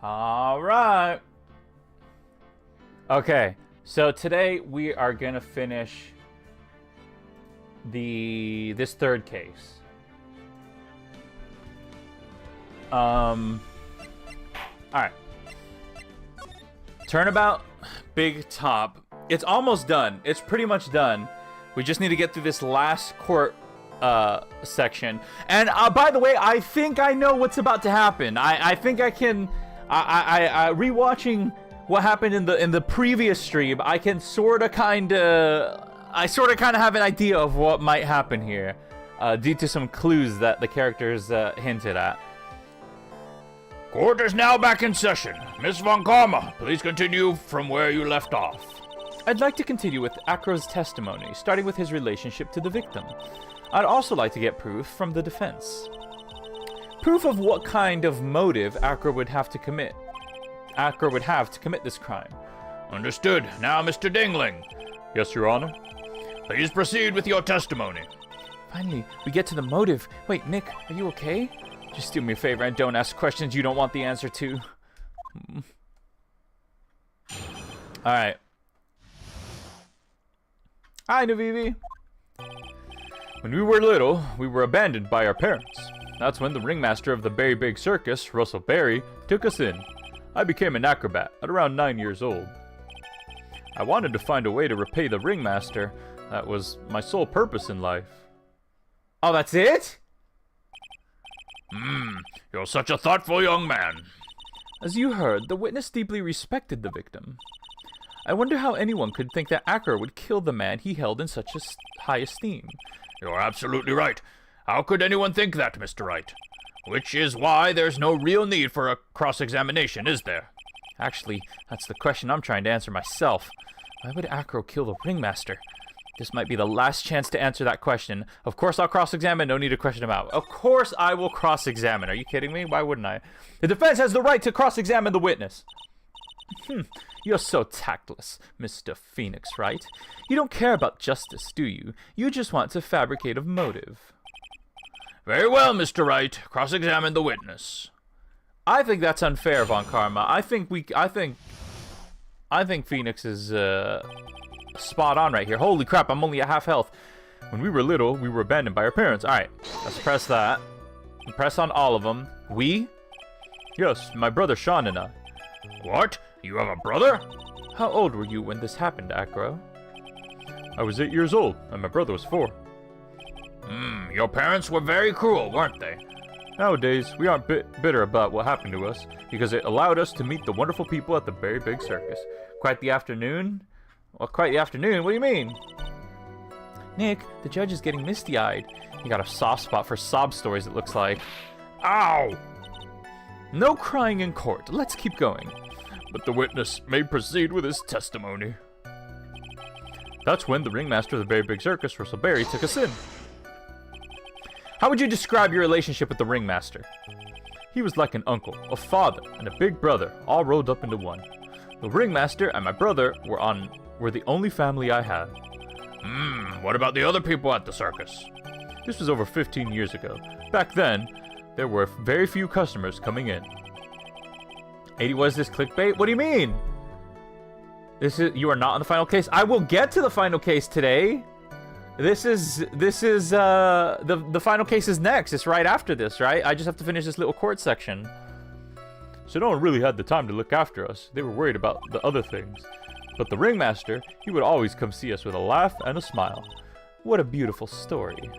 All right. Okay, so today we are gonna finish this third case. All right. Turnabout, big top. It's almost done. It's pretty much done. We just need to get through this last court section. And by the way, I think I know what's about to happen. I think I can. Rewatching what happened in the previous stream, I can sort of kind of have an idea of what might happen here, due to some clues that the characters hinted at. Court is now back in session. Miss Von Karma, please continue from where you left off. I'd like to continue with Acro's testimony, starting with his relationship to the victim. I'd also like to get proof from the defense. Proof of what kind of motive Acro would have to commit this crime. Understood. Now, Mr. Dingling. Yes, Your Honor. Please proceed with your testimony. Finally, we get to the motive. Wait, Nick, are you okay? Just do me a favor and don't ask questions you don't want the answer to. Alright. Hi, Navivi. When we were little, we were abandoned by our parents. That's when the ringmaster of the Berry Big Circus, Russell Berry, took us in. I became an acrobat at around 9 years old. I wanted to find a way to repay the ringmaster. That was my sole purpose in life. Oh, that's it? You're such a thoughtful young man. As you heard, the witness deeply respected the victim. I wonder how anyone could think that Acker would kill the man he held in such a high esteem. You're absolutely right. How could anyone think that, Mr. Wright? Which is why there's no real need for a cross-examination, is there? Actually, that's the question I'm trying to answer myself. Why would Acro kill the ringmaster? This might be the last chance to answer that question. Of course I'll cross-examine, no need to question him out. Of course I will cross-examine. Are you kidding me? Why wouldn't I? The defense has the right to cross-examine the witness. You're so tactless, Mr. Phoenix, right? You don't care about justice, do you? You just want to fabricate a motive. Very well, Mr. Wright. Cross-examine the witness. I think that's unfair, Von Karma. I think Phoenix is spot on right here. Holy crap, I'm only at half health. When we were little, we were abandoned by our parents. Alright, let's press that. And press on all of them. We? Yes, my brother Sean and I. What? You have a brother? How old were you when this happened, Acro? I was 8 years old, and my brother was 4. Your parents were very cruel, weren't they? Nowadays, we aren't bitter about what happened to us, because it allowed us to meet the wonderful people at the Berry Big Circus. Quite the afternoon? Well, quite the afternoon? What do you mean? Nick, the judge is getting misty-eyed. He got a soft spot for sob stories, it looks like. Ow! No crying in court. Let's keep going. But the witness may proceed with his testimony. That's when the ringmaster of the Berry Big Circus, Russell Berry, took us in. How would you describe your relationship with the ringmaster? He was like an uncle, a father, and a big brother, all rolled up into one. The ringmaster and my brother were the only family I had. What about the other people at the circus? This was over 15 years ago. Back then, there were very few customers coming in. A-Dee, was this clickbait? What do you mean? You are not on the final case? I will get to the final case today. The final case is next. It's right after this, right? I just have to finish this little court section. So no one really had the time to look after us. They were worried about the other things. But the ringmaster, he would always come see us with a laugh and a smile. What a beautiful story.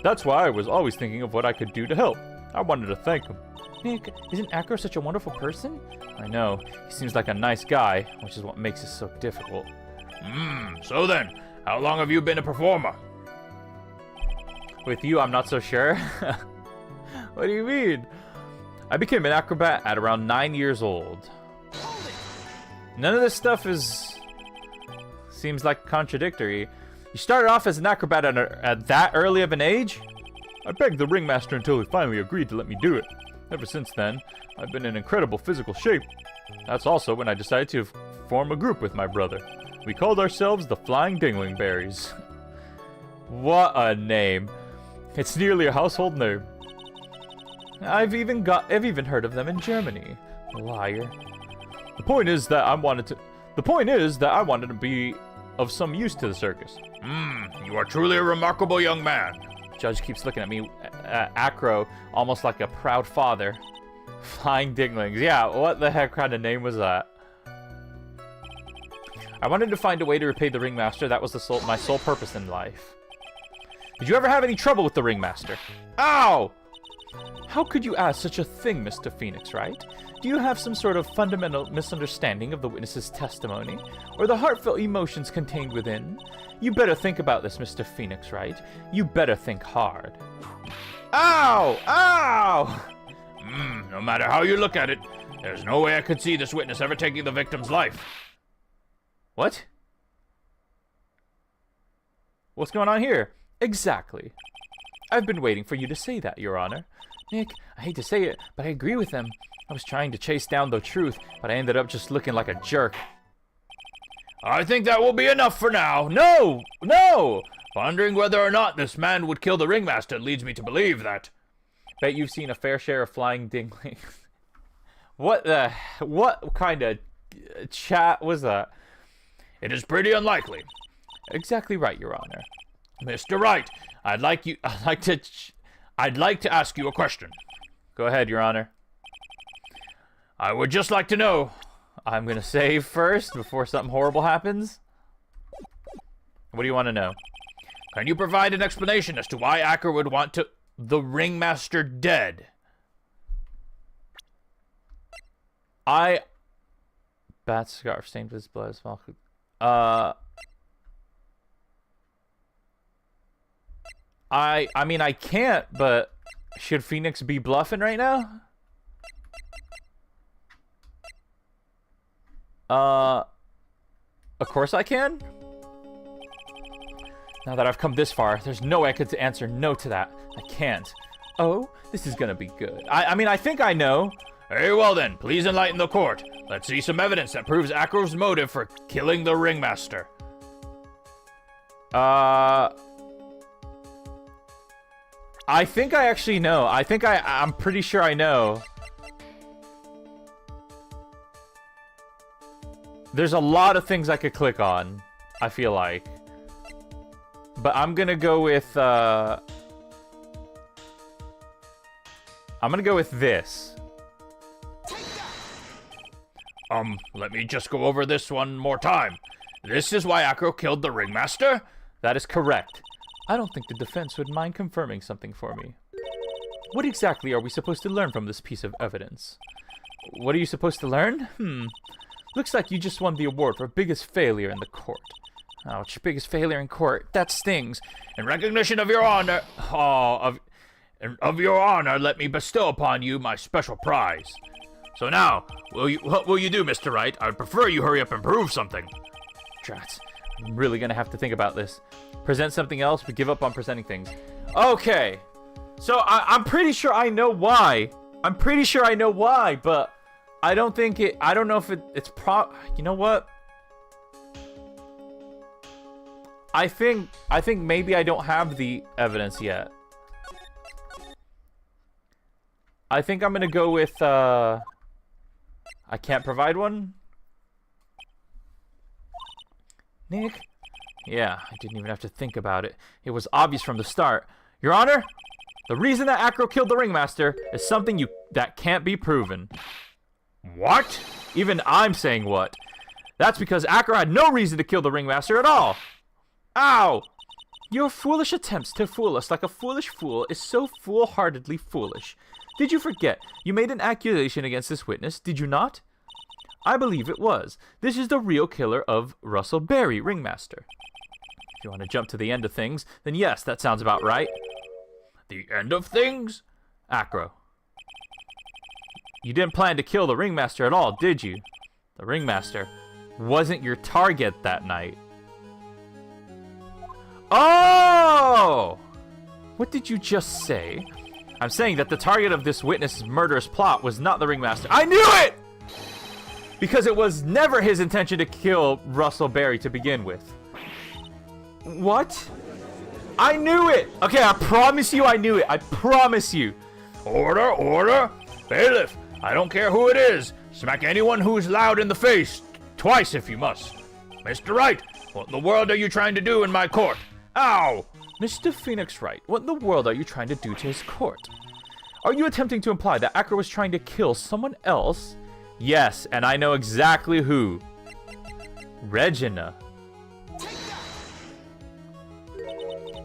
That's why I was always thinking of what I could do to help. I wanted to thank him. Nick, isn't Acro such a wonderful person? I know. He seems like a nice guy, which is what makes it so difficult. So then, how long have you been a performer? With you, I'm not so sure. What do you mean? I became an acrobat at around 9 years old. None of this stuff seems like contradictory. You started off as an acrobat at that early of an age? I begged the ringmaster until he finally agreed to let me do it. Ever since then, I've been in incredible physical shape. That's also when I decided to form a group with my brother. We called ourselves the Flying Dinglingberries. What a name. It's nearly a household name. I've even heard of them in Germany. Liar. The point is that I wanted to be of some use to the circus. You are truly a remarkable young man. Judge keeps looking at me, Acro, almost like a proud father. Flying Dinglings. Yeah, what the heck kind of name was that? I wanted to find a way to repay the Ringmaster. That was my sole purpose in life. Did you ever have any trouble with the Ringmaster? Ow! How could you ask such a thing, Mr. Phoenix Wright? Do you have some sort of fundamental misunderstanding of the witness's testimony, or the heartfelt emotions contained within? You better think about this, Mr. Phoenix Wright. You better think hard. Ow! Ow! No matter how you look at it, there's no way I could see this witness ever taking the victim's life. What? What's going on here? Exactly. I've been waiting for you to say that, Your Honor. Nick, I hate to say it, but I agree with him. I was trying to chase down the truth, but I ended up just looking like a jerk. I think that will be enough for now. No! No! Wondering whether or not this man would kill the Ringmaster leads me to believe that. Bet you've seen a fair share of flying dinglings. What kind of chat was that? It is pretty unlikely. Exactly right, Your Honor. Mr. Wright, I'd like to ask you a question. Go ahead, Your Honor. I would just like to know. I'm gonna save first before something horrible happens. What do you want to know? Can you provide an explanation as to why Acker would want the Ringmaster dead? Bat scarf stained with his blood. Small. I mean, I can't, but should Phoenix be bluffing right now? Of course I can. Now that I've come this far, there's no way I could answer no to that. I can't. Oh, this is gonna be good. I mean, I think I know. Very well then, please enlighten the court. Let's see some evidence that proves Acker's motive for killing the Ringmaster. I think I actually know. I'm pretty sure I know. There's a lot of things I could click on, I feel like. But I'm gonna go with, this. Let me just go over this one more time. This is why Acker killed the Ringmaster? That is correct. I don't think the defense would mind confirming something for me. What exactly are we supposed to learn from this piece of evidence? What are you supposed to learn? Looks like you just won the award for biggest failure in the court. Ouch, biggest failure in court. That stings. In recognition of your honor, of your honor, let me bestow upon you my special prize. So now, what will you do, Mr. Wright? I'd prefer you hurry up and prove something. Drats. I'm really gonna have to think about this. Present something else, but give up on presenting things. Okay. So I'm pretty sure I know why. But I don't think I don't know if it's you know what? I think maybe I don't have the evidence yet. I think I'm gonna go with I can't provide one. Nick? Yeah, I didn't even have to think about it. It was obvious from the start. Your Honor, the reason that Acro killed the Ringmaster is something that can't be proven. What? Even I'm saying what. That's because Acro had no reason to kill the Ringmaster at all. Ow! Your foolish attempts to fool us like a foolish fool is so foolhardily foolish. Did you forget you made an accusation against this witness, did you not? I believe it was. This is the real killer of Russell Berry, Ringmaster. If you want to jump to the end of things, then yes, that sounds about right. The end of things? Acro. You didn't plan to kill the Ringmaster at all, did you? The Ringmaster wasn't your target that night. Oh! What did you just say? I'm saying that the target of this witness's murderous plot was not the Ringmaster. I knew it! Because it was never his intention to kill Russell Berry to begin with. What? I knew it! Okay, I promise you I knew it. I promise you. Order, order! Bailiff, I don't care who it is. Smack anyone who's loud in the face. Twice if you must. Mr. Wright, what in the world are you trying to do in my court? Ow! Mr. Phoenix Wright, what in the world are you trying to do to his court? Are you attempting to imply that Acro was trying to kill someone else? Yes, and I know exactly who. Regina.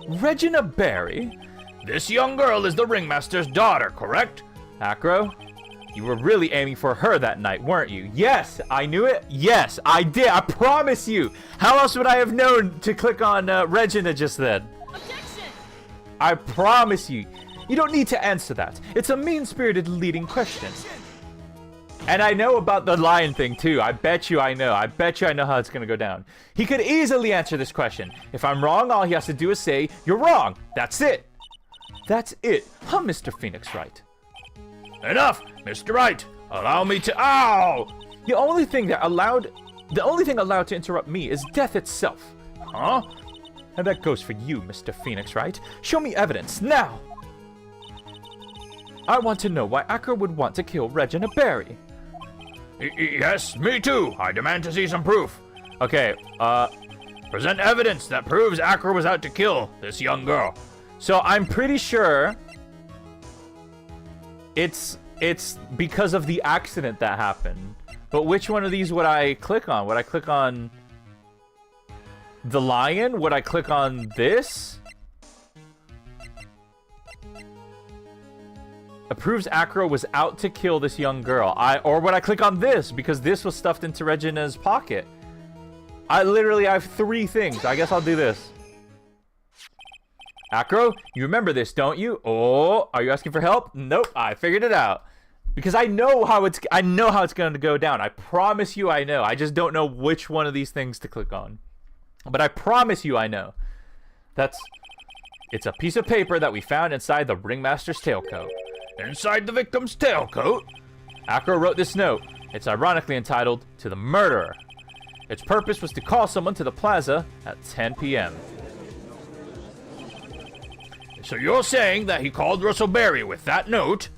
Regina Berry? This young girl is the ringmaster's daughter, correct? Acro, you were really aiming for her that night, weren't you? Yes, I knew it. Yes, I did. I promise you. How else would I have known to click on Regina just then? Objection! I promise you. You don't need to answer that. It's a mean-spirited leading question. And I know about the lion thing, too. I bet you I know. I bet you I know how it's going to go down. He could easily answer this question. If I'm wrong, all he has to do is say, "You're wrong." That's it. That's it. Huh, Mr. Phoenix Wright? Enough, Mr. Wright. Allow me to... Ow! The only thing allowed to interrupt me is death itself. Huh? And that goes for you, Mr. Phoenix Wright. Show me evidence, now! I want to know why Acro would want to kill Regina Berry. Yes, me too. I demand to see some proof. Okay, Present evidence that proves Acro was out to kill this young girl. So I'm pretty sure it's because of the accident that happened. But which one of these would I click on? Would I click on the lion? Would I click on this? Approves Acro was out to kill this young girl. Or would I click on this because this was stuffed into Regina's pocket? I have 3 things. I guess I'll do this. Acro, you remember this, don't you? Oh, are you asking for help? Nope, I figured it out. Because I know how it's going to go down. I promise you I know. I just don't know which one of these things to click on. But I promise you I know. It's a piece of paper that we found inside the ringmaster's tailcoat. Inside the victim's tailcoat? Acro wrote this note. It's ironically entitled, "To the Murderer." Its purpose was to call someone to the plaza at 10 p.m. So you're saying that he called Russell Berry with that note?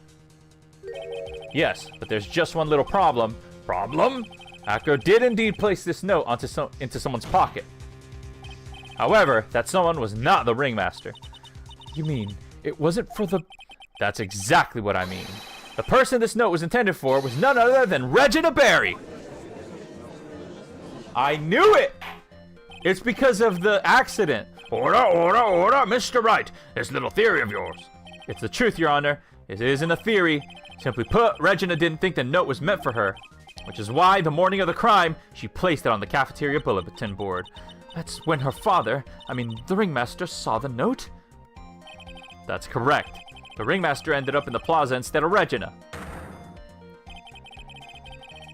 Yes, but there's just one little problem. Problem? Acro did indeed place this note into someone's pocket. However, that someone was not the ringmaster. You mean, it wasn't for the... That's exactly what I mean. The person this note was intended for was none other than Regina Berry. I knew it! It's because of the accident. Order, Mr. Wright. This little theory of yours. It's the truth, Your Honor. It isn't a theory. Simply put, Regina didn't think the note was meant for her. Which is why, the morning of the crime, she placed it on the cafeteria bulletin board. That's when her father, the ringmaster, saw the note? That's correct. The ringmaster ended up in the plaza instead of Regina.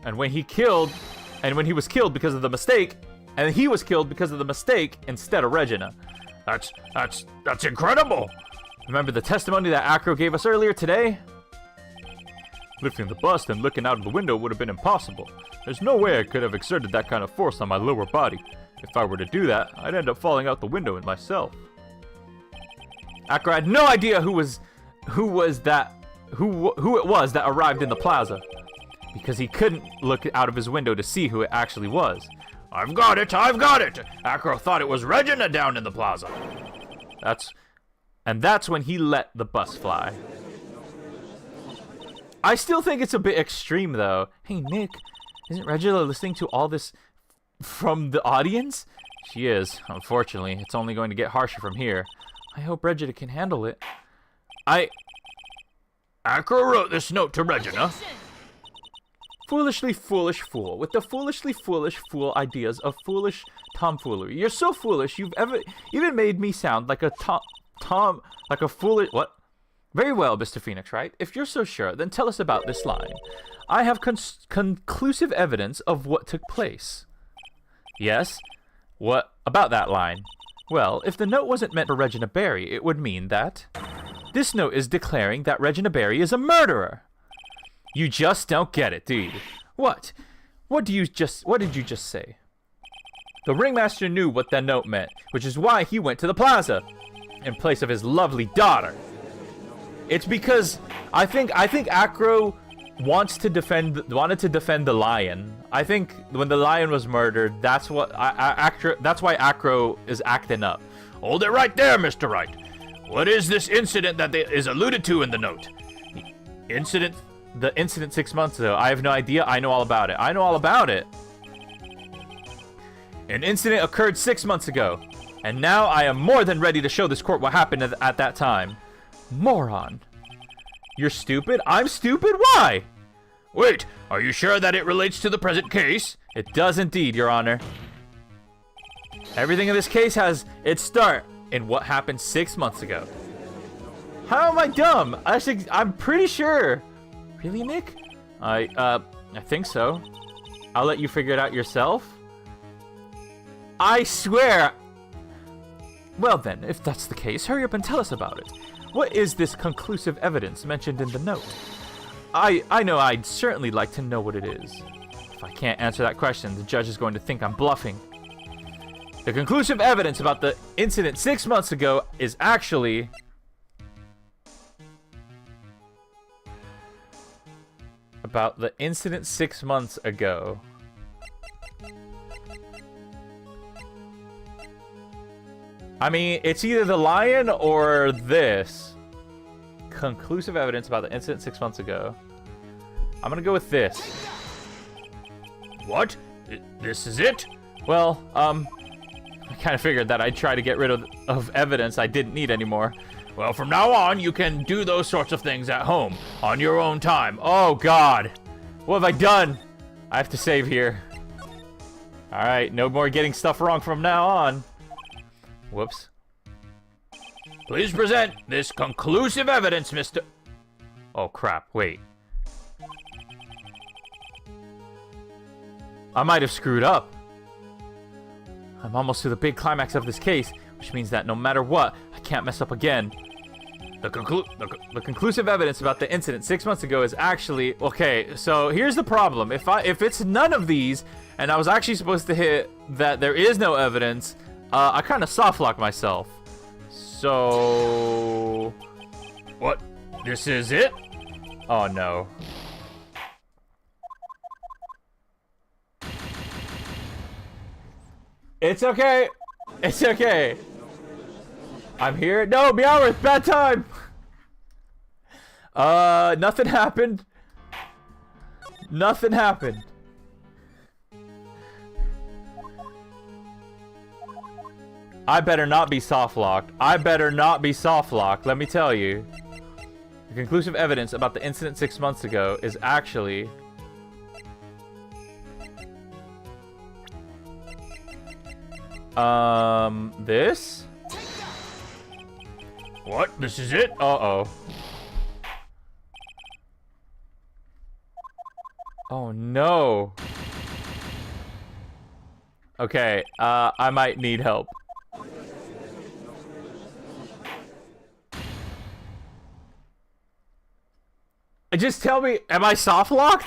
And when he was killed because of the mistake, and he was killed because of the mistake instead of Regina. That's incredible. Remember the testimony that Acro gave us earlier today? Lifting the bust and looking out of the window would have been impossible. There's no way I could have exerted that kind of force on my lower body. If I were to do that, I'd end up falling out the window in myself. Acro had no idea who it was that arrived in the plaza, because he couldn't look out of his window to see who it actually was. I've got it! Acro thought it was Regina down in the plaza. That's when he let the bus fly. I still think it's a bit extreme, though. Hey, Nick, isn't Regina listening to all this from the audience? She is. Unfortunately, it's only going to get harsher from here. I hope Regina can handle it. Acro wrote this note to Regina. Foolishly foolish fool, with the foolishly foolish fool ideas of foolish tomfoolery. You're so foolish, you've even made me sound like a foolish... What? Very well, Mr. Phoenix Wright. If you're so sure, then tell us about this line. I have conclusive evidence of what took place. Yes? What about that line? Well, if the note wasn't meant for Regina Berry, it would mean that... This note is declaring that Regina Berry is a murderer. You just don't get it, do you? What? What did you just say? The ringmaster knew what that note meant, which is why he went to the plaza in place of his lovely daughter. It's because I think Acro wanted to defend the lion. I think when the lion was murdered, that's what that's why Acro is acting up. Hold it right there, Mr. Wright. What is this incident that is alluded to in the note? The incident 6 months ago. I have no idea. I know all about it. I know all about it. An incident occurred 6 months ago, and now I am more than ready to show this court what happened at that time. Moron. You're stupid? I'm stupid? Why? Wait, are you sure that it relates to the present case? It does indeed, Your Honor. Everything in this case has its start in what happened 6 months ago. How am I dumb? I'm pretty sure. Really, Nick? I think so. I'll let you figure it out yourself. I swear. Well then, if that's the case, hurry up and tell us about it. What is this conclusive evidence mentioned in the note? I know I'd certainly like to know what it is. If I can't answer that question, the judge is going to think I'm bluffing. The conclusive evidence about the incident 6 months ago is actually... About the incident 6 months ago. I mean, it's either the lion or this. Conclusive evidence about the incident 6 months ago. I'm gonna go with this. What? This is it? Well, I kind of figured that I'd try to get rid of evidence I didn't need anymore. Well, from now on, you can do those sorts of things at home, on your own time. Oh, God. What have I done? I have to save here. Alright, no more getting stuff wrong from now on. Whoops. Please present this conclusive evidence, Mr. Oh, crap. Wait. I might have screwed up. I'm almost to the big climax of this case, which means that no matter what, I can't mess up again. The conclusive evidence about the incident 6 months ago is actually... Okay, so here's the problem. If it's none of these, and I was actually supposed to hit that there is no evidence, I kind of soft-lock myself. So... What? This is it? Oh, no. It's okay. It's okay. I'm here. No, Meowth, bad time. Nothing happened. Nothing happened. I better not be soft-locked. I better not be soft-locked, let me tell you. The conclusive evidence about the incident 6 months ago is actually... this? What? This is it? Uh-oh. Oh, no. Okay, I might need help. Just tell me, am I soft-locked?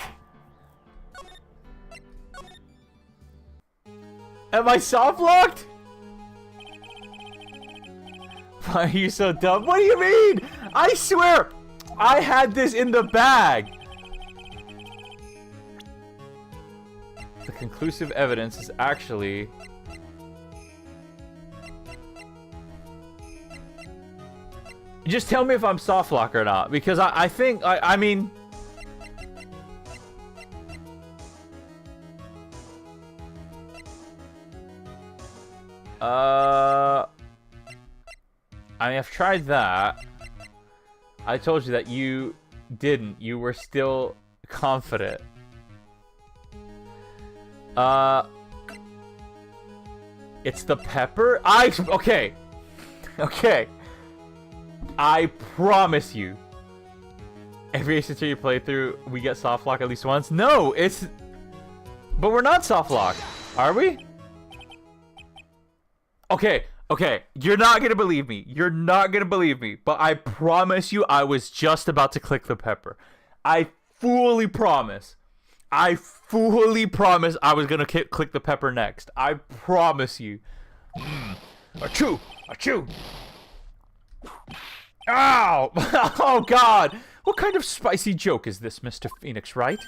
Am I soft-locked? Why are you so dumb? What do you mean? I swear, I had this in the bag. The conclusive evidence is actually... Just tell me if I'm soft-locked or not, because I think, I mean... I mean, I've tried that. I told you that you didn't. You were still confident. It's the pepper? Okay. Okay. I promise you. Every Ace Attorney playthrough, we get soft lock at least once. No, it's... But we're not soft locked. Are we? Okay. Okay, you're not gonna believe me. You're not gonna believe me. But I promise you, I was just about to click the pepper. I fully promise. I fully promise I was gonna click the pepper next. I promise you. Achoo! Achoo! Ow! Oh, God! What kind of spicy joke is this, Mr. Phoenix Wright?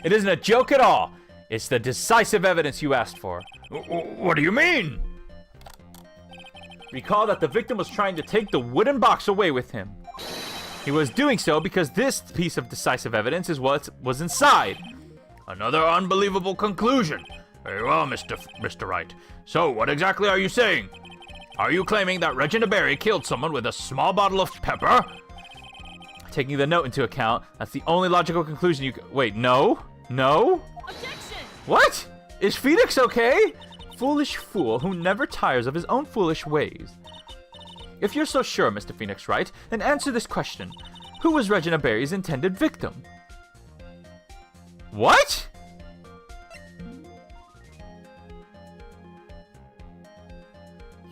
It isn't a joke at all. It's the decisive evidence you asked for. What do you mean? Recall that the victim was trying to take the wooden box away with him. He was doing so because this piece of decisive evidence is what was inside. Another unbelievable conclusion. Very well, Mr. Wright. So, what exactly are you saying? Are you claiming that Regina Berry killed someone with a small bottle of pepper? Taking the note into account, that's the only logical conclusion you could— Wait, no? No? Objection! What? Is Phoenix okay? Foolish fool who never tires of his own foolish ways. If you're so sure, Mr. Phoenix Wright, then answer this question. Who was Regina Berry's intended victim? What?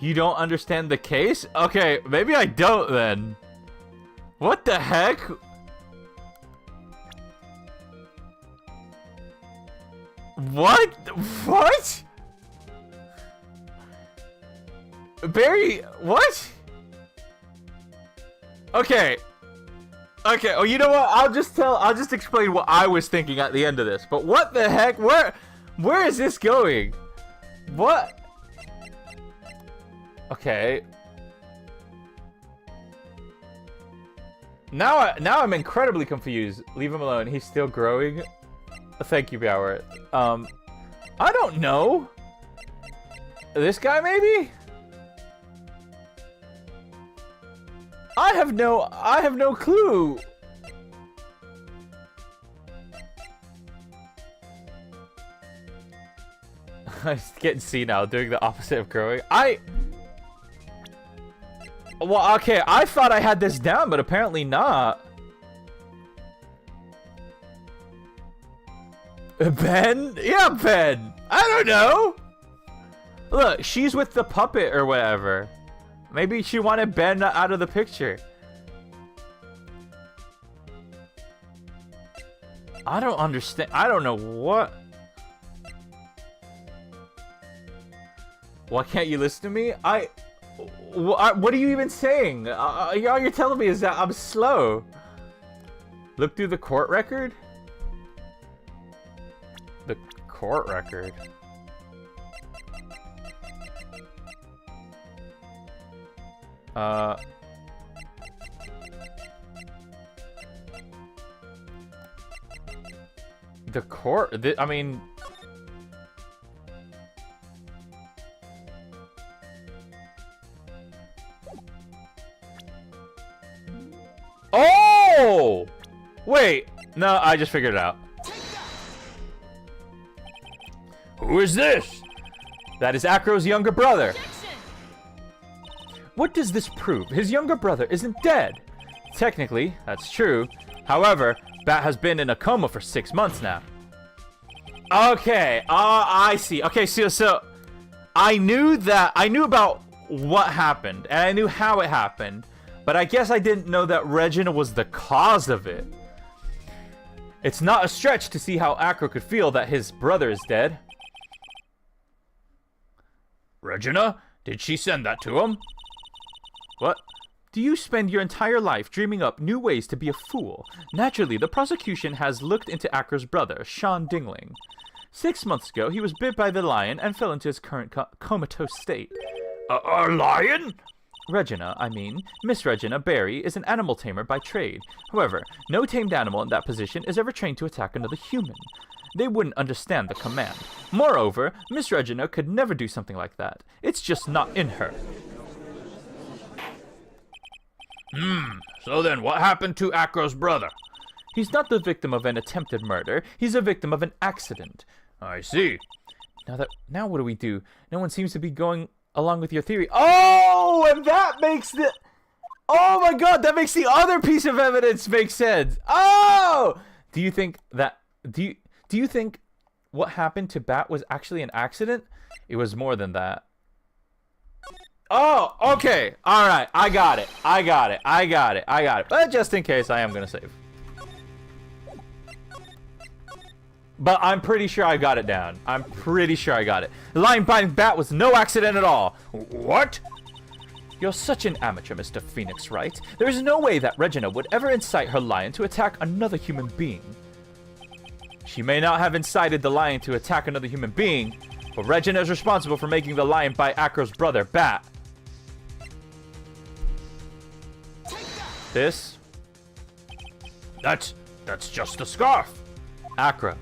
You don't understand the case? Okay, maybe I don't then. What the heck? What? What? Barry, what? Okay. Okay, oh, you know what? I'll just explain what I was thinking at the end of this. But what the heck? Where is this going? What? Okay. Now I'm incredibly confused. Leave him alone. He's still growing. Thank you, Bauer. I don't know. This guy, maybe? I have no clue. I'm getting senile, doing the opposite of growing. Well, okay, I thought I had this down, but apparently not. Ben? Yeah, Ben. I don't know. Look, she's with the puppet or whatever. Maybe she wanted Ben out of the picture. I don't understand. I don't know what. Why can't you listen to me? What are you even saying? All you're telling me is that I'm slow. Look through the court record? The court record? The court? I mean... Oh! Wait. No, I just figured it out. Who is this? That is Acro's younger brother. What does this prove? His younger brother isn't dead. Technically, that's true. However, Bat has been in a coma for 6 months now. Okay, I see. Okay, so I knew about what happened, and I knew how it happened, but I guess I didn't know that Regina was the cause of it. It's not a stretch to see how Acro could feel that his brother is dead. Regina? Did she send that to him? What? Do you spend your entire life dreaming up new ways to be a fool? Naturally, the prosecution has looked into Acro's brother, Sean Dingling. 6 months ago, he was bit by the lion and fell into his current comatose state. A lion? Regina, I mean, Miss Regina Berry is an animal tamer by trade. However, no tamed animal in that position is ever trained to attack another human. They wouldn't understand the command. Moreover, Miss Regina could never do something like that. It's just not in her. So then what happened to Acro's brother? He's not the victim of an attempted murder. He's a victim of an accident. I see. Now what do we do? No one seems to be going along with your theory. Oh, and that makes the... Oh my god, that makes the other piece of evidence make sense. Oh! Do you think that... Do you think what happened to Bat was actually an accident? It was more than that. Oh, okay. Alright, I got it. But just in case, I am going to save. But I'm pretty sure I got it down. The lion biting Bat was no accident at all. What? You're such an amateur, Mr. Phoenix Wright. There is no way that Regina would ever incite her lion to attack another human being. She may not have incited the lion to attack another human being, but Regina is responsible for making the lion bite Acro's brother, Bat. This? That's just a scarf. Acro.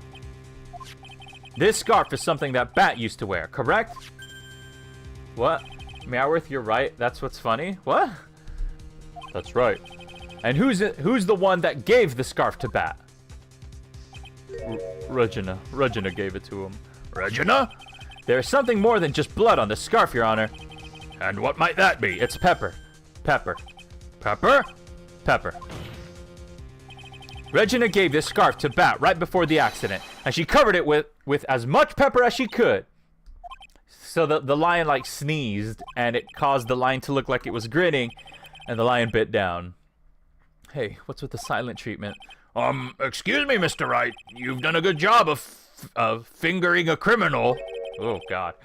This scarf is something that Bat used to wear, correct? What? Meowth, you're right. That's what's funny. What? That's right. And who's the one that gave the scarf to Bat? Regina. Regina gave it to him. Regina? There's something more than just blood on the scarf, Your Honor. And what might that be? It's pepper. Pepper. Pepper? Pepper. Regina gave this scarf to Bat right before the accident, and she covered it with as much pepper as she could. So the lion, like, sneezed, and it caused the lion to look like it was grinning, and the lion bit down. Hey, what's with the silent treatment? Excuse me, Mr. Wright. You've done a good job of fingering a criminal. Oh, God.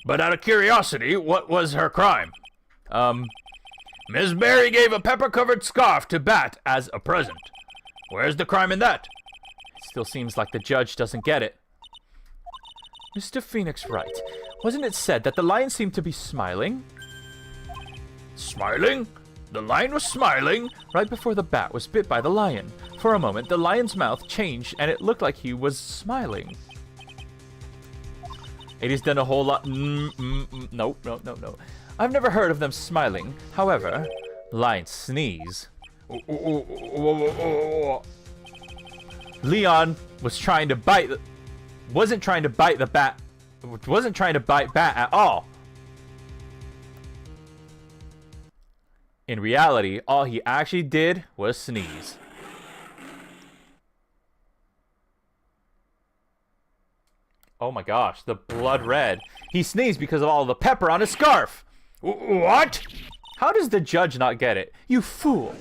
But out of curiosity, what was her crime? Miss Berry gave a pepper-covered scarf to Bat as a present. Where's the crime in that? It still seems like the judge doesn't get it. Mr. Phoenix Wright, wasn't it said that the lion seemed to be smiling? Smiling? The lion was smiling? Right before the Bat was bit by the lion. For a moment, the lion's mouth changed and it looked like he was smiling. A-Dee's done a whole lot. No. I've never heard of them smiling. However, lions sneeze. Leon was trying to bite. Wasn't trying to bite the Bat. Wasn't trying to bite Bat at all. In reality, all he actually did was sneeze. Oh my gosh, the blood red. He sneezed because of all the pepper on his scarf. What? How does the judge not get it? You fool.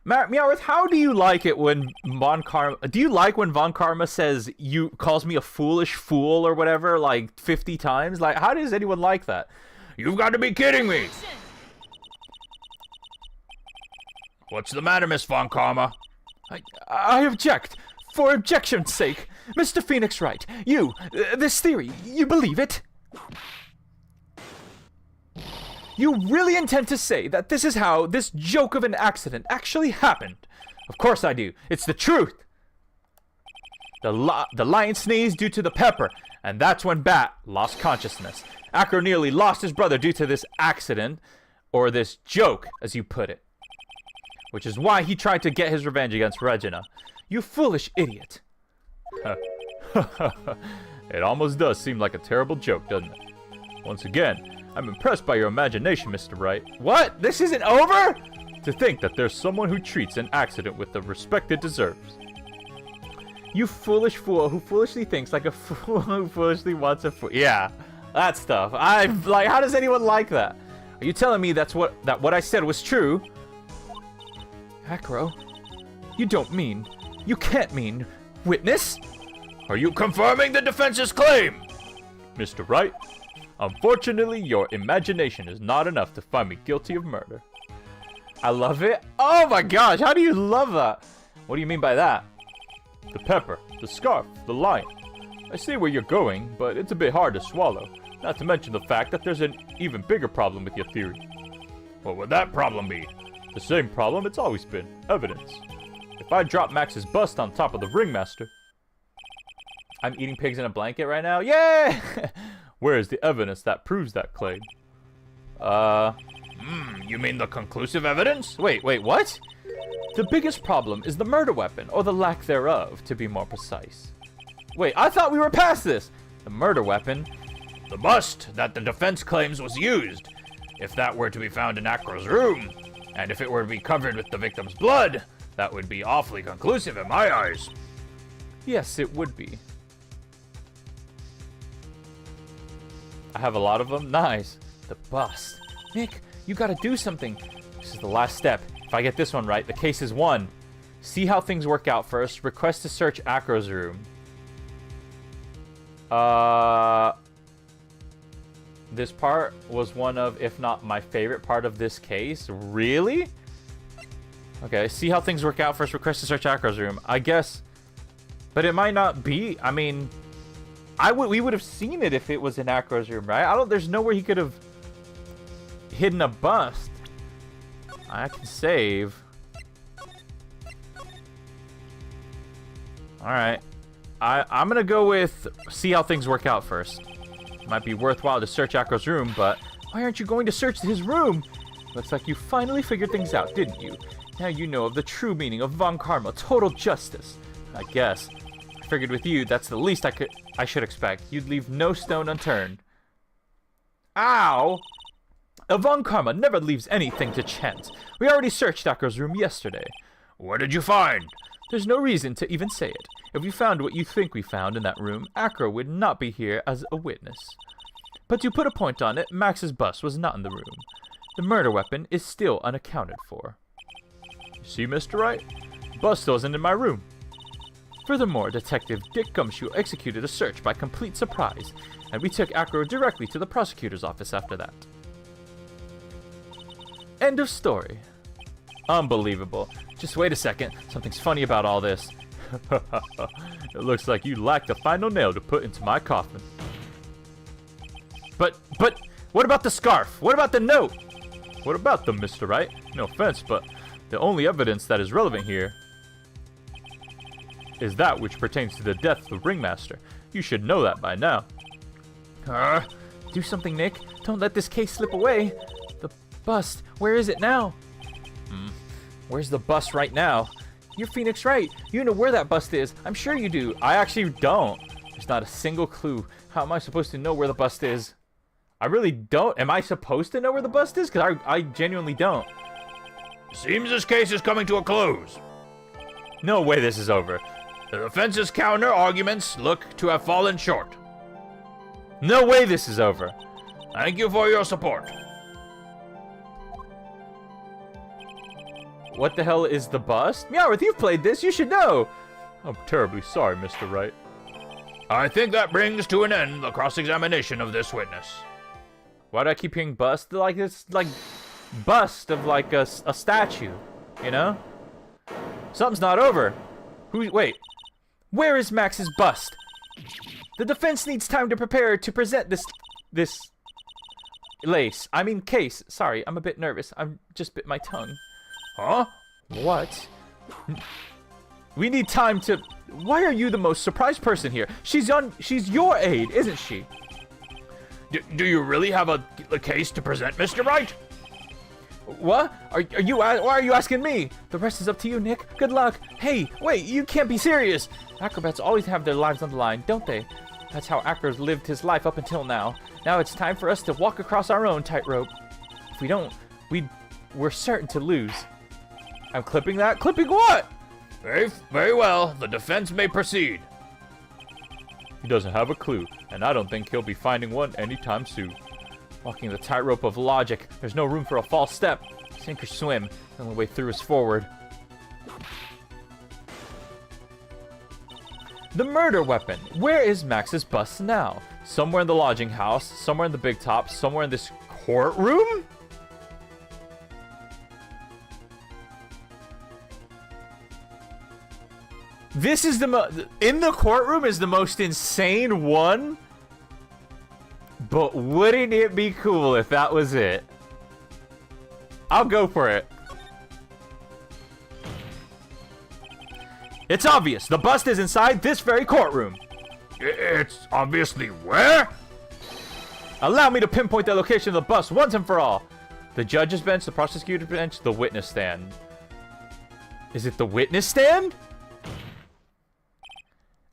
Meowth, how do you like it when Von Karma... Do you like when Von Karma says you calls me a foolish fool or whatever like 50 times? Like, how does anyone like that? You've got to be kidding me. What's the matter, Miss Von Karma? I object. For objection's sake. Mr. Phoenix Wright, this theory, you believe it? You really intend to say that this is how this joke of an accident actually happened? Of course I do. It's the truth. The lion sneezed due to the pepper, and that's when Bat lost consciousness. Acro nearly lost his brother due to this accident, or this joke, as you put it. Which is why he tried to get his revenge against Regina. You foolish idiot. It almost does seem like a terrible joke, doesn't it? Once again, I'm impressed by your imagination, Mr. Wright. What? This isn't over? To think that there's someone who treats an accident with the respect it deserves. You foolish fool who foolishly thinks like a fool who foolishly wants a fool. Yeah, that stuff. How does anyone like that? Are you telling me that what I said was true? Acro, you can't mean witness? Are you confirming the defense's claim? Mr. Wright, unfortunately, your imagination is not enough to find me guilty of murder. I love it. Oh my gosh, how do you love that? What do you mean by that? The pepper, the scarf, the lion. I see where you're going, but it's a bit hard to swallow. Not to mention the fact that there's an even bigger problem with your theory. What would that problem be? The same problem it's always been. Evidence. If I drop Max's bust on top of the ringmaster... I'm eating pigs in a blanket right now? Yeah! Where is the evidence that proves that claim? You mean the conclusive evidence? Wait, what? The biggest problem is the murder weapon, or the lack thereof, to be more precise. Wait, I thought we were past this! The murder weapon? The bust that the defense claims was used. If that were to be found in Acro's room, and if it were to be covered with the victim's blood, that would be awfully conclusive in my eyes. Yes, it would be. I have a lot of them. Nice. The bust. Nick, you gotta do something. This is the last step. If I get this one right, the case is won. See how things work out first. Request to search Acro's room. this part was one of, if not my favorite part of this case. Really? Okay, see how things work out. First request to search Acro's room. I guess, but it might not be. I mean, we would have seen it if it was in Acro's room, right? There's nowhere he could have hidden a bust. I can save. Alright. I'm gonna go with see how things work out first. It might be worthwhile to search Acro's room, but why aren't you going to search his room? Looks like you finally figured things out, didn't you? Now you know of the true meaning of Von Karma, total justice. I guess. I figured with you, that's the least I should expect. You'd leave no stone unturned. Ow! Von Karma never leaves anything to chance. We already searched Acro's room yesterday. What did you find? There's no reason to even say it. If we found what you think we found in that room, Acro would not be here as a witness. But to put a point on it, Max's bust was not in the room. The murder weapon is still unaccounted for. You see, Mr. Wright? Bust wasn't in my room. Furthermore, Detective Dick Gumshoe executed a search by complete surprise, and we took Acro directly to the prosecutor's office after that. End of story. Unbelievable. Just wait a second. Something's funny about all this. It looks like you lack the final nail to put into my coffin. But, what about the scarf? What about the note? What about them, Mr. Wright? No offense, but the only evidence that is relevant here is that which pertains to the death of the ringmaster. You should know that by now. Do something, Nick. Don't let this case slip away. The bust, where is it now? Where's the bust right now? You're Phoenix Wright. You know where that bust is. I'm sure you do. I actually don't. There's not a single clue. How am I supposed to know where the bust is? I really don't. Am I supposed to know where the bust is? Because I genuinely don't. Seems this case is coming to a close. No way this is over. The defense's counter arguments look to have fallen short. No way this is over. Thank you for your support. What the hell is the bust? Meowth, you've played this. You should know. I'm terribly sorry, Mr. Wright. I think that brings to an end the cross-examination of this witness. Why do I keep hearing bust? Like it's like bust of like a statue, you know? Something's not over. Wait. Where is Max's bust? The defense needs time to prepare to present this case. Sorry, I'm a bit nervous. I'm just bit my tongue. Huh? What? We need time to... Why are you the most surprised person here? She's your aide, isn't she? Do you really have a case to present, Mr. Wright? What? Why are you asking me? The rest is up to you, Nick. Good luck. Hey, wait, you can't be serious. Acrobats always have their lives on the line, don't they? That's how Acro's lived his life up until now. Now it's time for us to walk across our own tightrope. If we don't, we're certain to lose. I'm clipping that? Clipping what? Very well. The defense may proceed. He doesn't have a clue, and I don't think he'll be finding one anytime soon. Walking the tightrope of logic, there's no room for a false step. Sink or swim, the only way through is forward. The murder weapon. Where is Max's bust now? Somewhere in the lodging house, somewhere in the big top, somewhere in this courtroom? This is in the courtroom is the most insane one. But wouldn't it be cool if that was it? I'll go for it. It's obvious. The bust is inside this very courtroom. It's obviously where? Allow me to pinpoint the location of the bust once and for all. The judge's bench, the prosecutor's bench, the witness stand. Is it the witness stand?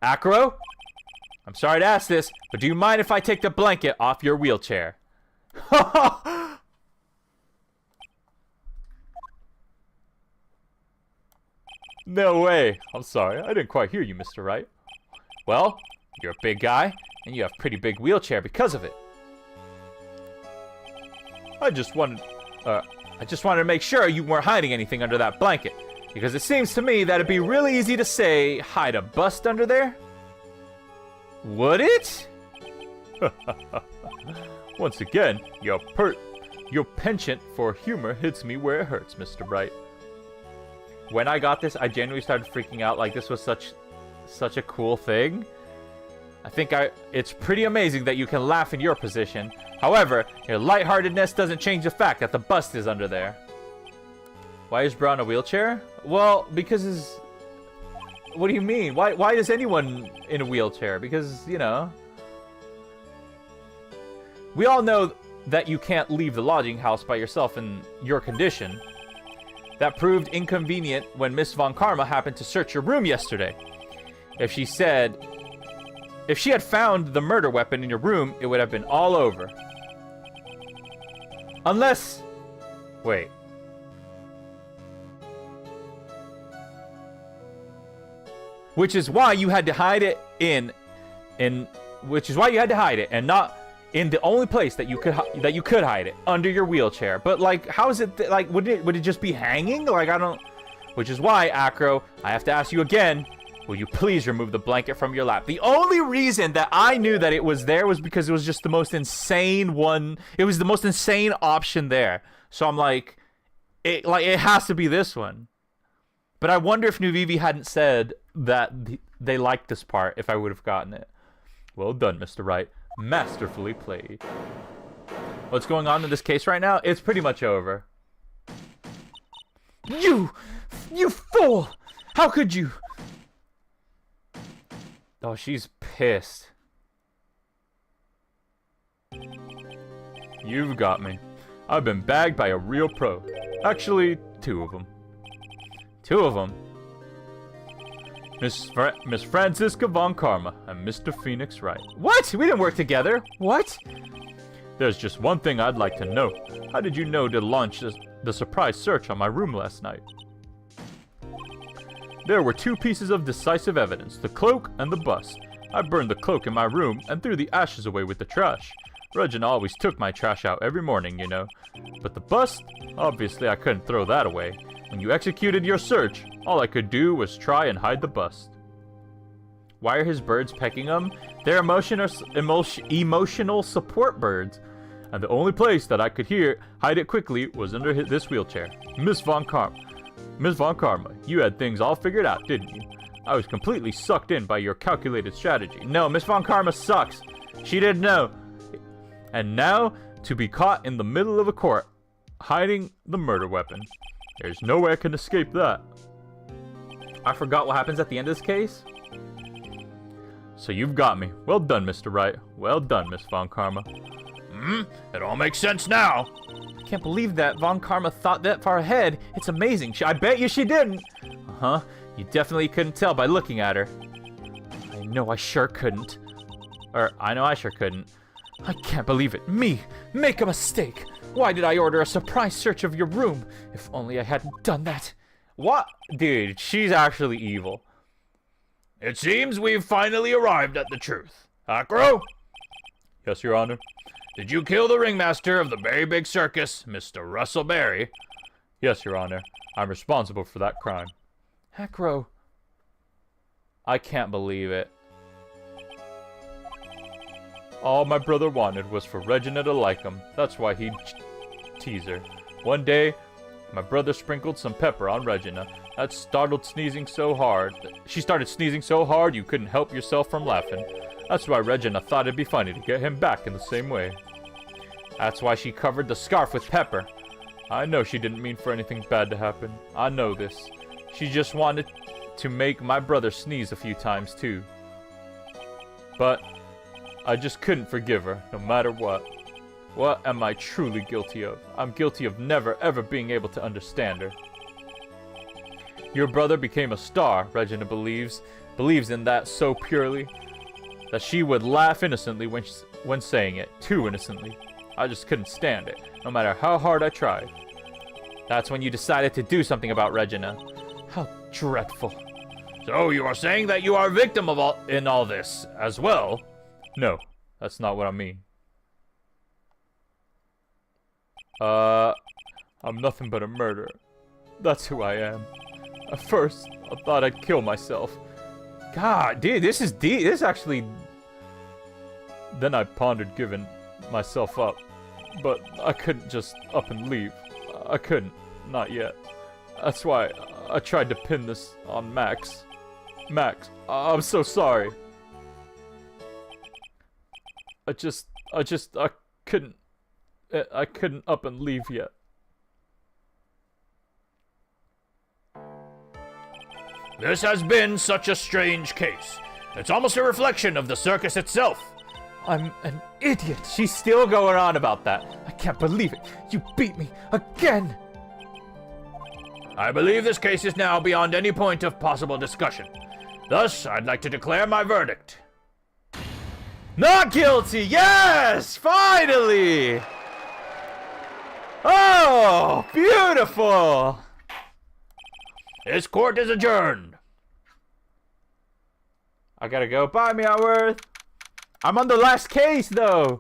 Acro? I'm sorry to ask this, but do you mind if I take the blanket off your wheelchair? No way. I'm sorry. I didn't quite hear you, Mr. Wright. Well, you're a big guy, and you have a pretty big wheelchair because of it. I just wanted to make sure you weren't hiding anything under that blanket, because it seems to me that it'd be really easy to say, hide a bust under there. Would it? Once again, your penchant for humor hits me where it hurts, Mr. Bright. When I got this, I genuinely started freaking out like this was such a cool thing. It's pretty amazing that you can laugh in your position. However, your lightheartedness doesn't change the fact that the bust is under there. Why is Bro in a wheelchair? Well, because his... What do you mean? Why is anyone in a wheelchair? Because, you know... We all know that you can't leave the lodging house by yourself in your condition. That proved inconvenient when Miss Von Karma happened to search your room yesterday. If she had found the murder weapon in your room, it would have been all over. Unless... Wait. Which is why you had to hide it which is why you had to hide it and not in the only place that you could hide it, under your wheelchair. But like, how is it like, would it just be hanging? Like, I don't... Which is why, Acro, I have to ask you again, will you please remove the blanket from your lap? The only reason that I knew that it was there was because it was just the most insane one. It was the most insane option there. So I'm like, it has to be this one. But I wonder if New Vivi hadn't said that they liked this part, if I would have gotten it. Well done, Mr. Wright. Masterfully played. What's going on in this case right now? It's pretty much over. You fool! How could you? Oh, she's pissed. You've got me. I've been bagged by a real pro. Actually, two of them. Two of them. Miss Franziska Von Karma and Mr. Phoenix Wright. What? We didn't work together. What? There's just one thing I'd like to know. How did you know to launch the surprise search on my room last night? There were two pieces of decisive evidence, the cloak and the bust. I burned the cloak in my room and threw the ashes away with the trash. Regina always took my trash out every morning, you know. But the bust? Obviously I couldn't throw that away. When you executed your search, all I could do was try and hide the bust. Why are his birds pecking him? They're emotional support birds. And the only place that I could hide it quickly was under this wheelchair. Miss Von Karma, you had things all figured out, didn't you? I was completely sucked in by your calculated strategy. No, Miss Von Karma sucks. She didn't know. And now, to be caught in the middle of a court, hiding the murder weapon. There's no way I can escape that. I forgot what happens at the end of this case. So you've got me. Well done, Mr. Wright. Well done, Miss Von Karma. It all makes sense now. I can't believe that Von Karma thought that far ahead. It's amazing. I bet you she didn't. Uh-huh. You definitely couldn't tell by looking at her. I know I sure couldn't. I know I sure couldn't. I can't believe it. Me, make a mistake. Why did I order a surprise search of your room? If only I hadn't done that. What? Dude, she's actually evil. It seems we've finally arrived at the truth. Acro? Yes, Your Honor. Did you kill the ringmaster of the Berry Big Circus, Mr. Russell Berry? Yes, Your Honor. I'm responsible for that crime. Acro. I can't believe it. All my brother wanted was for Regina to like him. That's why he'd tease her. One day, my brother sprinkled some pepper on Regina. That started sneezing so hard. She started sneezing so hard you couldn't help yourself from laughing. That's why Regina thought it'd be funny to get him back in the same way. That's why she covered the scarf with pepper. I know she didn't mean for anything bad to happen. I know this. She just wanted to make my brother sneeze a few times too. But I just couldn't forgive her, no matter what. What am I truly guilty of? I'm guilty of never ever being able to understand her. Your brother became a star, Regina believes in that so purely that she would laugh innocently when saying it, too innocently. I just couldn't stand it, no matter how hard I tried. That's when you decided to do something about Regina. How dreadful. So you are saying that you are a victim of all this as well? No, that's not what I mean. I'm nothing but a murderer. That's who I am. At first, I thought I'd kill myself. God, dude, this is deep. This actually... Then I pondered giving myself up, but I couldn't just up and leave. I couldn't. Not yet. That's why I tried to pin this on Max. Max, I'm so sorry. I couldn't up and leave yet. This has been such a strange case. It's almost a reflection of the circus itself. I'm an idiot. She's still going on about that. I can't believe it. You beat me again. I believe this case is now beyond any point of possible discussion. Thus, I'd like to declare my verdict. Not guilty! Yes! Finally! Oh, beautiful! This court is adjourned. I gotta go. Bye, Meowworth. I'm on the last case, though.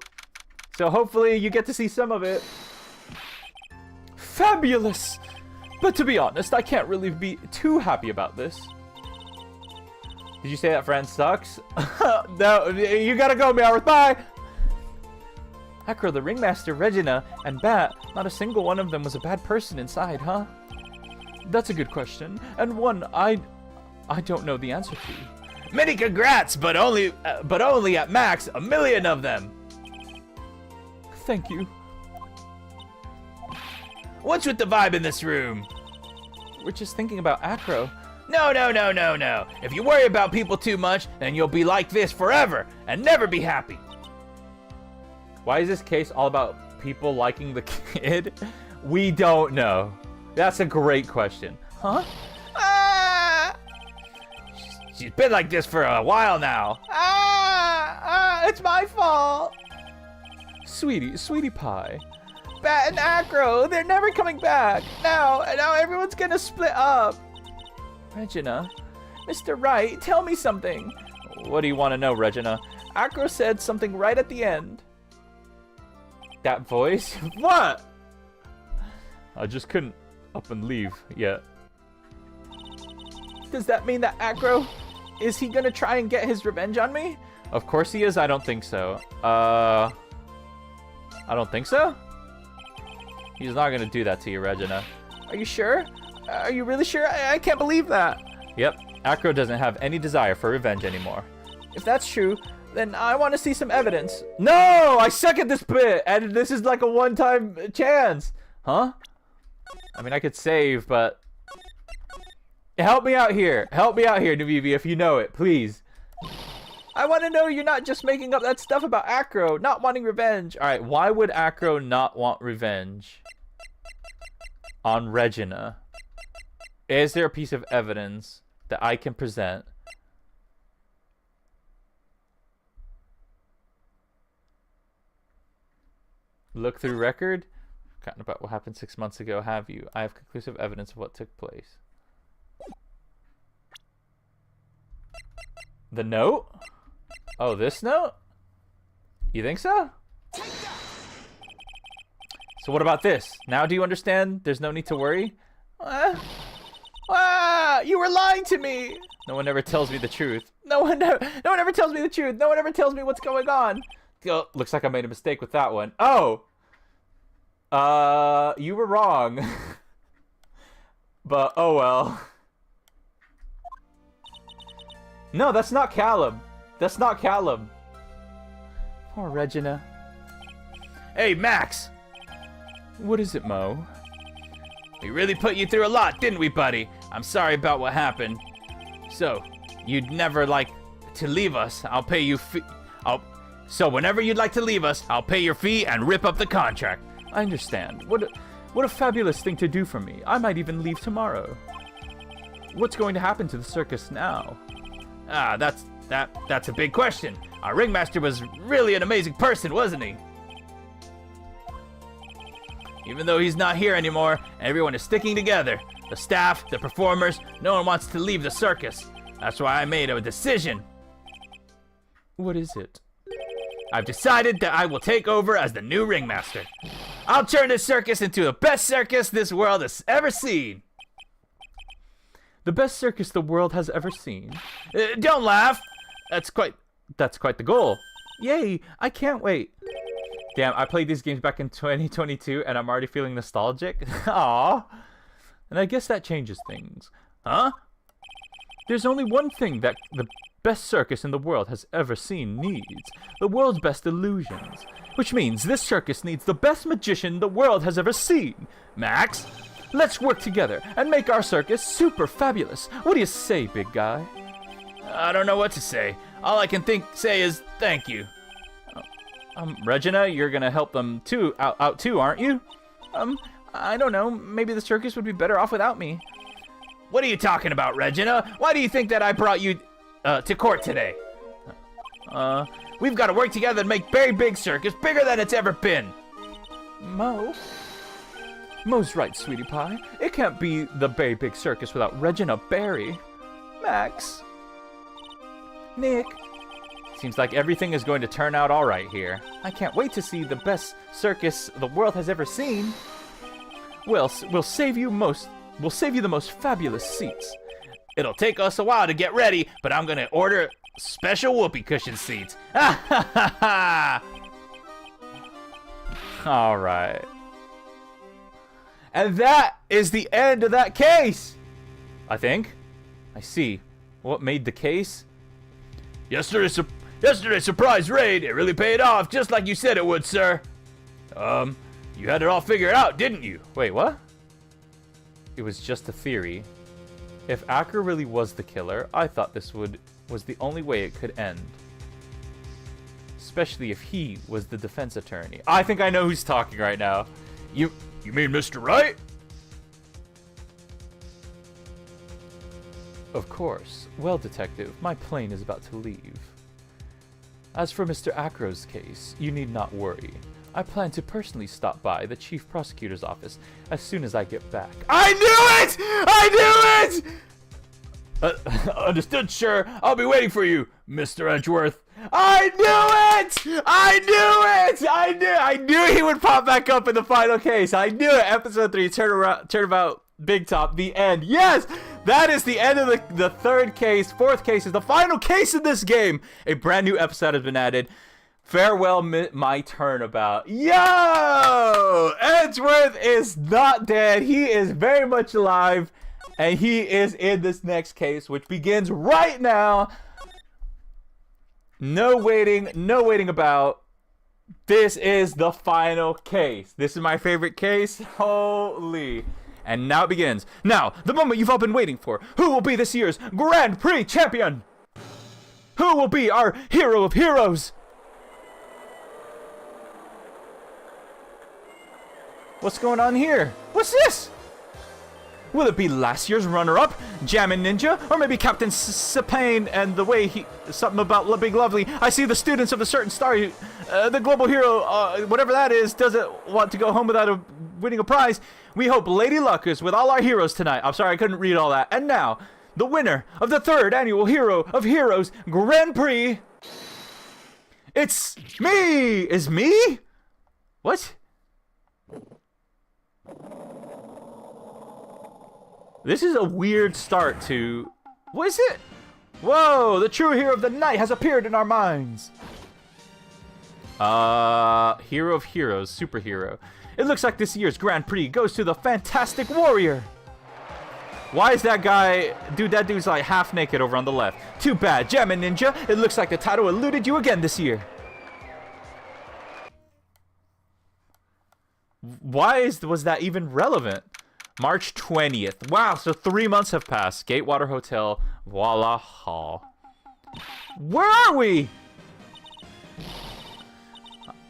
So hopefully you get to see some of it. Fabulous! But to be honest, I can't really be too happy about this. Did you say that friend sucks? No, you gotta go, Meowworth. Bye! Acro, the Ringmaster, Regina, and Bat, not a single one of them was a bad person inside, huh? That's a good question, and one I don't know the answer to. Many congrats, but only at max 1,000,000 of them. Thank you. What's with the vibe in this room? We're just thinking about Acro. No. If you worry about people too much, then you'll be like this forever and never be happy. Why is this case all about people liking the kid? We don't know. That's a great question. Huh? She's been like this for a while now. It's my fault. Sweetie pie. Bat and Acro, they're never coming back. Now everyone's gonna split up. Regina, Mr. Wright, tell me something. What do you want to know, Regina? Acro said something right at the end. That voice? What? I just couldn't up and leave yet. Does that mean that Acro, is he gonna try and get his revenge on me? Of course he is. I don't think so. I don't think so? He's not gonna do that to you, Regina. Are you sure? Are you really sure? I can't believe that. Yep, Acro doesn't have any desire for revenge anymore. If that's true, then I want to see some evidence. No! I suck at this bit! And this is like a one-time chance! Huh? I mean, I could save, but... Help me out here. Help me out here, Navivi, if you know it, please. I want to know you're not just making up that stuff about Acro, not wanting revenge. Alright, why would Acro not want revenge on Regina? Is there a piece of evidence that I can present? Look through record? Forgotten about what happened 6 months ago, have you? I have conclusive evidence of what took place. The note? Oh, this note? You think so? So what about this? Now do you understand? There's no need to worry? You were lying to me! No one ever tells me the truth. No one ever tells me the truth. No one ever tells me what's going on. Oh, looks like I made a mistake with that one. Oh! You were wrong. But, oh well. No, that's not Callum. That's not Callum. Poor Regina. Hey, Max! What is it, Mo? We really put you through a lot, didn't we, buddy? I'm sorry about what happened. So, you'd never like to leave us. I'll pay you So whenever you'd like to leave us, I'll pay your fee and rip up the contract. I understand. What a fabulous thing to do for me. I might even leave tomorrow. What's going to happen to the circus now? That's a big question. Our ringmaster was really an amazing person, wasn't he? Even though he's not here anymore, everyone is sticking together. The staff, the performers, no one wants to leave the circus. That's why I made a decision. What is it? I've decided that I will take over as the new ringmaster. I'll turn this circus into the best circus this world has ever seen. The best circus the world has ever seen. Don't laugh. That's quite the goal. Yay, I can't wait. Damn, I played these games back in 2022 and I'm already feeling nostalgic. Aww. And I guess that changes things. Huh? There's only one thing that the best circus in the world has ever seen needs. The world's best illusions. Which means this circus needs the best magician the world has ever seen. Max, let's work together and make our circus super fabulous. What do you say, big guy? I don't know what to say. All I can say is thank you. Regina, you're gonna help them out too, aren't you? I don't know. Maybe the circus would be better off without me. What are you talking about, Regina? Why do you think that I brought you to court today? We've got to work together to make Berry Big Circus bigger than it's ever been. Mo's right, sweetie pie. It can't be the Berry Big Circus without Regina Berry. Max. Nick. Seems like everything is going to turn out all right here. I can't wait to see the best circus the world has ever seen. We'll save you the most fabulous seats. It'll take us a while to get ready, but I'm gonna order special whoopee cushion seats. Ha ha ha ha! All right. And that is the end of that case. I think. I see. What made the case? Yesterday's surprise raid, it really paid off, just like you said it would, sir. You had it all figured out, didn't you? Wait, what? It was just a theory. If Acker really was the killer, I thought this was the only way it could end. Especially if he was the defense attorney. I think I know who's talking right now. You mean Mr. Wright? Of course. Well, detective, my plane is about to leave. As for Mr. Acro's case, you need not worry. I plan to personally stop by the chief prosecutor's office as soon as I get back. I knew it! I knew it! Understood, sir. I'll be waiting for you, Mr. Edgeworth. I knew it! I knew he would pop back up in the final case. I knew it. Episode 3, Turnabout Big Top, the end. Yes! That is the end of the third case. Fourth case is the final case in this game. A brand new episode has been added. Farewell, my turnabout. Yo! Edgeworth is not dead. He is very much alive. And he is in this next case, which begins right now. No waiting about. This is the final case. This is my favorite case. Holy. And now it begins. Now, the moment you've all been waiting for. Who will be this year's Grand Prix champion? Who will be our hero of heroes? What's going on here? What's this? Will it be last year's runner-up, Jammin' Ninja, or maybe Captain Sapane and the way something about Big Lovely? I see the students of a certain star, the global hero, whatever that is, doesn't want to go home without winning a prize. We hope Lady Luck is with all our heroes tonight. I'm sorry, I couldn't read all that. And now, the winner of the 3rd annual Hero of Heroes Grand Prix. It's me! Is me? What? This is a weird start to... What is it? Whoa, the true hero of the night has appeared in our minds. Hero of Heroes, superhero. It looks like this year's Grand Prix goes to the Fantastic Warrior. Why is that guy... Dude, that dude's like half naked over on the left. Too bad, Jammin' Ninja. It looks like the title eluded you again this year. Why was that even relevant? March 20th. Wow, so 3 months have passed. Gatewater Hotel, Voila Hall. Where are we?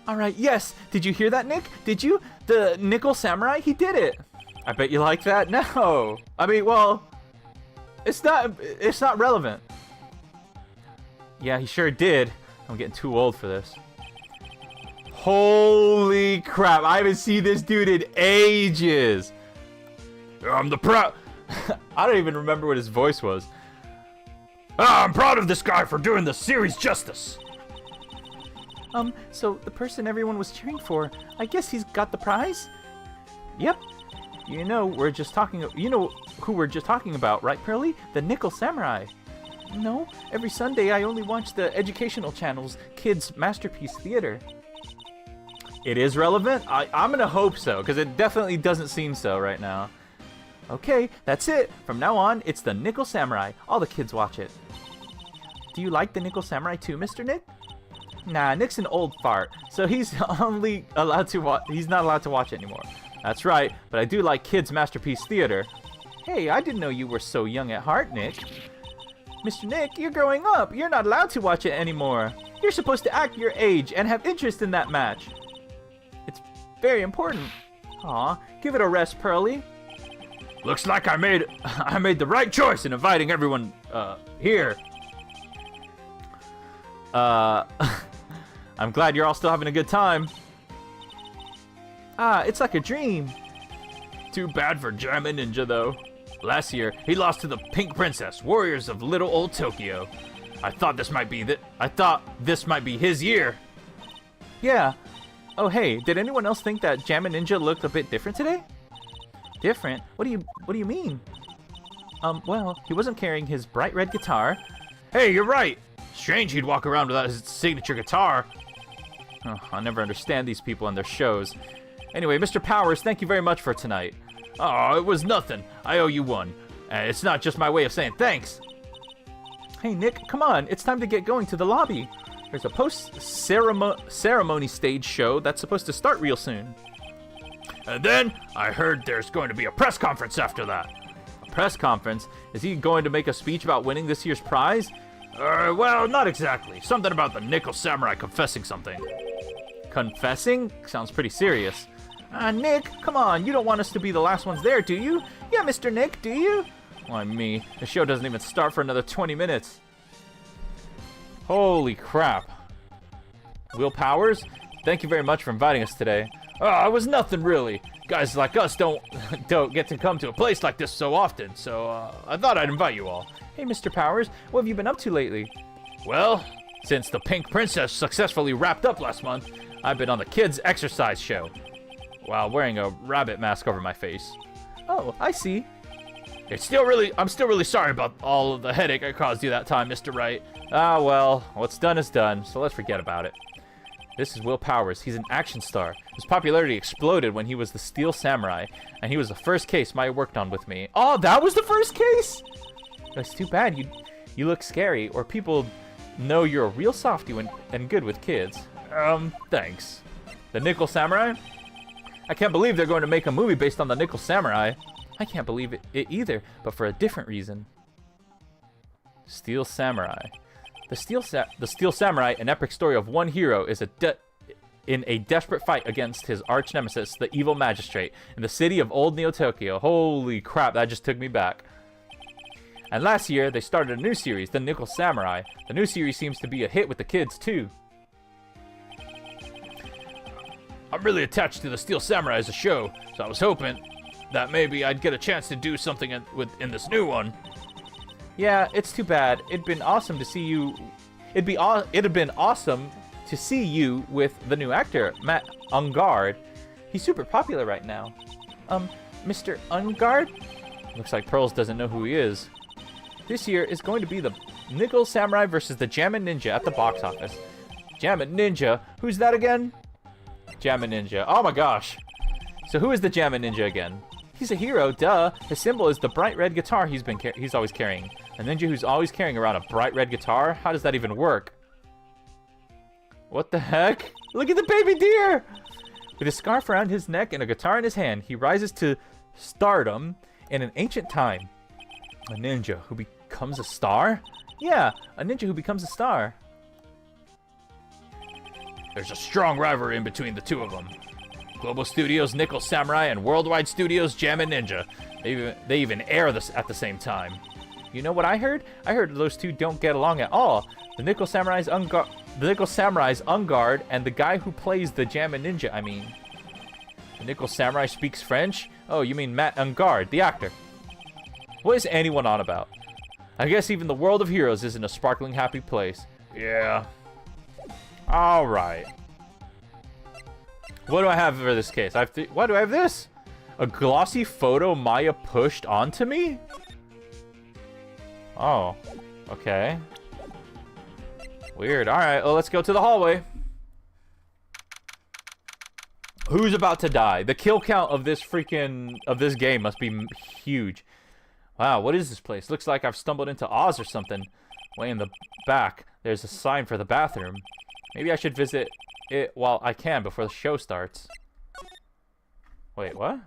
All right, yes. Did you hear that, Nick? Did you? The Nickel Samurai, he did it. I bet you like that. No. I mean, well, it's not relevant. Yeah, he sure did. I'm getting too old for this. Holy crap. I haven't seen this dude in ages. I'm the proud... I don't even remember what his voice was. I'm proud of this guy for doing the series justice. So the person everyone was cheering for, I guess he's got the prize? Yep. You know who we're just talking about, right, Pearly? The Nickel Samurai. No, every Sunday I only watch the educational channel's Kids Masterpiece Theater. It is relevant? I'm gonna hope so, because it definitely doesn't seem so right now. Okay, that's it. From now on, it's the Nickel Samurai. All the kids watch it. Do you like the Nickel Samurai too, Mr. Nick? Nah, Nick's an old fart, so he's only allowed to watch. He's not allowed to watch it anymore. That's right, but I do like Kids Masterpiece Theater. Hey, I didn't know you were so young at heart, Nick. Mr. Nick, you're growing up. You're not allowed to watch it anymore. You're supposed to act your age and have interest in that match. It's very important. Aw, give it a rest, Pearly. Looks like I made the right choice in inviting everyone here. I'm glad you're all still having a good time. Ah, it's like a dream. Too bad for Jammin Ninja, though. Last year, he lost to the Pink Princess, Warriors of Little Old Tokyo. I thought this might be his year. Yeah. Oh, hey, did anyone else think that Jammin Ninja looked a bit different today? Different? What do you mean? Well, he wasn't carrying his bright red guitar. Hey, you're right. Strange he'd walk around without his signature guitar. Oh, I never understand these people and their shows. Anyway, Mr. Powers, thank you very much for tonight. Oh, it was nothing. I owe you one. It's not just my way of saying thanks. Hey, Nick, come on. It's time to get going to the lobby. There's a post-ceremony stage show that's supposed to start real soon. And then, I heard there's going to be a press conference after that. A press conference? Is he going to make a speech about winning this year's prize? Well, not exactly. Something about the Nickel Samurai confessing something. Confessing? Sounds pretty serious. Nick, come on. You don't want us to be the last ones there, do you? Yeah, Mr. Nick, do you? Why, me. The show doesn't even start for another 20 minutes. Holy crap. Will Powers, thank you very much for inviting us today. It was nothing, really. Guys like us don't get to come to a place like this so often, so I thought I'd invite you all. Hey, Mr. Powers, what have you been up to lately? Well, since the Pink Princess successfully wrapped up last month, I've been on the kids' exercise show, while wearing a rabbit mask over my face. Oh, I see. I'm still really sorry about all of the headache I caused you that time, Mr. Wright. Ah, well, what's done is done, so let's forget about it. This is Will Powers. He's an action star. His popularity exploded when he was the Steel Samurai, and he was the first case Maya worked on with me. Oh, that was the first case? It's too bad. You look scary, or people know you're a real softie and good with kids. Thanks. The Nickel Samurai? I can't believe they're going to make a movie based on the Nickel Samurai. I can't believe it either, but for a different reason. Steel Samurai. The Steel Samurai, an epic story of one hero, is in a desperate fight against his arch nemesis, the evil magistrate, in the city of Old Neo-Tokyo. Holy crap, that just took me back. And last year, they started a new series, The Nickel Samurai. The new series seems to be a hit with the kids, too. I'm really attached to the Steel Samurai as a show, so I was hoping that maybe I'd get a chance to do something in this new one. Yeah, it's too bad. It'd been awesome to see you. It'd have been awesome to see you with the new actor, Matt Ungard. He's super popular right now. Mr. Ungard? Looks like Pearls doesn't know who he is. This year is going to be the Nickel Samurai versus the Jammin Ninja at the box office. Jammin Ninja? Who's that again? Jammin Ninja. Oh my gosh. So who is the Jammin Ninja again? He's a hero, duh. His symbol is the bright red guitar he's always carrying. A ninja who's always carrying around a bright red guitar? How does that even work? What the heck? Look at the baby deer! With a scarf around his neck and a guitar in his hand, he rises to stardom in an ancient time. A ninja who becomes a star? Yeah, a ninja who becomes a star. There's a strong rivalry in between the two of them. Global Studios Nickel Samurai and Worldwide Studios Jammin Ninja. They even air this at the same time. You know what I heard? I heard those two don't get along at all. The Nickel Samurai's Ungard and the guy who plays the Jammin Ninja, I mean. The Nickel Samurai speaks French? Oh, you mean Matt Ungard, the actor. What is anyone on about? I guess even the world of heroes isn't a sparkling happy place. Yeah. Alright. What do I have for this case? Why do I have this? A glossy photo Maya pushed onto me? Oh, okay. Weird. Alright, well, let's go to the hallway. Who's about to die? The kill count of this game must be huge. Wow, what is this place? Looks like I've stumbled into Oz or something. Way in the back, there's a sign for the bathroom. Maybe I should visit it while I can before the show starts. Wait, what?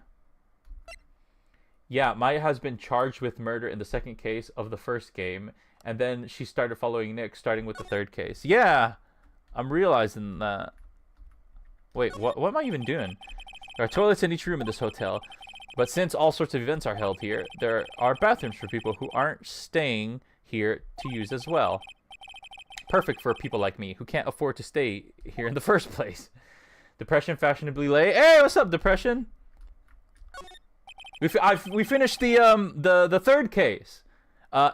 Yeah, Maya has been charged with murder in the second case of the first game, and then she started following Nick, starting with the third case. Yeah, I'm realizing that. Wait, what am I even doing? There are toilets in each room in this hotel, but since all sorts of events are held here, there are bathrooms for people who aren't staying here to use as well. Perfect for people like me who can't afford to stay here in the first place. Depression fashionably late. Hey, what's up, Depression? We finished the third case.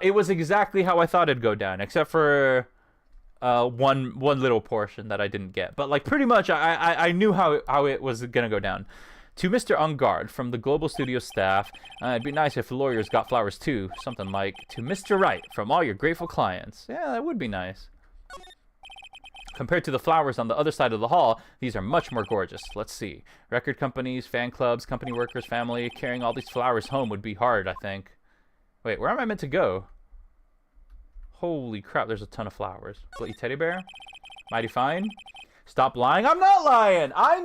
It was exactly how I thought it'd go down, except for one little portion that I didn't get. But like pretty much, I knew how it was gonna go down. To Mr. Ungard from the Global Studio staff, it'd be nice if lawyers got flowers too. Something like, to Mr. Wright from all your grateful clients. Yeah, that would be nice. Compared to the flowers on the other side of the hall, these are much more gorgeous. Let's see. Record companies, fan clubs, company workers, family. Carrying all these flowers home would be hard, I think. Wait, where am I meant to go? Holy crap, there's a ton of flowers. Bloody teddy bear? Mighty fine? Stop lying. I'm not lying. I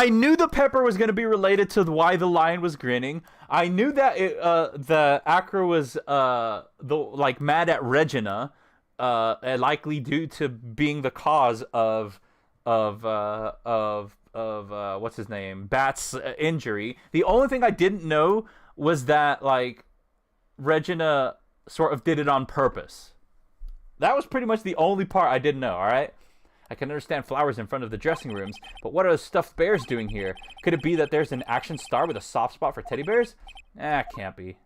knew the pepper was going to be related to why the lion was grinning. I knew that the acro was mad at Regina, likely due to being the cause of what's his name? Bat's injury. The only thing I didn't know was that like Regina sort of did it on purpose. That was pretty much the only part I didn't know, all right? I can understand flowers in front of the dressing rooms, but what are the stuffed bears doing here? Could it be that there's an action star with a soft spot for teddy bears? Can't be.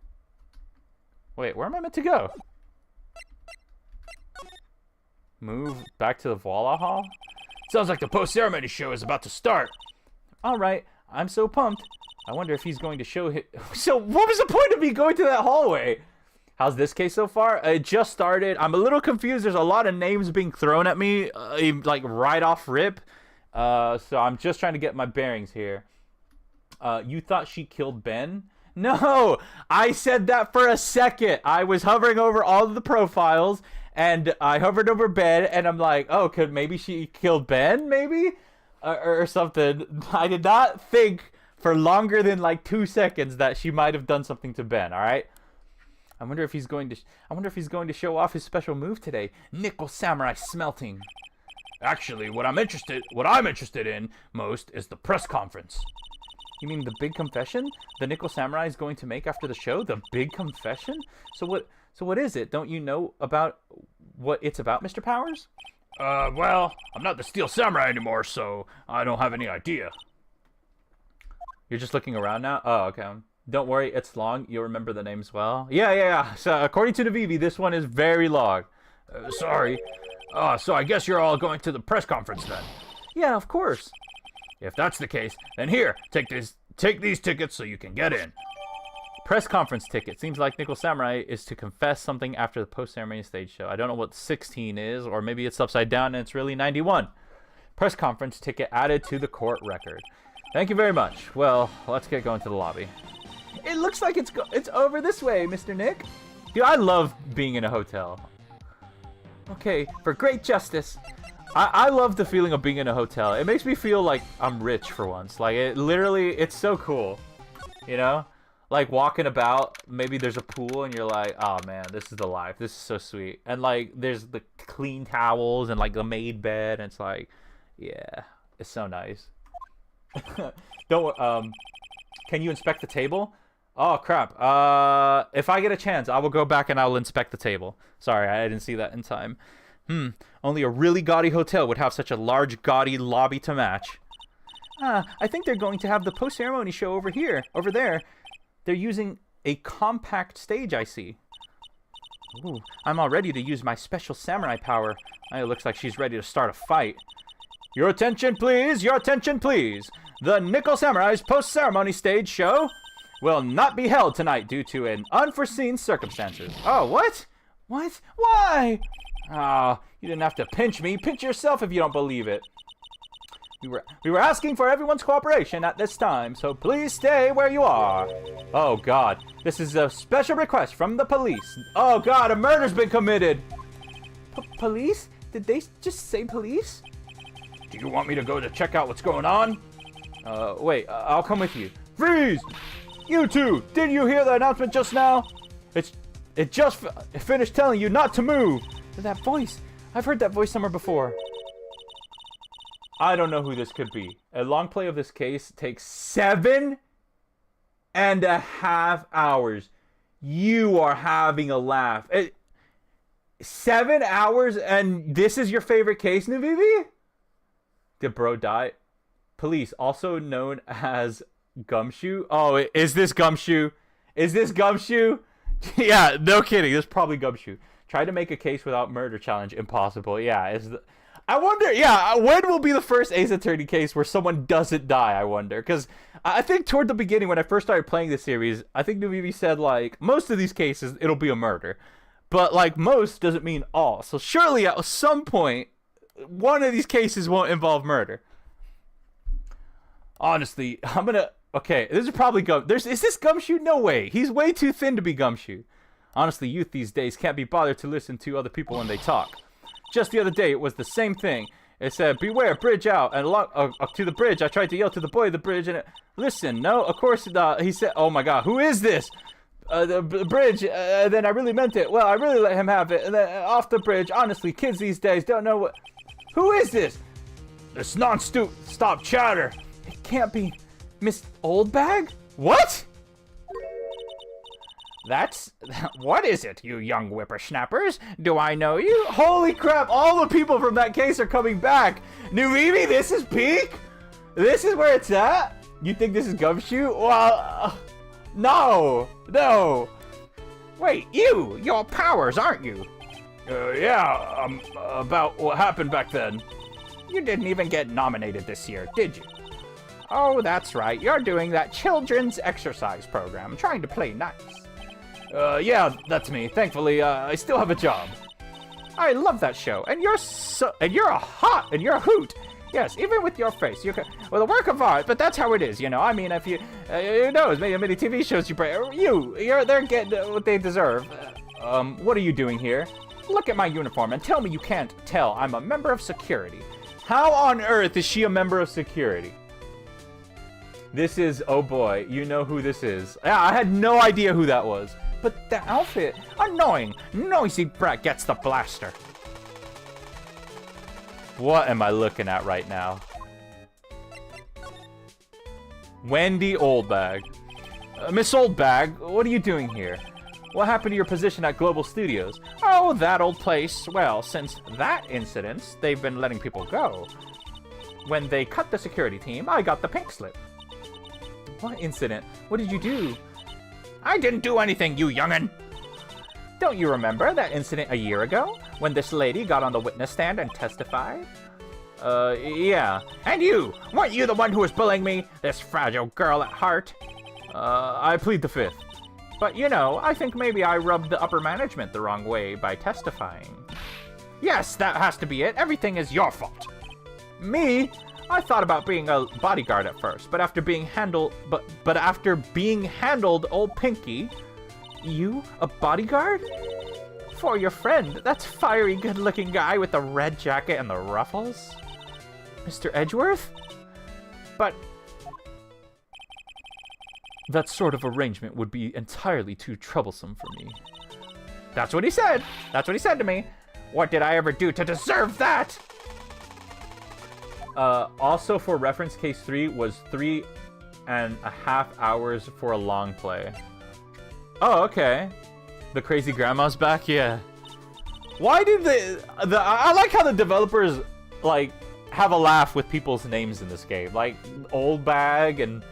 Wait, where am I meant to go? Move back to the Voila Hall? Sounds like the post-ceremony show is about to start. All right, I'm so pumped. I wonder if he's going to show his... So what was the point of me going to that hallway? How's this case so far? It just started. I'm a little confused. There's a lot of names being thrown at me, like right off rip. So I'm just trying to get my bearings here. You thought she killed Ben? No, I said that for a second. I was hovering over all of the profiles, and I hovered over Ben, and I'm like, oh, could maybe she killed Ben, maybe? Or something. I did not think for longer than like 2 seconds that she might have done something to Ben, all right? I wonder if he's going to show off his special move today. Nickel Samurai smelting. Actually, what I'm interested in most is the press conference. You mean the big confession the Nickel Samurai is going to make after the show? The big confession? So what is it? Don't you know about what it's about, Mr. Powers? Well, I'm not the Steel Samurai anymore, so I don't have any idea. You're just looking around now? Oh, okay. Don't worry, it's long. You'll remember the names well. Yeah. So, according to the Vivi, this one is very long. Sorry. So I guess you're all going to the press conference then? Yeah, of course. If that's the case, then here, take these tickets so you can get in. Press conference ticket. Seems like Nickel Samurai is to confess something after the post-ceremony stage show. I don't know what 16 is, or maybe it's upside down and it's really 91. Press conference ticket added to the court record. Thank you very much. Well, let's get going to the lobby. It looks like it's over this way, Mr. Nick. Dude, I love being in a hotel. Okay, for great justice. I love the feeling of being in a hotel. It makes me feel like I'm rich for once. Like, it's so cool. You know? Like, walking about, maybe there's a pool, and you're like, oh, man, this is the life. This is so sweet. And, like, there's the clean towels and, like, the made bed, and it's like, yeah, it's so nice. Can you inspect the table? Oh, crap. If I get a chance, I will go back and I will inspect the table. Sorry, I didn't see that in time. Only a really gaudy hotel would have such a large, gaudy lobby to match. I think they're going to have the post-ceremony show over there. They're using a compact stage, I see. Ooh, I'm all ready to use my special samurai power. It looks like she's ready to start a fight. Your attention, please! Your attention, please! The Nickel Samurai's post-ceremony stage show will not be held tonight due to an unforeseen circumstances. Oh, what? What? Why? Oh, you didn't have to pinch me. Pinch yourself if you don't believe it. We were asking for everyone's cooperation at this time, so please stay where you are. Oh God, this is a special request from the police. Oh God, a murder's been committed. Police? Did they just say police? Do you want me to go to check out what's going on? Wait, I'll come with you. Freeze! You two, didn't you hear the announcement just now? It just finished telling you not to move. That voice, I've heard that voice somewhere before. I don't know who this could be. A long play of this case takes 7.5 hours. You are having a laugh. 7 hours and this is your favorite case, Nuvivi? Did bro die? Police, also known as Gumshoe. Oh, is this Gumshoe? Is this Gumshoe? Yeah, no kidding. This is probably Gumshoe. Try to make a case without murder challenge. Impossible. Yeah, I wonder, yeah, when will be the first Ace Attorney case where someone doesn't die, I wonder? Because I think toward the beginning, when I first started playing this series, I think Nuvivi said, like, most of these cases, it'll be a murder. But, like, most doesn't mean all. So surely at some point, one of these cases won't involve murder. Honestly, I'm gonna... Okay, this is probably Is this Gumshoe? No way. He's way too thin to be Gumshoe. Honestly, youth these days can't be bothered to listen to other people when they talk. Just the other day, it was the same thing. It said, beware, bridge out. And up to the bridge, I tried to yell to the boy at the bridge. And listen, no, of course, he said, oh my God, who is this? The bridge. Then I really meant it. Well, I really let him have it. And then off the bridge, honestly, kids these days don't know what... Who is this? This non-stop chatter. It can't be Miss Oldbag? What? What is it, you young whippersnappers? Do I know you? Holy crap, all the people from that case are coming back. Nuvivi, this is peak? This is where it's at? You think this is Gumshoe? Well, no. Wait, you're Powers, aren't you? Yeah, about what happened back then. You didn't even get nominated this year, did you? Oh, that's right, you're doing that children's exercise program, trying to play nice. Yeah, that's me. Thankfully, I still have a job. I love that show, and you're a hoot. Yes, even with your face, well, a work of art, but that's how it is, you know. I mean, if you, who knows, maybe many TV shows they're getting what they deserve. What are you doing here? Look at my uniform and tell me you can't tell I'm a member of security. How on earth is she a member of security? This is, oh boy, you know who this is. Yeah, I had no idea who that was. But the outfit, annoying, noisy brat gets the blaster. What am I looking at right now? Wendy Oldbag. Miss Oldbag, what are you doing here? What happened to your position at Global Studios? Oh, that old place. Well, since that incident, they've been letting people go. When they cut the security team, I got the pink slip. What incident? What did you do? I didn't do anything, you young'un. Don't you remember that incident a year ago? When this lady got on the witness stand and testified? Yeah. And you! Weren't you the one who was bullying me? This fragile girl at heart? I plead the fifth. But you know, I think maybe I rubbed the upper management the wrong way by testifying. Yes, that has to be it. Everything is your fault. Me? I thought about being a bodyguard at first, but after being handled, old Pinky. You? A bodyguard? For your friend, that fiery good-looking guy with the red jacket and the ruffles? Mr. Edgeworth? But... that sort of arrangement would be entirely too troublesome for me. That's what he said. That's what he said to me. What did I ever do to deserve that? Also for reference, case 3 was 3.5 hours for a long play. Oh, okay. The crazy grandma's back, yeah. Why did I like how the developers, like, have a laugh with people's names in this game. Like, Oldbag and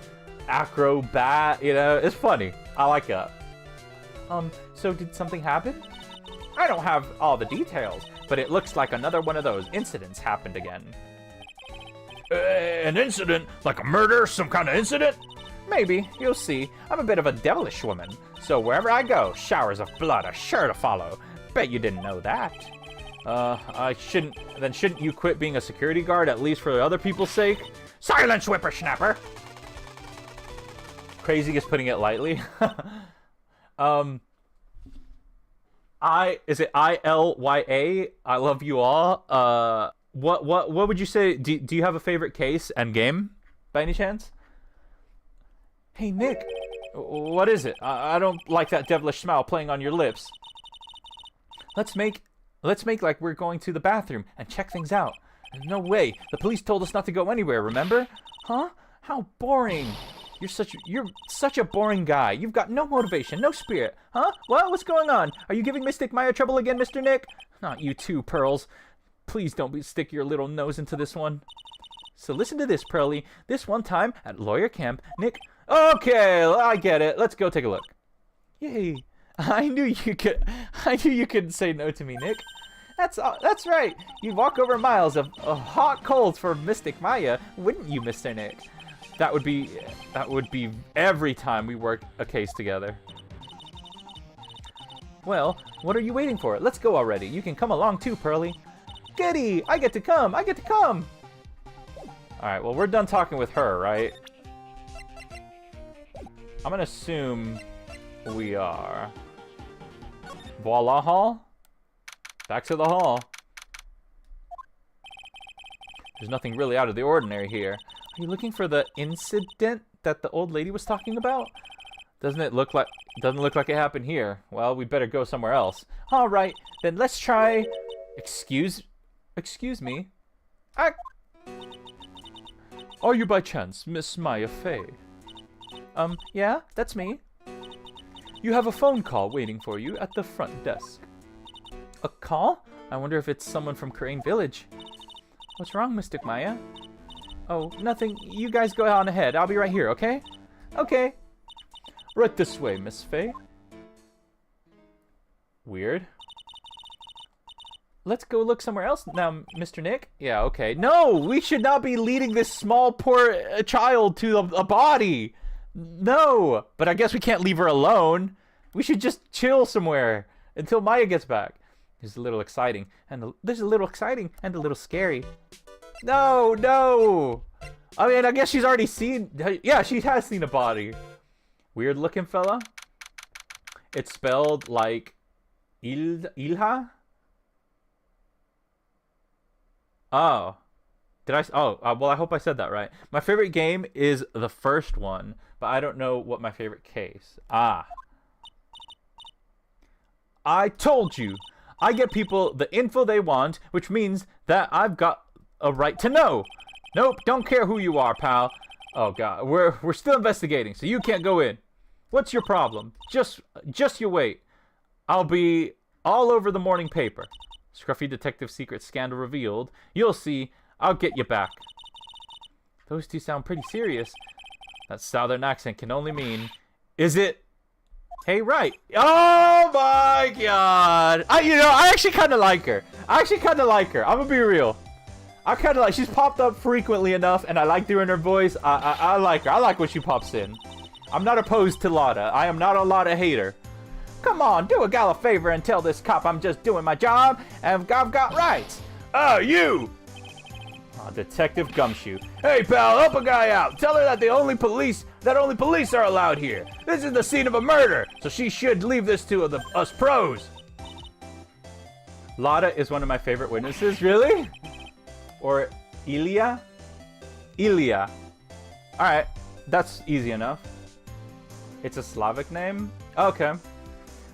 Acrobat, you know? It's funny. I like that. So did something happen? I don't have all the details, but it looks like another one of those incidents happened again. An incident? Like a murder? Some kind of incident? Maybe. You'll see. I'm a bit of a devilish woman, so wherever I go, showers of blood are sure to follow. Bet you didn't know that. Shouldn't you quit being a security guard, at least for other people's sake? Silence, whippersnapper! Crazy is putting it lightly. Is it ILYA? I love you all. What would you say? Do you have a favorite case and game, by any chance? Hey, Nick. What is it? I don't like that devilish smile playing on your lips. Let's make like we're going to the bathroom and check things out. No way. The police told us not to go anywhere, remember? Huh? How boring. You're such a boring guy. You've got no motivation, no spirit. Huh? What? What's going on? Are you giving Mystic Maya trouble again, Mr. Nick? Not you too, Pearls. Please don't stick your little nose into this one. So listen to this, Pearly. This one time at lawyer camp, Nick... Okay, I get it. Let's go take a look. Yay. I knew you couldn't say no to me, Nick. That's right. You'd walk over miles of hot coals for Mystic Maya, wouldn't you, Mr. Nick? That would be every time we work a case together. Well, what are you waiting for? Let's go already. You can come along too, Pearly. Goody! I get to come! Alright, well, we're done talking with her, right? I'm gonna assume we are. Voila hall? Back to the hall. There's nothing really out of the ordinary here. Are you looking for the incident that the old lady was talking about? Doesn't look like it happened here. Well, we better go somewhere else. All right, then let's try. Excuse me. Are you by chance Miss Maya Fey? Yeah, that's me. You have a phone call waiting for you at the front desk. A call? I wonder if it's someone from Crane Village. What's wrong, Mystic Maya? Oh, nothing. You guys go on ahead. I'll be right here, okay? Okay. Right this way, Miss Fey. Weird. Let's go look somewhere else now, Mr. Nick. Yeah, okay. No, we should not be leading this small, poor child to a body. No, but I guess we can't leave her alone. We should just chill somewhere until Maya gets back. This is a little exciting, and a little scary. No. I mean, I guess she's already seen. Yeah, she has seen a body. Weird looking fella. It's spelled like Ilha. Oh. Did I? Oh, well, I hope I said that right. My favorite game is the first one, but I don't know what my favorite case. Ah. I told you. I get people the info they want, which means that I've got a right to know. Nope, don't care who you are, pal. Oh, God. We're still investigating, so you can't go in. What's your problem? Just you wait. I'll be all over the morning paper. Scruffy detective secret scandal revealed. You'll see. I'll get you back. Those two sound pretty serious. That southern accent can only mean... Is it... Hey, right. Oh, my God. I actually kind of like her. I'm going to be real. I kind of like... She's popped up frequently enough, and I like doing her voice. I like her. I like when she pops in. I'm not opposed to Lotta. I am not a Lotta hater. Come on, do a gal a favor and tell this cop I'm just doing my job, and I've got rights. Oh, you! Oh, Detective Gumshoe. Hey, pal, help a guy out. Tell her that only police are allowed here. This is the scene of a murder, so she should leave this to us pros. Lotta is one of my favorite witnesses. Really? Or Ilya? Ilya. Alright, that's easy enough. It's a Slavic name? Okay.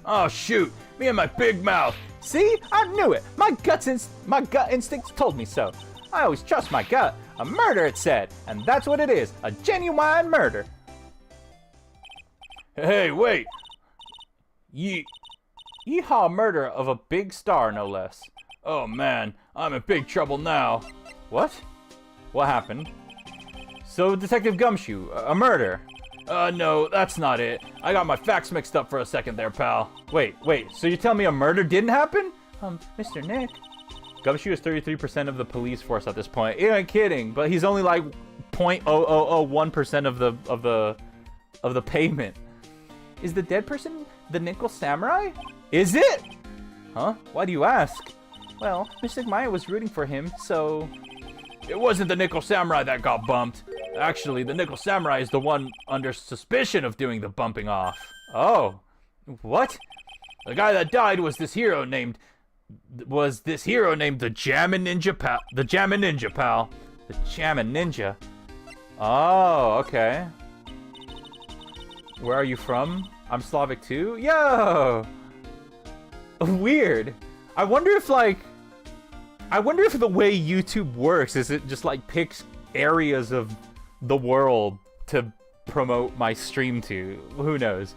Oh, shoot. Me and my big mouth. See? I knew it. My gut instincts told me so. I always trust my gut. A murder, it said. And that's what it is. A genuine murder. Hey, wait. Yeehaw murder of a big star, no less. Oh, man. I'm in big trouble now. What? What happened? So, Detective Gumshoe, a murder. No, that's not it. I got my facts mixed up for a second there, pal. Wait. So you tell me a murder didn't happen? Mr. Nick. Gumshoe is 33% of the police force at this point. You ain't kidding, but he's only like 0.0001% of the payment. Is the dead person the Nickel Samurai? Is it? Huh? Why do you ask? Well, Mystic Maya was rooting for him, so... It wasn't the Nickel Samurai that got bumped. Actually, the Nickel Samurai is the one under suspicion of doing the bumping off. Oh. What? The guy that died was this hero named the Jammin' Ninja Pal. The Jammin' Ninja Pal. The Jammin' Ninja? Oh, okay. Where are you from? I'm Slavic too? Yo! Weird. I wonder if the way YouTube works is it just like picks areas of the world to promote my stream to. Who knows?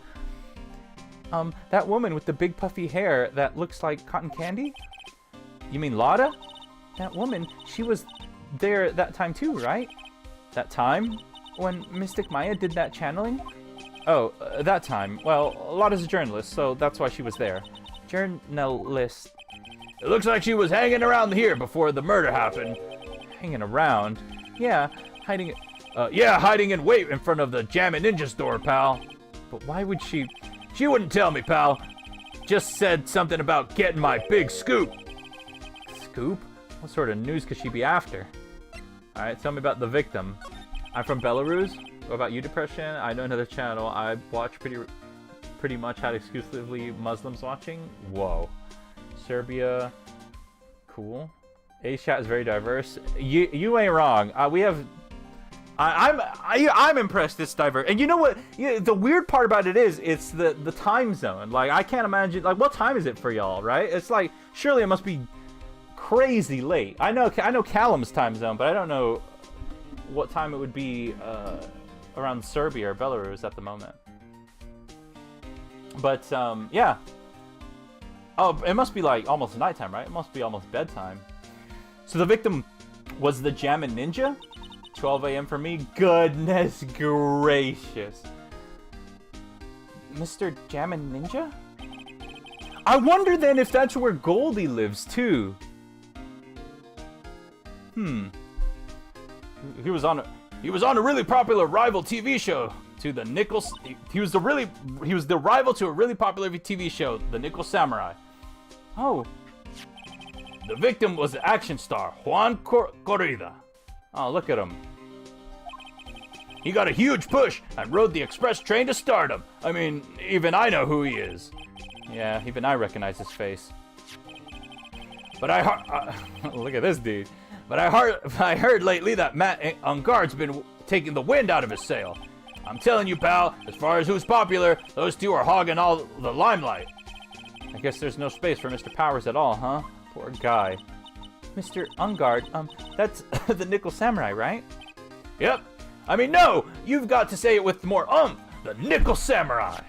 That woman with the big puffy hair that looks like cotton candy? You mean Lada? That woman, she was there that time too, right? That time? When Mystic Maya did that channeling? Oh, that time. Well, Lada's a journalist, so that's why she was there. Journalist. It looks like she was hanging around here before the murder happened. Hanging around? Yeah, hiding... hiding in wait in front of the Jammin' Ninja store, pal. But why would she... She wouldn't tell me, pal. Just said something about getting my big scoop. Scoop? What sort of news could she be after? Alright, tell me about the victim. I'm from Belarus. What about you, Depression? I know another channel. I watch pretty much had exclusively Muslims watching. Whoa. Serbia. Cool. A-Chat is very diverse. You ain't wrong. We have... I'm impressed it's diverse. And you know what? The weird part about it is, it's the time zone. Like, I can't imagine... Like, what time is it for y'all, right? It's like, surely it must be crazy late. I know Callum's time zone, but I don't know what time it would be around Serbia or Belarus at the moment. But, yeah. Oh, it must be, like, almost nighttime, right? It must be almost bedtime. So the victim was the Jammin' Ninja? 12 a.m. for me? Goodness gracious. Mr. Jammin' Ninja? I wonder then if that's where Goldie lives too. He was on a really popular rival TV show to the Nickel. He was the rival to a really popular TV show, the Nickel Samurai. Oh. The victim was the action star, Juan Corrida. Oh, look at him. He got a huge push and rode the express train to stardom. I mean, even I know who he is. Yeah, even I recognize his face. But look at this dude. But I heard lately that Matt Ungard's been taking the wind out of his sail. I'm telling you, pal, as far as who's popular, those two are hogging all the limelight. I guess there's no space for Mr. Powers at all, huh? Poor guy. Mr. Ungard, that's the Nickel Samurai, right? Yep. I mean, no! You've got to say it with more the Nickel Samurai!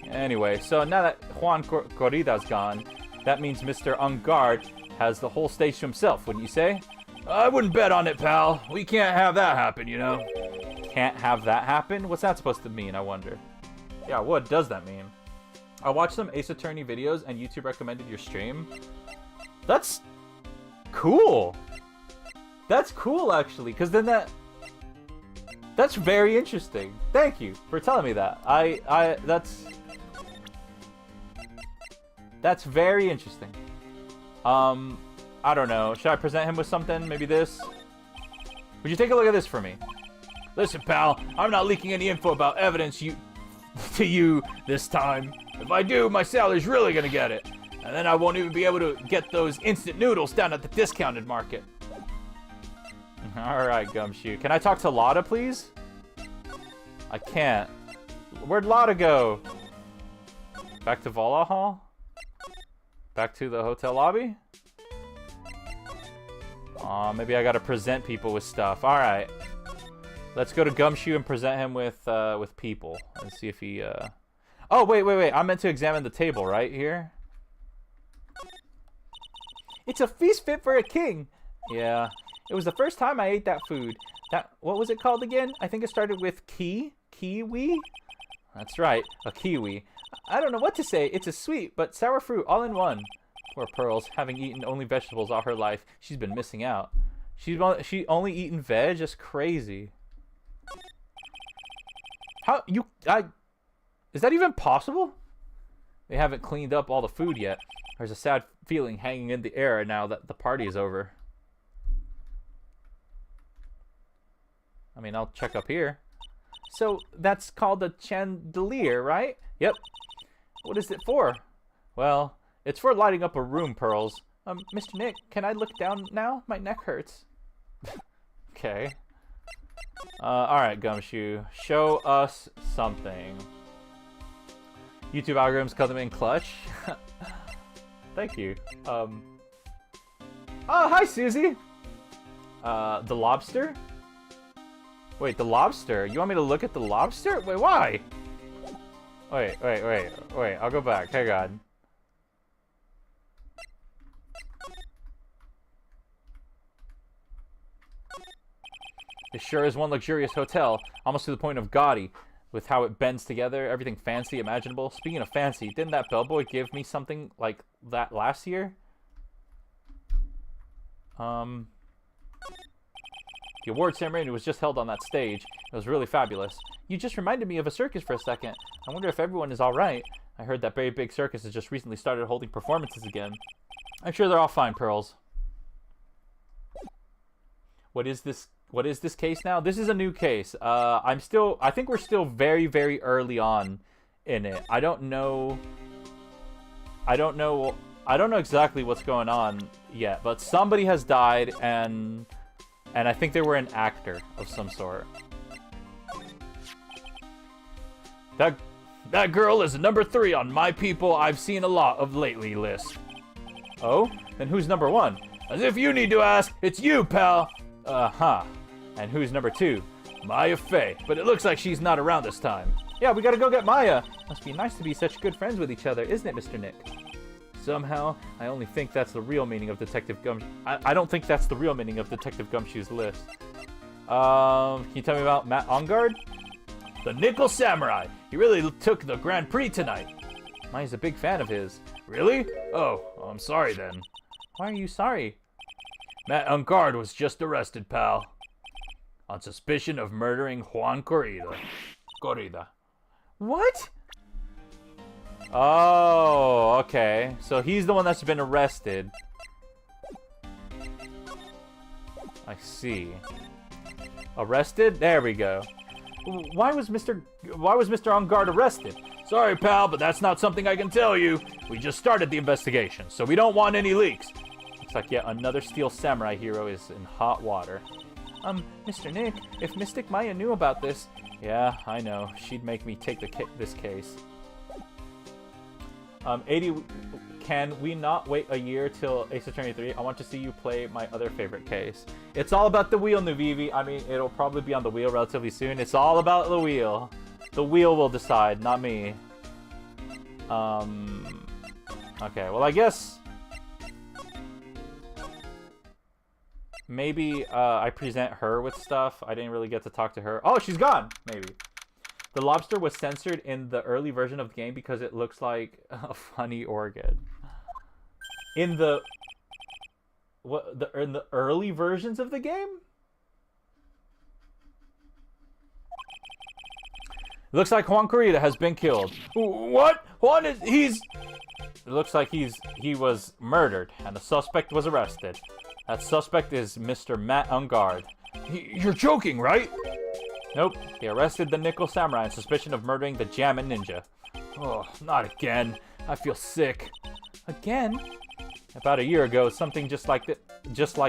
Anyway, so now that Juan Corrida's gone, that means Mr. Ungard has the whole stage to himself, wouldn't you say? I wouldn't bet on it, pal. We can't have that happen, you know? Can't have that happen? What's that supposed to mean, I wonder? Yeah, what does that mean? I watched some Ace Attorney videos and YouTube recommended your stream. That's cool. That's cool, actually, because then that's very interesting. Thank you for telling me that. That's very interesting. I don't know. Should I present him with something? Maybe this? Would you take a look at this for me? Listen, pal, I'm not leaking any info about evidence to you this time. If I do, my salary's really gonna get it. And then I won't even be able to get those instant noodles down at the discounted market. Alright, Gumshoe. Can I talk to Lotta, please? I can't. Where'd Lotta go? Back to Vala Hall? Back to the hotel lobby? Aw, maybe I gotta present people with stuff. Alright. Let's go to Gumshoe and present him with people. And see if he, Oh, wait. I meant to examine the table, right here? It's a feast fit for a king! Yeah. It was the first time I ate that food. What was it called again? I think it started with kiwi? That's right, a kiwi. I don't know what to say. It's a sweet but sour fruit all in one. Poor Pearls, having eaten only vegetables all her life. She's been missing out. She only eaten veg? That's crazy. Is that even possible? They haven't cleaned up all the food yet. There's a sad feeling hanging in the air now that the party is over. I mean, I'll check up here. So, that's called a chandelier, right? Yep. What is it for? Well, it's for lighting up a room, Pearls. Mr. Nick, can I look down now? My neck hurts. Okay. Alright, Gumshoe. Show us something. YouTube algorithms come in clutch. Thank you. Oh, hi, Susie! The lobster? Wait, the lobster? You want me to look at the lobster? Wait, why? Wait, I'll go back. Hang on. It sure is one luxurious hotel, almost to the point of gaudy, with how it bends together, everything fancy imaginable. Speaking of fancy, didn't that bellboy give me something like that last year? The award ceremony was just held on that stage. It was really fabulous. You just reminded me of a circus for a second. I wonder if everyone is alright. I heard that very big circus has just recently started holding performances again. I'm sure they're all fine, Pearls. What is this case now? This is a new case. I think we're still very, very early on in it. I don't know exactly what's going on yet, but somebody has died, and I think they were an actor of some sort. That girl is number 3 on my people I've seen a lot of lately list. Oh? Then who's number 1? As if you need to ask, it's you, pal. Uh-huh. And who's number 2? Maya Fey, but it looks like she's not around this time. Yeah, we gotta go get Maya. Must be nice to be such good friends with each other, isn't it, Mr. Nick? Somehow, I only think that's the real meaning of Detective Gumshoe. I don't think that's the real meaning of Detective Gumshoe's list. Can you tell me about Matt Ongard? The Nickel Samurai. He really took the Grand Prix tonight. Maya's a big fan of his. Really? Oh, I'm sorry then. Why are you sorry? Matt Ongard was just arrested, pal. On suspicion of murdering Juan Corrida. What? Oh, okay. So he's the one that's been arrested. I see. Arrested? There we go. Why was Mr. Ongard arrested? Sorry, pal, but that's not something I can tell you. We just started the investigation, so we don't want any leaks. Looks like yet another Steel Samurai hero is in hot water. Mr. Nick, if Mystic Maya knew about this... Yeah, I know. She'd make me take this case. A-Dee, can we not wait a year till Ace Attorney 3? I want to see you play my other favorite case. It's all about the wheel, Nuvivi. I mean, it'll probably be on the wheel relatively soon. It's all about the wheel. The wheel will decide, not me. Okay, well, I guess... Maybe I present her with stuff. I didn't really get to talk to her. Oh, she's gone! Maybe. The lobster was censored in the early version of the game because it looks like a funny organ. In the early versions of the game? It looks like Juan Corrida has been killed. What? It looks like he was murdered and the suspect was arrested. That suspect is Mr. Matt Ongard. You're joking, right? Nope. They arrested the Nickel Samurai on suspicion of murdering the Jammin' Ninja. Oh, not again. I feel sick. Again? About a year ago, something just like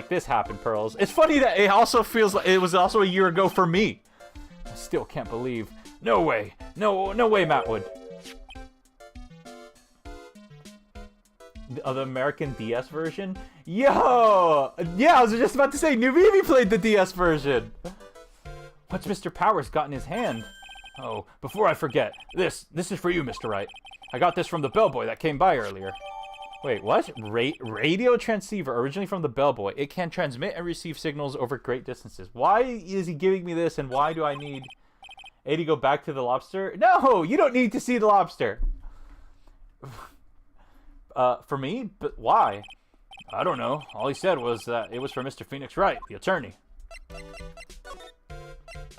this happened, Pearls. It's funny that it also feels like it was also a year ago for me. I still can't believe. No way. No way, Mattwood. The American DS version? Yo! Yeah, I was just about to say, Nuvivi played the DS version. What's Mr. Powers got in his hand? Oh, before I forget, this is for you, Mr. Wright. I got this from the bellboy that came by earlier. Wait, what? Radio transceiver, originally from the bellboy. It can transmit and receive signals over great distances. Why is he giving me this, and why do I need A-Dee go back to the lobster? No, you don't need to see the lobster. For me? But why? I don't know. All he said was that it was for Mr. Phoenix Wright, the attorney.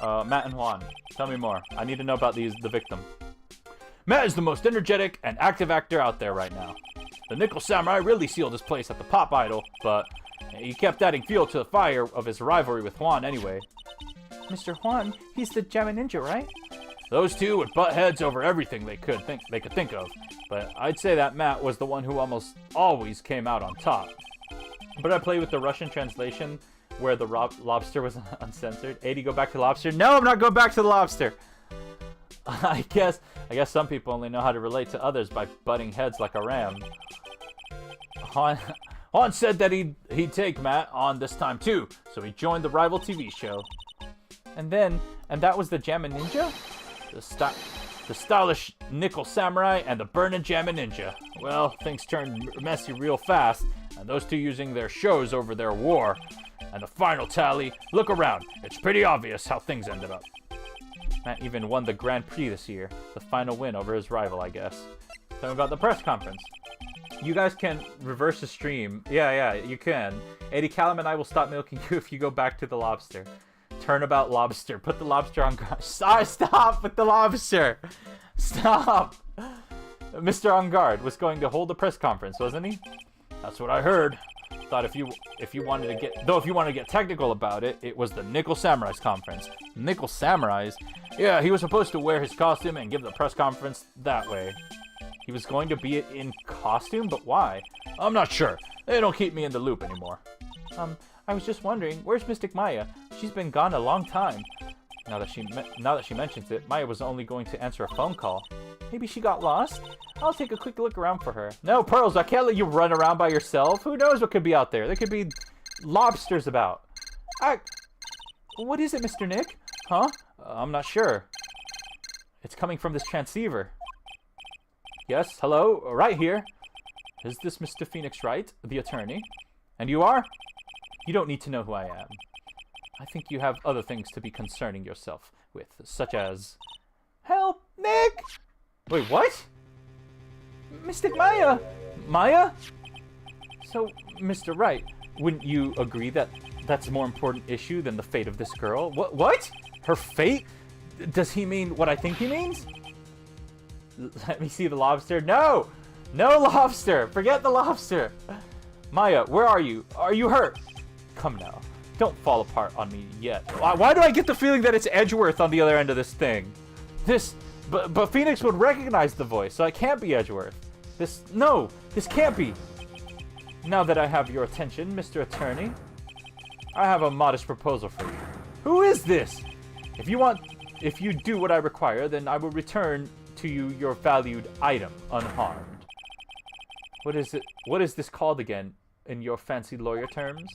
Matt and Juan, tell me more. I need to know about the victim. Matt is the most energetic and active actor out there right now. The Nickel Samurai really sealed his place at the Pop Idol, but he kept adding fuel to the fire of his rivalry with Juan anyway. Mr. Juan, he's the Gemma Ninja, right? Those two would butt heads over everything they could think of, but I'd say that Matt was the one who almost always came out on top. But I play with the Russian translation where the lobster was uncensored. A-Dee, go back to lobster. No, I'm not going back to the lobster. I guess some people only know how to relate to others by butting heads like a ram. Han said that he'd take Matt on this time too, so he joined the rival TV show. And that was the Jammin' Ninja? The stylish Nickel Samurai and the burnin' Jammin' Ninja. Well, things turned messy real fast, and those two using their shows over their war. And the final tally, look around. It's pretty obvious how things ended up. Matt even won the Grand Prix this year. The final win over his rival, I guess. Tell me about the press conference. You guys can reverse the stream. Yeah, you can. A-Dee, Callum and I will stop milking you if you go back to the lobster. Turnabout lobster. Put the lobster on guard. Stop with the lobster. Stop. Mr. On Guard was going to hold a press conference, wasn't he? That's what I heard. Thought if you wanted to get technical about it, it was the Nickel Samurai's conference. Nickel Samurais? Yeah, he was supposed to wear his costume and give the press conference that way. He was going to be in costume, but why? I'm not sure. They don't keep me in the loop anymore. I was just wondering, where's Mystic Maya? She's been gone a long time. Now that she mentions it, Maya was only going to answer a phone call. Maybe she got lost? I'll take a quick look around for her. No, Pearls, I can't let you run around by yourself. Who knows what could be out there? There could be lobsters about. What is it, Mr. Nick? Huh? I'm not sure. It's coming from this transceiver. Yes, hello, right here. Is this Mr. Phoenix Wright, the attorney? And you are? You don't need to know who I am. I think you have other things to be concerning yourself with, such as... Help, Nick! Wait, what? Mystic Maya! Maya? So, Mr. Wright, wouldn't you agree that that's a more important issue than the fate of this girl? What? Her fate? Does he mean what I think he means? Let me see the lobster. No! No lobster! Forget the lobster! Maya, where are you? Are you hurt? Come now. Don't fall apart on me yet. Why do I get the feeling that it's Edgeworth on the other end of this thing? But Phoenix would recognize the voice, so it can't be Edgeworth. This can't be. Now that I have your attention, Mr. Attorney, I have a modest proposal for you. Who is this? If you do what I require, then I will return to you your valued item unharmed. What is this called again in your fancy lawyer terms?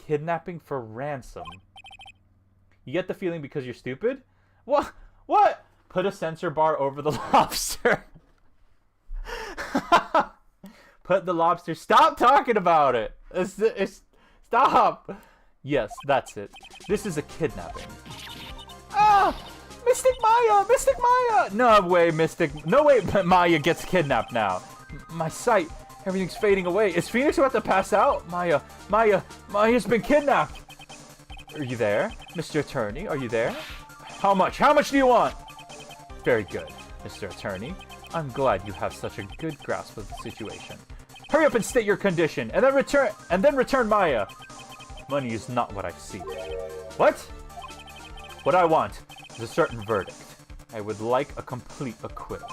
Kidnapping for ransom. You get the feeling because you're stupid? What? Put a censor bar over the lobster. Put the lobster. Stop talking about it. Stop. Yes, that's it. This is a kidnapping. Mystic Maya! Mystic Maya! No way, Maya gets kidnapped now. My sight. Everything's fading away. Is Phoenix about to pass out? Maya's been kidnapped. Are you there? Mr. Attorney, are you there? How much? How much do you want? Very good, Mr. Attorney. I'm glad you have such a good grasp of the situation. Hurry up and state your condition, and then return Maya. Money is not what I seek. What? What I want is a certain verdict. I would like a complete acquittal.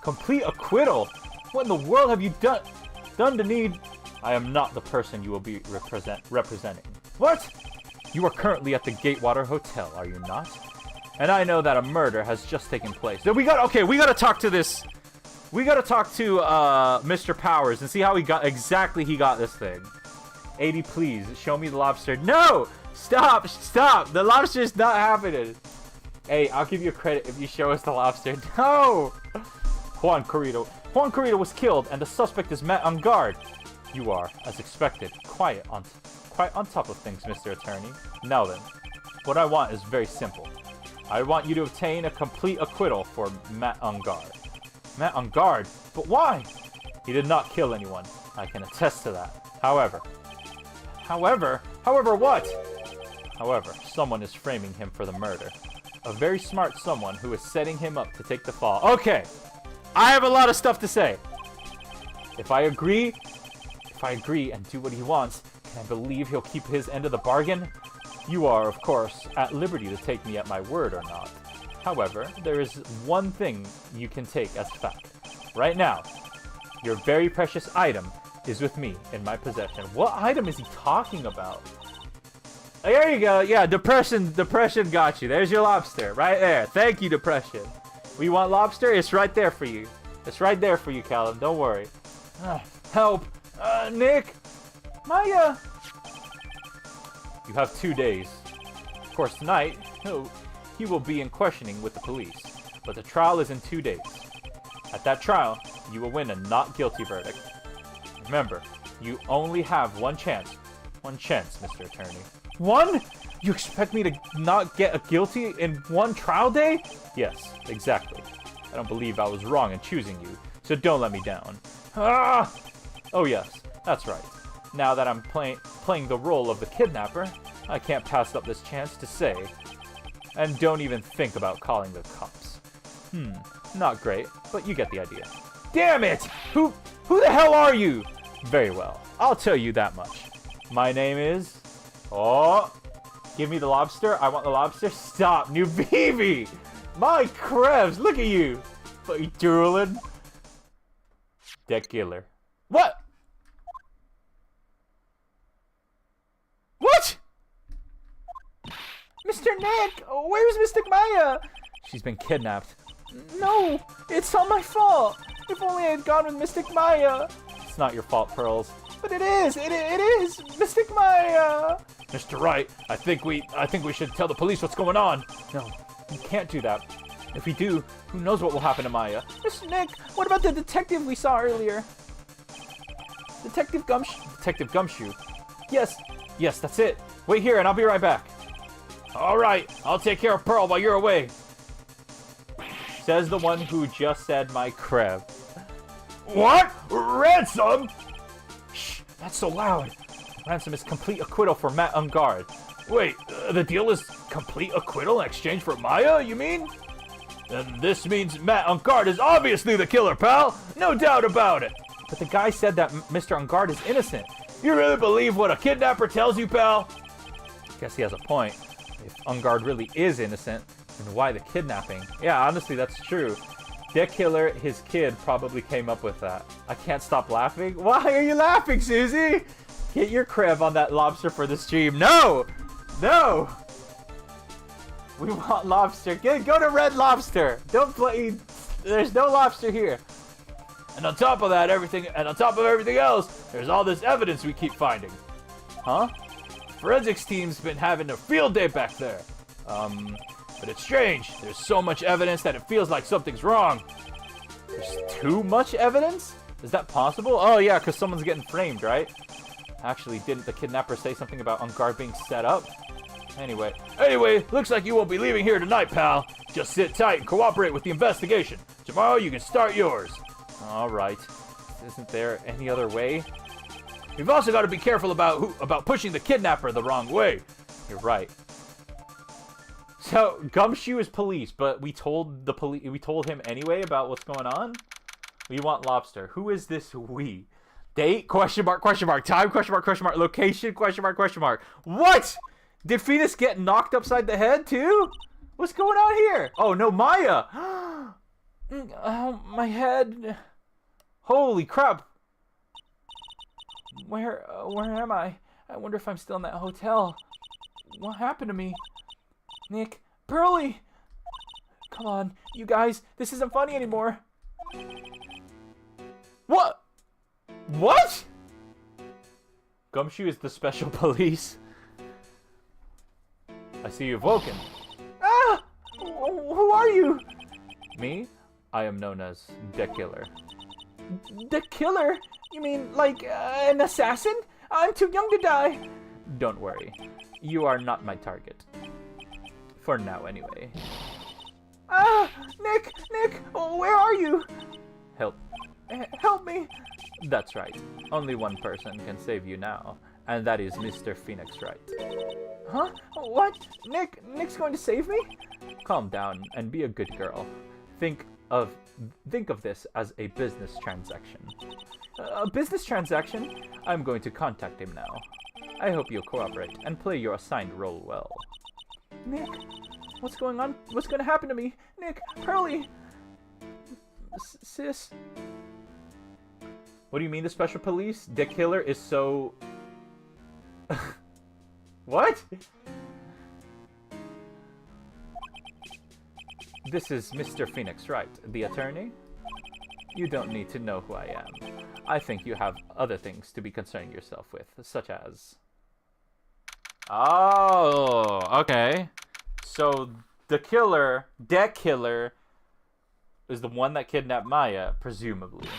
Complete acquittal? What in the world have you done to need? I am not the person you will be representing. What? You are currently at the Gatewater Hotel, are you not? And I know that a murder has just taken place. We gotta talk to this. We gotta talk to Mr. Powers and see how he got this thing. A-Dee, please show me the lobster. No! Stop! The lobster's not happening. Hey, I'll give you credit if you show us the lobster. No! Juan Corrido was killed, and the suspect is Matt on guard. You are, as expected, quite on top of things, Mr. Attorney. Now then, what I want is very simple. I want you to obtain a complete acquittal for Matt on guard. Matt on guard? But why? He did not kill anyone. I can attest to that. However what? However, someone is framing him for the murder. a very smart someone who is setting him up to take the fall. Okay, I have a lot of stuff to say. If I agree and do what he wants, can I believe he'll keep his end of the bargain? You are, of course, at liberty to take me at my word or not. However, there is one thing you can take as fact. Right now, your very precious item is with me in my possession. What item is he talking about? Oh, there you go. Yeah, depression got you. There's your lobster right there. Thank you, depression. We want lobster? It's right there for you. It's right there for you, Callum. Don't worry. Help. Nick. Maya. You have 2 days. Of course, tonight, he will be in questioning with the police. But the trial is in 2 days. At that trial, you will win a not guilty verdict. Remember, you only have one chance. One chance, Mr. Attorney. One? You expect me to not get a guilty in one trial day? Yes, exactly. I don't believe I was wrong in choosing you, so don't let me down. Ah! Oh yes, that's right. Now that I'm playing the role of the kidnapper, I can't pass up this chance to say. And don't even think about calling the cops. Not great, but you get the idea. Damn it! Who the hell are you? Very well, I'll tell you that much. My name is... Oh! Give me the lobster. I want the lobster. Stop, new baby! My crabs, look at you! What you drooling? Deck killer. What? What? Mr. Nick, where's Mystic Maya? She's been kidnapped. No, it's all my fault. If only I had gone with Mystic Maya. It's not your fault, Pearls. But it is. It is Mystic Maya. Mr. Wright, I think we should tell the police what's going on. No, you can't do that. If we do, who knows what will happen to Maya? Mr. Nick, what about the detective we saw earlier? Detective Gumshoe. Yes, that's it. Wait here and I'll be right back. All right, I'll take care of Pearl while you're away. Says the one who just said my crab. What? Ransom? Shh, that's so loud. Ransom is complete acquittal for Matt Ungard. Wait, the deal is complete acquittal in exchange for Maya, you mean? Then this means Matt Ungard is obviously the killer, pal. No doubt about it. But the guy said that Mr. Ungard is innocent. You really believe what a kidnapper tells you, pal? Guess he has a point. If Ungard really is innocent, then why the kidnapping? Yeah, honestly, that's true. Dick Killer, his kid, probably came up with that. I can't stop laughing. Why are you laughing, Susie? Get your crib on that lobster for the stream. No! No! We want lobster. Go to Red Lobster. Don't play. There's no lobster here. And on top of that, everything else, there's all this evidence we keep finding. Huh? Forensics team's been having a field day back there. But it's strange. There's so much evidence that it feels like something's wrong. There's too much evidence? Is that possible? Oh yeah, because someone's getting framed, right? Actually, didn't the kidnapper say something about Ungard being set up? Anyway, looks like you won't be leaving here tonight, pal. Just sit tight and cooperate with the investigation. Tomorrow you can start yours. All right. Isn't there any other way? We've also got to be careful about pushing the kidnapper the wrong way. You're right. So Gumshoe is police, but we told him anyway about what's going on. We want lobster. Who is this we? Date? Question mark, question mark. Time? Question mark, question mark. Location? Question mark, question mark. What? Did Phoenix get knocked upside the head too? What's going on here? Oh no, Maya! Oh, my head. Holy crap. Where am I? I wonder if I'm still in that hotel. What happened to me? Nick, Pearly! Come on, you guys, this isn't funny anymore. What? What? Gumshoe is the special police. I see you've woken. Ah! Who are you? Me? I am known as the Killer. The Killer? You mean like an assassin? I'm too young to die. Don't worry. You are not my target. For now, anyway. Ah! Nick! Where are you? Help me! That's right. Only one person can save you now, and that is Mr. Phoenix Wright. Huh? What? Nick's going to save me? Calm down and be a good girl. Think of this as a business transaction. A business transaction? I'm going to contact him now. I hope you'll cooperate and play your assigned role well. Nick, what's going on? What's going to happen to me? Nick, Pearly! Sis? What do you mean the special police? The killer is so... What? This is Mr. Phoenix, right? The attorney? You don't need to know who I am. I think you have other things to be concerning yourself with, such as... Oh, okay. So, the killer, is the one that kidnapped Maya, presumably.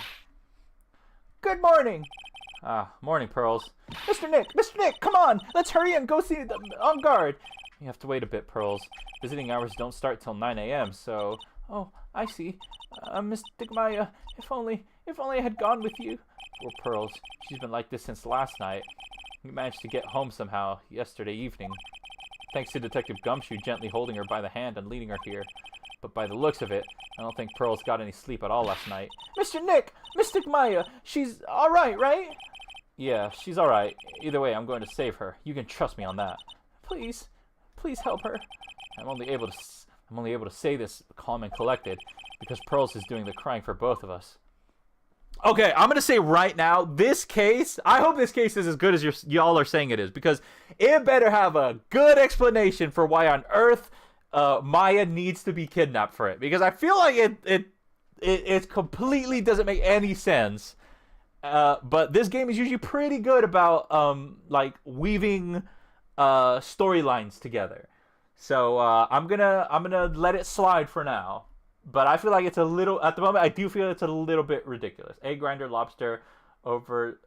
Good morning! Morning, Pearls. Mr. Nick, come on! Let's hurry and go see them on guard! You have to wait a bit, Pearls. Visiting hours don't start till 9 a.m., so... Oh, I see. Mystic Maya, if only I had gone with you. Poor Pearls. She's been like this since last night. We managed to get home somehow, yesterday evening. Thanks to Detective Gumshoe gently holding her by the hand and leading her here. But by the looks of it, I don't think Pearls got any sleep at all last night. Mr. Nick! Mystic Maya! She's alright, right? Yeah, she's alright. Either way, I'm going to save her. You can trust me on that. Please help her. I'm only able to say this calm and collected because Pearls is doing the crying for both of us. Okay, I'm going to say right now, this case, I hope this case is as good as y'all are saying it is, because it better have a good explanation for why on earth Maya needs to be kidnapped for it, because I feel like it completely doesn't make any sense. But this game is usually pretty good about like weaving storylines together. So I'm gonna let it slide for now. But I feel like it's a little, at the moment, I do feel it's a little bit ridiculous. Egg grinder lobster over,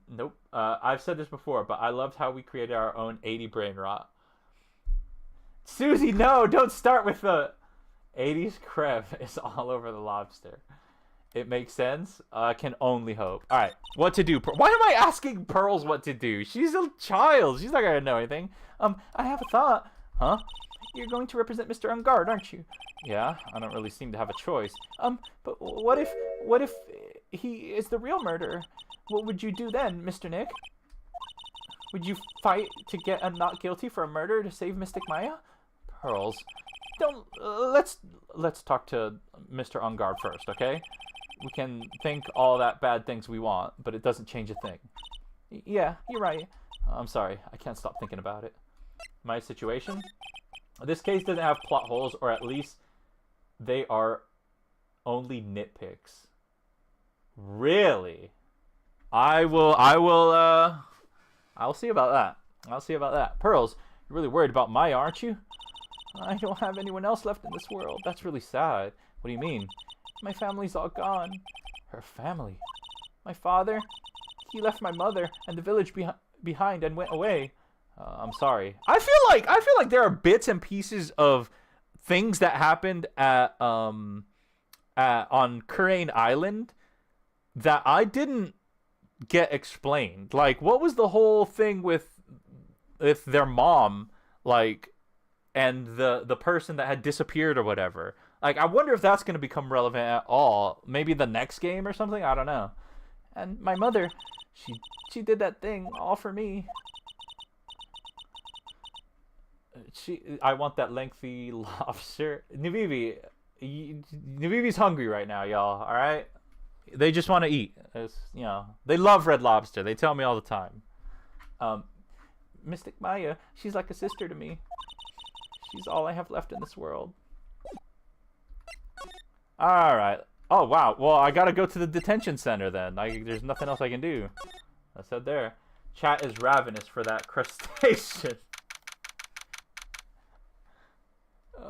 nope. I've said this before, but I loved how we created our own A-Dee brain rot. Susie, no, don't start with the 80s crev is all over the lobster. It makes sense. I can only hope. All right, what to do? Why am I asking Pearls what to do? She's a child. She's not gonna know anything. I have a thought. Huh? You're going to represent Mr. Ungard, aren't you? Yeah, I don't really seem to have a choice. But what if he is the real murderer? What would you do then, Mr. Nick? Would you fight to get a not guilty for a murder to save Mystic Maya? Pearls, don't. Let's talk to Mr. Ungard first, okay? We can think all that bad things we want, but it doesn't change a thing. Yeah, you're right. I'm sorry, I can't stop thinking about it. My situation? This case doesn't have plot holes, or at least they are only nitpicks. Really? I'll see about that. I'll see about that. Pearls, you're really worried about Maya, aren't you? I don't have anyone else left in this world. That's really sad. What do you mean? My family's all gone. Her family? My father? He left my mother and the village behind and went away. I'm sorry. I feel like there are bits and pieces of things that happened on Crane Island that I didn't get explained. Like, what was the whole thing with their mom, like, and the person that had disappeared or whatever? Like, I wonder if that's going to become relevant at all. Maybe the next game or something? I don't know. And my mother, she did that thing all for me. I want that lengthy lobster. Nubibi's hungry right now, y'all. All right, they just want to eat. You know, they love Red Lobster. They tell me all the time. Mystic Maya, she's like a sister to me. She's all I have left in this world. All right. Oh wow. Well, I gotta go to the detention center then. There's nothing else I can do. I said there. Chat is ravenous for that crustacean.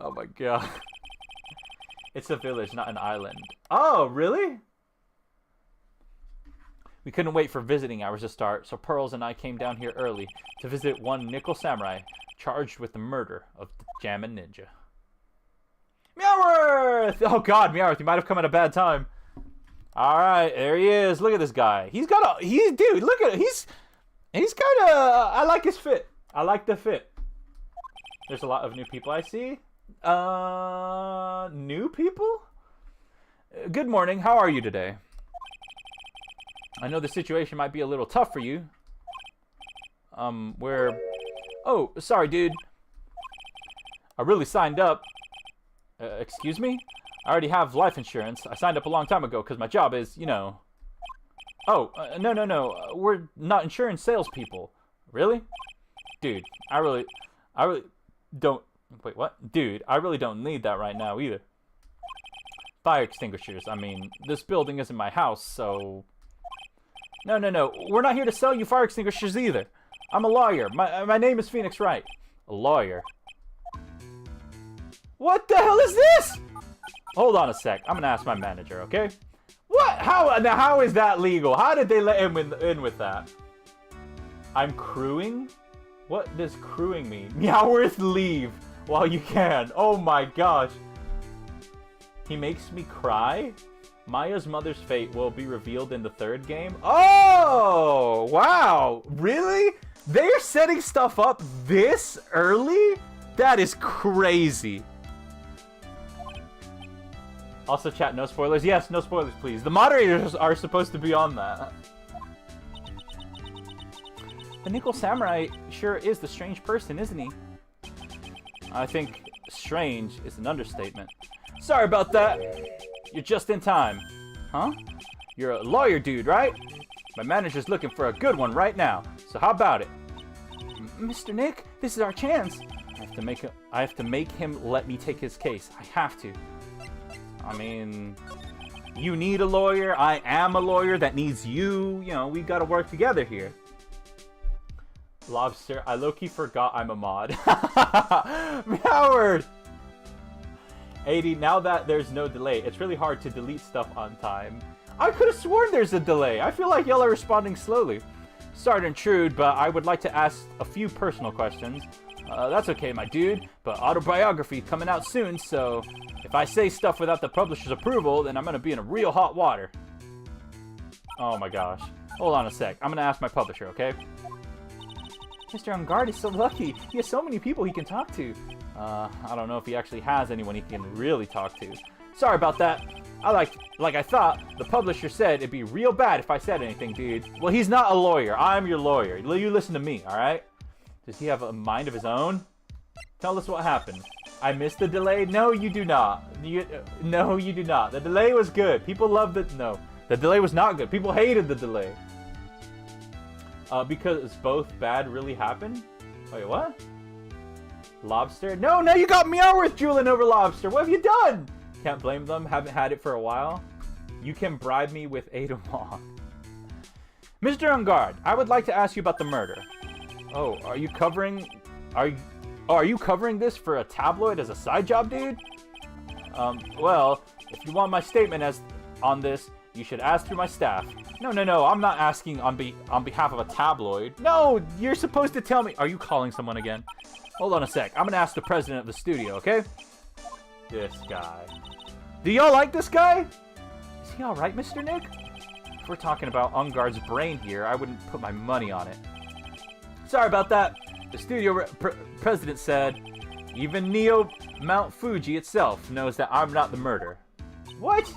Oh my god. It's a village, not an island. Oh, really? We couldn't wait for visiting hours to start, so Pearls and I came down here early to visit one Nickel Samurai charged with the murder of the Jammin' Ninja. Meowworth! Oh god, Meowworth, you might have come at a bad time. Alright, there he is. Look at this guy. Dude, look at it. He's got a, I like his fit. I like the fit. There's a lot of new people I see. New people? Good morning. How are you today? I know the situation might be a little tough for you. Oh, sorry, dude. I really signed up. Excuse me? I already have life insurance. I signed up a long time ago because my job is, you know... Oh, no. We're not insurance salespeople. Really? Dude, I really don't... Wait, what? Dude, I really don't need that right now either. Fire extinguishers. I mean, this building isn't my house, so... No. We're not here to sell you fire extinguishers either. I'm a lawyer. My name is Phoenix Wright. A lawyer. What the hell is this? Hold on a sec. I'm gonna ask my manager, okay? What? How is that legal? How did they let him in with that? I'm crewing? What does crewing mean? Meowworth, leave while you can. Oh my gosh. He makes me cry? Maya's mother's fate will be revealed in the third game. Oh, wow. Really? They're setting stuff up this early? That is crazy. Also, chat, no spoilers. Yes, no spoilers, please. The moderators are supposed to be on that. The Nickel Samurai sure is the strange person, isn't he? I think strange is an understatement. Sorry about that. You're just in time. Huh? You're a lawyer dude, right? My manager's looking for a good one right now. So how about it? Mr. Nick, this is our chance. I have to make him let me take his case. I have to. I mean, you need a lawyer. I am a lawyer that needs you. You know, we gotta work together here. Lobster, I low-key forgot I'm a mod. Howard! A-Dee, now that there's no delay, it's really hard to delete stuff on time. I could have sworn there's a delay. I feel like y'all are responding slowly. Sorry to intrude, but I would like to ask a few personal questions. That's okay, my dude, but autobiography coming out soon, so if I say stuff without the publisher's approval, then I'm gonna be in a real hot water. Oh my gosh. Hold on a sec. I'm gonna ask my publisher, okay? Mr. Ungard is so lucky. He has so many people he can talk to. I don't know if he actually has anyone he can really talk to. Sorry about that. Like I thought, the publisher said it'd be real bad if I said anything, dude. Well, he's not a lawyer. I'm your lawyer. You listen to me, alright? Does he have a mind of his own? Tell us what happened. I missed the delay? No, you do not. No, you do not. The delay was good. People loved it. No, the delay was not good. People hated the delay. Because both bad really happened? Wait, what? Lobster? No, you got Meowworth drooling over lobster. What have you done? Can't blame them. Haven't had it for a while. You can bribe me with Ada Wong. Mr. Ungard, I would like to ask you about the murder. Oh, are you covering this for a tabloid as a side job, dude? Well, if you want my statement on this, you should ask through my staff. No, I'm not asking on behalf of a tabloid. No, you're supposed to tell me. Are you calling someone again? Hold on a sec. I'm gonna ask the president of the studio, okay? This guy. Do y'all like this guy? Is he alright, Mr. Nick? If we're talking about Ungard's brain here, I wouldn't put my money on it. Sorry about that. The studio president said, even Neo Mount Fuji itself knows that I'm not the murderer. What?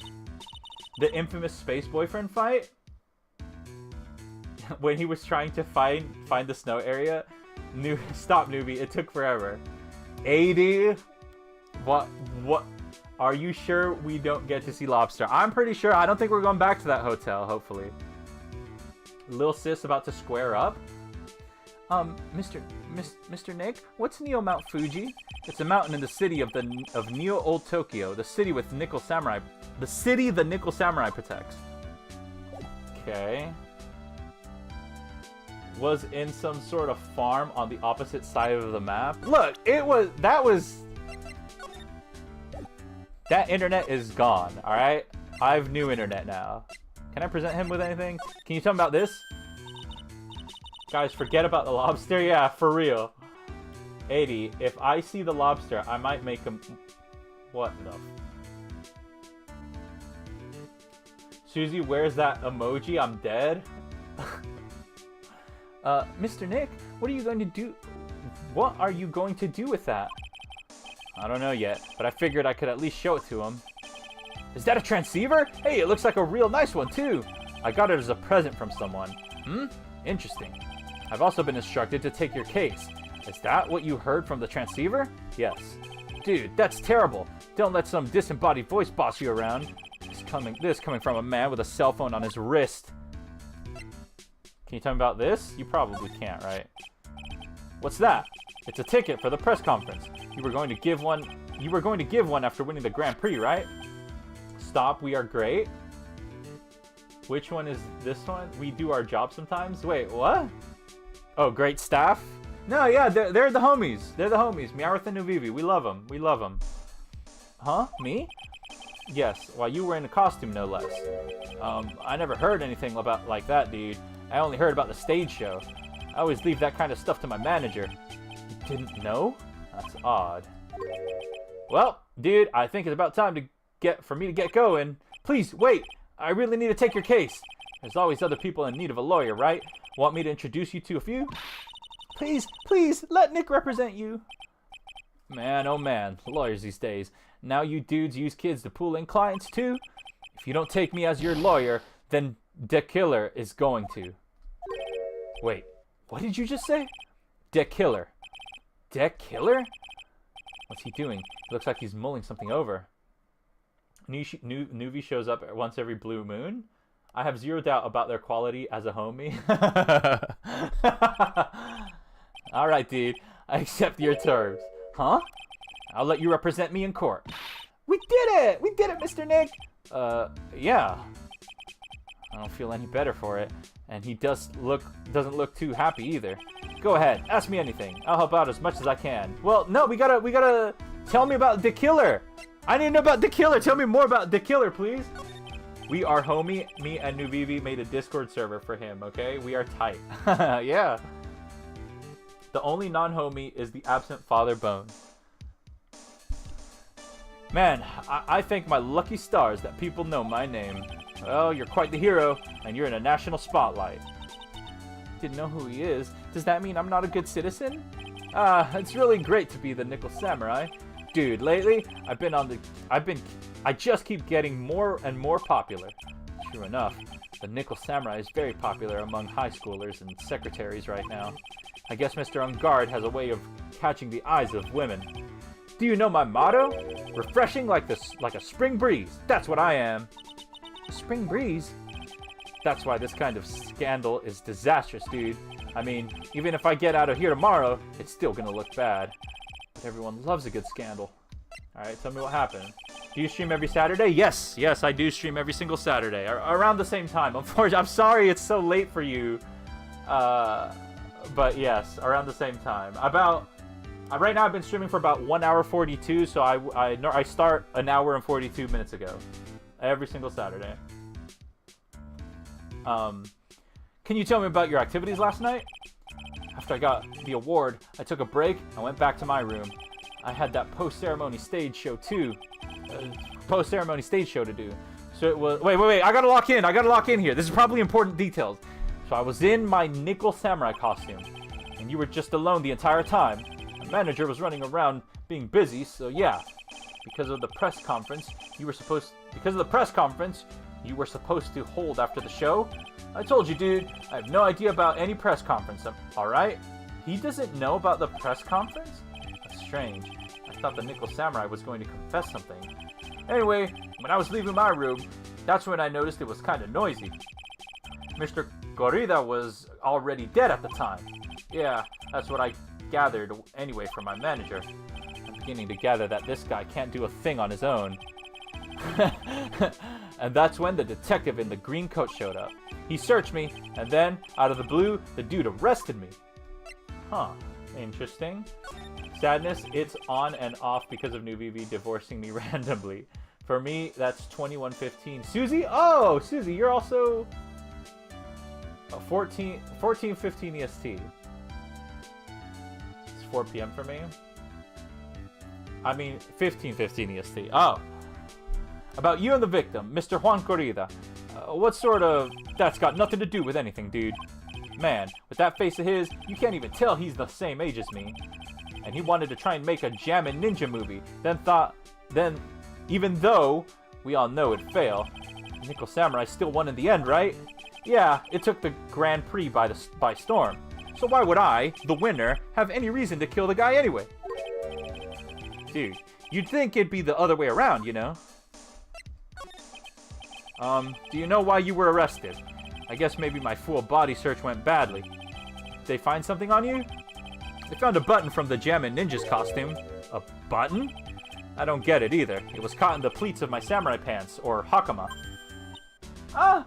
The infamous space boyfriend fight? When he was trying to find the snow area? Stop, newbie. It took forever. A-Dee? What? Are you sure we don't get to see lobster? I'm pretty sure. I don't think we're going back to that hotel, hopefully. Lil sis about to square up? Mr. Nick, what's Neo Mount Fuji? It's a mountain in the city of Neo Old Tokyo, the city with Nickel Samurai. The city the Nickel Samurai protects. Okay. Was in some sort of farm on the opposite side of the map. Look, that internet is gone, alright? I have new internet now. Can I present him with anything? Can you tell me about this? Guys, forget about the lobster. Yeah, for real. A-Dee, if I see the lobster, I might make him... What the... Susie, where's that emoji? I'm dead. Mr. Nick, what are you going to do? what are you going to do with that? I don't know yet, but I figured I could at least show it to him. Is that a transceiver? Hey, it looks like a real nice one, too. I got it as a present from someone. Interesting. I've also been instructed to take your case. Is that what you heard from the transceiver? Yes. Dude, that's terrible. Don't let some disembodied voice boss you around. This coming from a man with a cell phone on his wrist. Can you tell me about this? You probably can't, right? What's that? It's a ticket for the press conference. You were going to give one after winning the Grand Prix, right? Stop, we are great. Which one is this one? We do our job sometimes? Wait, what? Oh, great staff? No, yeah, they're the homies. They're the homies. Meowth and Nuvivi. We love them. We love them. Huh? Me? Yes, while you were in a costume, no less. I never heard anything about like that, dude. I only heard about the stage show. I always leave that kind of stuff to my manager. You didn't know? That's odd. Well, dude, I think it's about time for me to get going. Please, wait. I really need to take your case. There's always other people in need of a lawyer, right? Want me to introduce you to a few? Please, let Nick represent you. Man, oh man, lawyers these days. Now you dudes use kids to pull in clients too? If you don't take me as your lawyer, then the killer is going to. Wait, what did you just say? The killer. The killer? What's he doing? Looks like he's mulling something over. Nuvi shows up once every blue moon. I have zero doubt about their quality as a homie. Alright, dude. I accept your terms. Huh? I'll let you represent me in court. We did it! We did it, Mr. Nick! Yeah. I don't feel any better for it. And he doesn't look too happy either. Go ahead, ask me anything. I'll help out as much as I can. Well, no, we gotta tell me about the killer. I need to know about the killer. Tell me more about the killer, please. We are homie. Me and Nuvivi made a Discord server for him, okay? We are tight. Yeah. The only non-homie is the absent father Bone. Man, I thank my lucky stars that people know my name. Well, you're quite the hero, and you're in a national spotlight. Didn't know who he is. Does that mean I'm not a good citizen? It's really great to be the Nickel Samurai. Dude, lately, I just keep getting more and more popular. True enough, the Nickel Samurai is very popular among high schoolers and secretaries right now. I guess Mr. Ungard has a way of catching the eyes of women. Do you know my motto? Refreshing like a spring breeze. That's what I am. A spring breeze? That's why this kind of scandal is disastrous, dude. I mean, even if I get out of here tomorrow, it's still gonna look bad. But everyone loves a good scandal. Alright, tell me what happened. Do you stream every Saturday? Yes, I do stream every single Saturday. Around the same time. Unfortunately, I'm sorry it's so late for you. But yes, around the same time. Right now I've been streaming for about 1 hour 42, so I start an hour and 42 minutes ago. Every single Saturday. Can you tell me about your activities last night? After I got the award, I took a break and went back to my room. I had that post-ceremony stage show too. Post-ceremony stage show to do. So it was... Wait, I gotta lock in here. This is probably important details. So I was in my Nickel Samurai costume. And you were just alone the entire time. The manager was running around being busy, so yeah. Because of the press conference you were supposed to hold after the show. I told you, dude, I have no idea about any press conference, alright? He doesn't know about the press conference? That's strange. I thought the Nickel Samurai was going to confess something. Anyway, when I was leaving my room, that's when I noticed it was kind of noisy. Mr. Gorida was already dead at the time. Yeah, that's what I gathered anyway from my manager. I'm beginning to gather that this guy can't do a thing on his own. And that's when the detective in the green coat showed up. He searched me, and then, out of the blue, the dude arrested me. Huh, interesting. Sadness, it's on and off because of Nuvivi divorcing me randomly. For me, that's 21:15. Susie? Oh, Susie, you're also 14:15 EST. It's 4 p.m. for me. I mean, 15:15 EST. Oh. About you and the victim, Mr. Juan Corrida. What sort of... That's got nothing to do with anything, dude. Man, with that face of his, you can't even tell he's the same age as me. And he wanted to try and make a Jammin' Ninja movie, then even though we all know it'd fail, Nickel Samurai still won in the end, right? Yeah, it took the Grand Prix by storm. So why would I, the winner, have any reason to kill the guy anyway? Dude, you'd think it'd be the other way around, you know? Do you know why you were arrested? I guess maybe my full body search went badly. Did they find something on you? They found a button from the Jammin' Ninja's costume. A button? I don't get it either. It was caught in the pleats of my samurai pants, or hakama. Ah!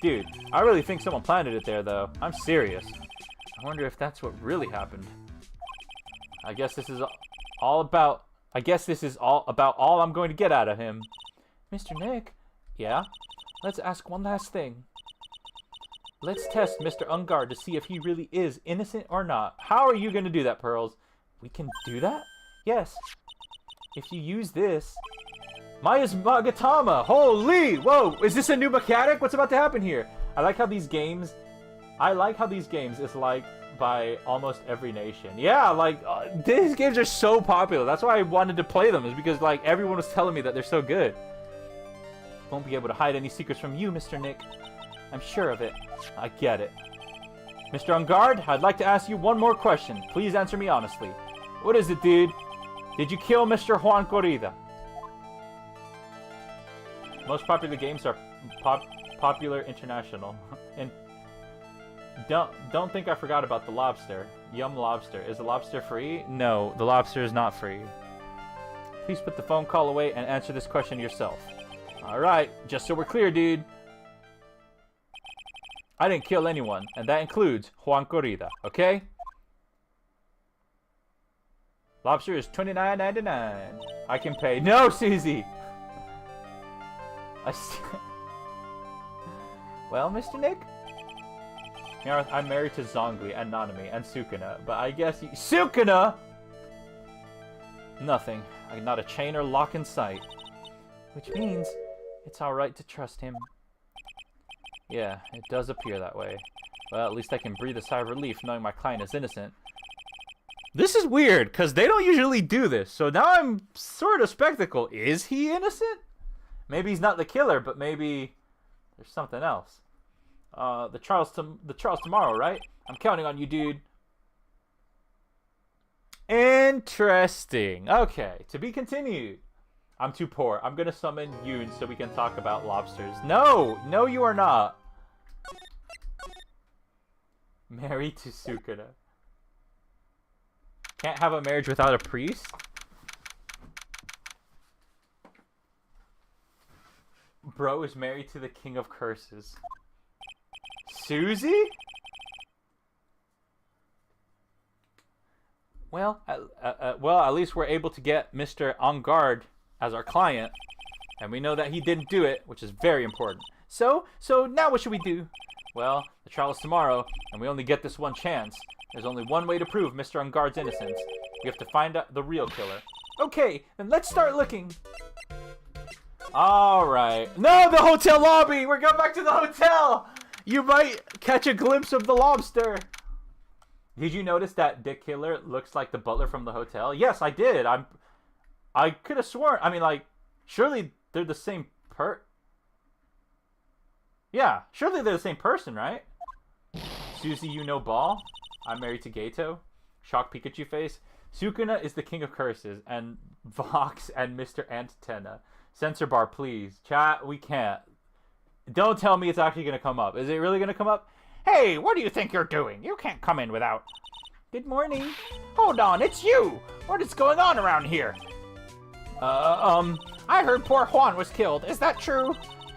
Dude, I really think someone planted it there, though. I'm serious. I wonder if that's what really happened. I guess this is all about all I'm going to get out of him. Mr. Nick? Yeah? Let's ask one last thing. Let's test Mr. Ungard to see if he really is innocent or not. How are you going to do that, Pearls? We can do that? Yes. If you use this... Maya's Magatama! Holy! Whoa! Is this a new mechanic? What's about to happen here? I like how these games is liked by almost every nation. Yeah, like, these games are so popular. That's why I wanted to play them, is because, like, everyone was telling me that they're so good. Won't be able to hide any secrets from you, Mr. Nick. I'm sure of it. I get it. Mr. Ungard, I'd like to ask you one more question. Please answer me honestly. What is it, dude? Did you kill Mr. Juan Corrida? Most popular games are popular international. And don't think I forgot about the lobster. Yum lobster. Is the lobster free? No, the lobster is not free. Please put the phone call away and answer this question yourself. Alright, just so we're clear, dude. I didn't kill anyone, and that includes Juan Corrida, okay? Lobster is $29.99. I can pay. No, Susie! Well, Mr. Nick? I'm married to Zongli and Nanami and Sukuna, but I guess you... Sukuna! Nothing. Not a chain or lock in sight. Which means it's alright to trust him. Yeah, it does appear that way. Well, at least I can breathe a sigh of relief knowing my client is innocent. This is weird, because they don't usually do this, so now I'm sort of skeptical. Is he innocent? Maybe he's not the killer, but maybe there's something else. The trial's tomorrow, right? I'm counting on you, dude. Interesting. Okay, to be continued. I'm too poor. I'm gonna summon Yoon so we can talk about lobsters. No! No, you are not. Married to Sukuna. Can't have a marriage without a priest? Bro is married to the king of curses. Susie? Well, at least we're able to get Mr. Ungard as our client, and we know that he didn't do it, which is very important. So now what should we do? Well, the trial is tomorrow, and we only get this one chance. There's only one way to prove Mr. Ungard's innocence. We have to find out the real killer. Okay, then let's start looking. Alright. No, the hotel lobby! We're going back to the hotel! You might catch a glimpse of the lobster. Did you notice that Dick Killer looks like the butler from the hotel? Yes, I did. I could have sworn. I mean, like, surely they're the same Yeah, surely they're the same person, right? Susie, you know ball? I'm married to Gato. Shock Pikachu face. Sukuna is the king of curses, and Vox and Mr. Antenna. Censor bar, please. Chat, we can't. Don't tell me it's actually going to come up. Is it really going to come up? Hey, what do you think you're doing? You can't come in without... Good morning. Hold on, it's you! What is going on around here? I heard poor Juan was killed. Is that true?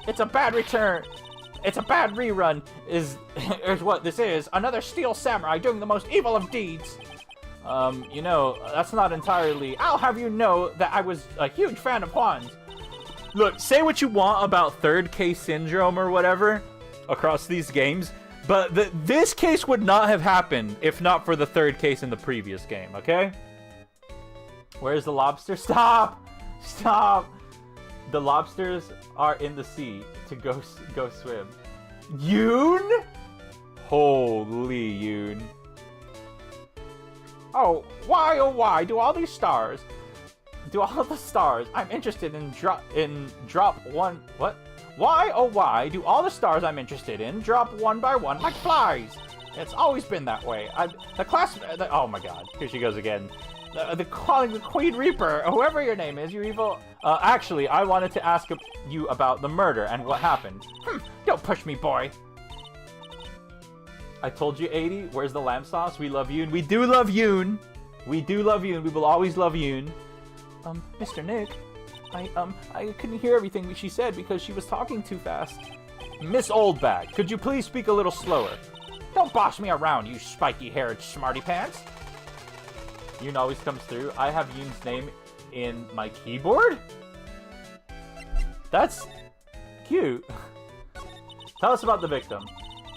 It's a bad return. It's a bad rerun. Is what this is. Another steel samurai doing the most evil of deeds. You know, that's not entirely... I'll have you know that I was a huge fan of Juan's. Look, say what you want about third case syndrome or whatever across these games, but this case would not have happened if not for the third case in the previous game, okay? Where's the lobster? Stop! Stop! The lobsters are in the sea to go swim. Yoon? Holy Yoon. Oh, why do all these stars, do all the stars I'm interested in drop one, what? Why, oh why, do all the stars I'm interested in drop one by one like flies? It's always been that way. Oh my god, here she goes again. Calling the Queen Reaper, whoever your name is, you evil. Actually, I wanted to ask you about the murder and what happened. Don't push me, boy. I told you, A-Dee, where's the lamb sauce? We love Yoon. We do love Yoon. We do love Yoon. We will always love Yoon. Mr. Nick, I couldn't hear everything she said because she was talking too fast. Miss Oldbag, could you please speak a little slower? Don't boss me around, you spiky-haired smarty pants. Yoon always comes through. I have Yoon's name in my keyboard? That's cute. Tell us about the victim.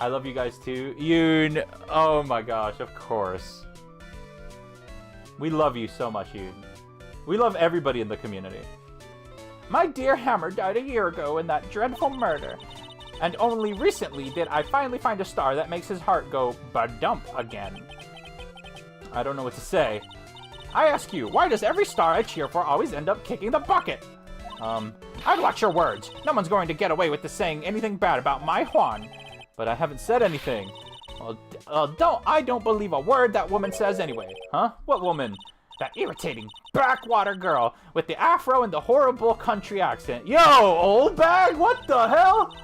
I love you guys too. Yoon, oh my gosh, of course. We love you so much, Yoon. We love everybody in the community. My dear Hammer died a year ago in that dreadful murder. And only recently did I finally find a star that makes his heart go ba-dump again. I don't know what to say. I ask you, why does every star I cheer for always end up kicking the bucket? I'd watch your words. No one's going to get away with saying anything bad about my Juan. But I haven't said anything. Well, I don't believe a word that woman says anyway. Huh? What woman? That irritating backwater girl with the afro and the horrible country accent. Yo, old bag, what the hell?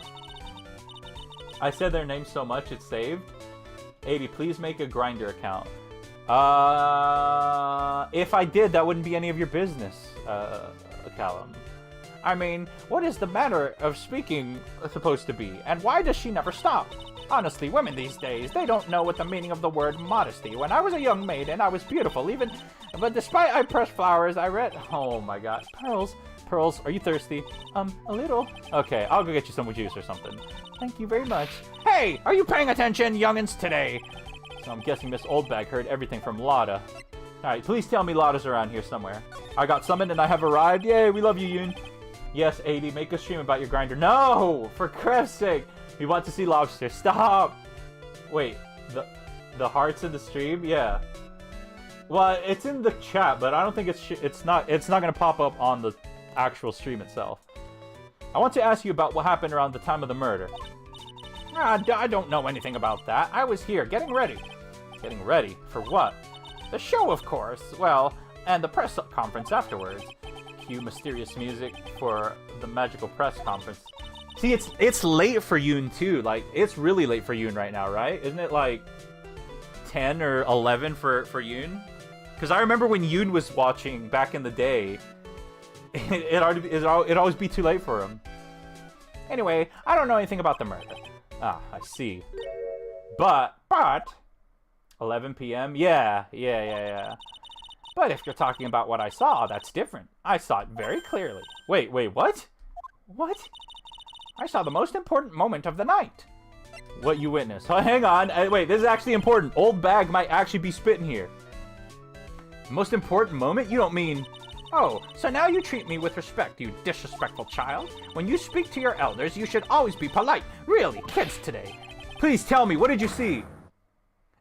I said their name so much it's saved. A-Dee, please make a Grindr account. If I did, that wouldn't be any of your business, Callum. I mean, what is the matter of speaking supposed to be? And why does she never stop? Honestly, women these days, they don't know what the meaning of the word modesty. When I was a young maiden, I was beautiful, but despite I pressed flowers, I read, oh my god, Pearls, are you thirsty? A little. Okay, I'll go get you some juice or something. Thank you very much. Hey, are you paying attention, youngins, today? So I'm guessing Miss Oldbag heard everything from Lotta. Alright, please tell me Lotta's around here somewhere. I got summoned and I have arrived. Yay, we love you, Yoon. Yes, A-Dee, make a stream about your grinder. No! For crap's sake! We want to see Lobster. Stop! Wait, the hearts in the stream? Yeah. Well, it's in the chat, but I don't think it's not gonna pop up on the actual stream itself. I want to ask you about what happened around the time of the murder. I don't know anything about that. I was here, getting ready. Getting ready? For what? The show, of course. Well, and the press conference afterwards. Cue mysterious music for the magical press conference. See, it's late for Yoon too. Like, it's really late for Yoon right now, right? Isn't it like 10 or 11 for Yoon? Because I remember when Yoon was watching back in the day, it'd always be too late for him. Anyway, I don't know anything about the murder. Ah, I see. But 11 p.m. Yeah. But if you're talking about what I saw, that's different. I saw it very clearly. Wait, what? What? I saw the most important moment of the night. What you witnessed? Oh, hang on. Wait, this is actually important. Old Bag might actually be spitting here. Most important moment? You don't mean... Oh, so now you treat me with respect, you disrespectful child. When you speak to your elders, you should always be polite. Really, kids today. Please tell me, what did you see?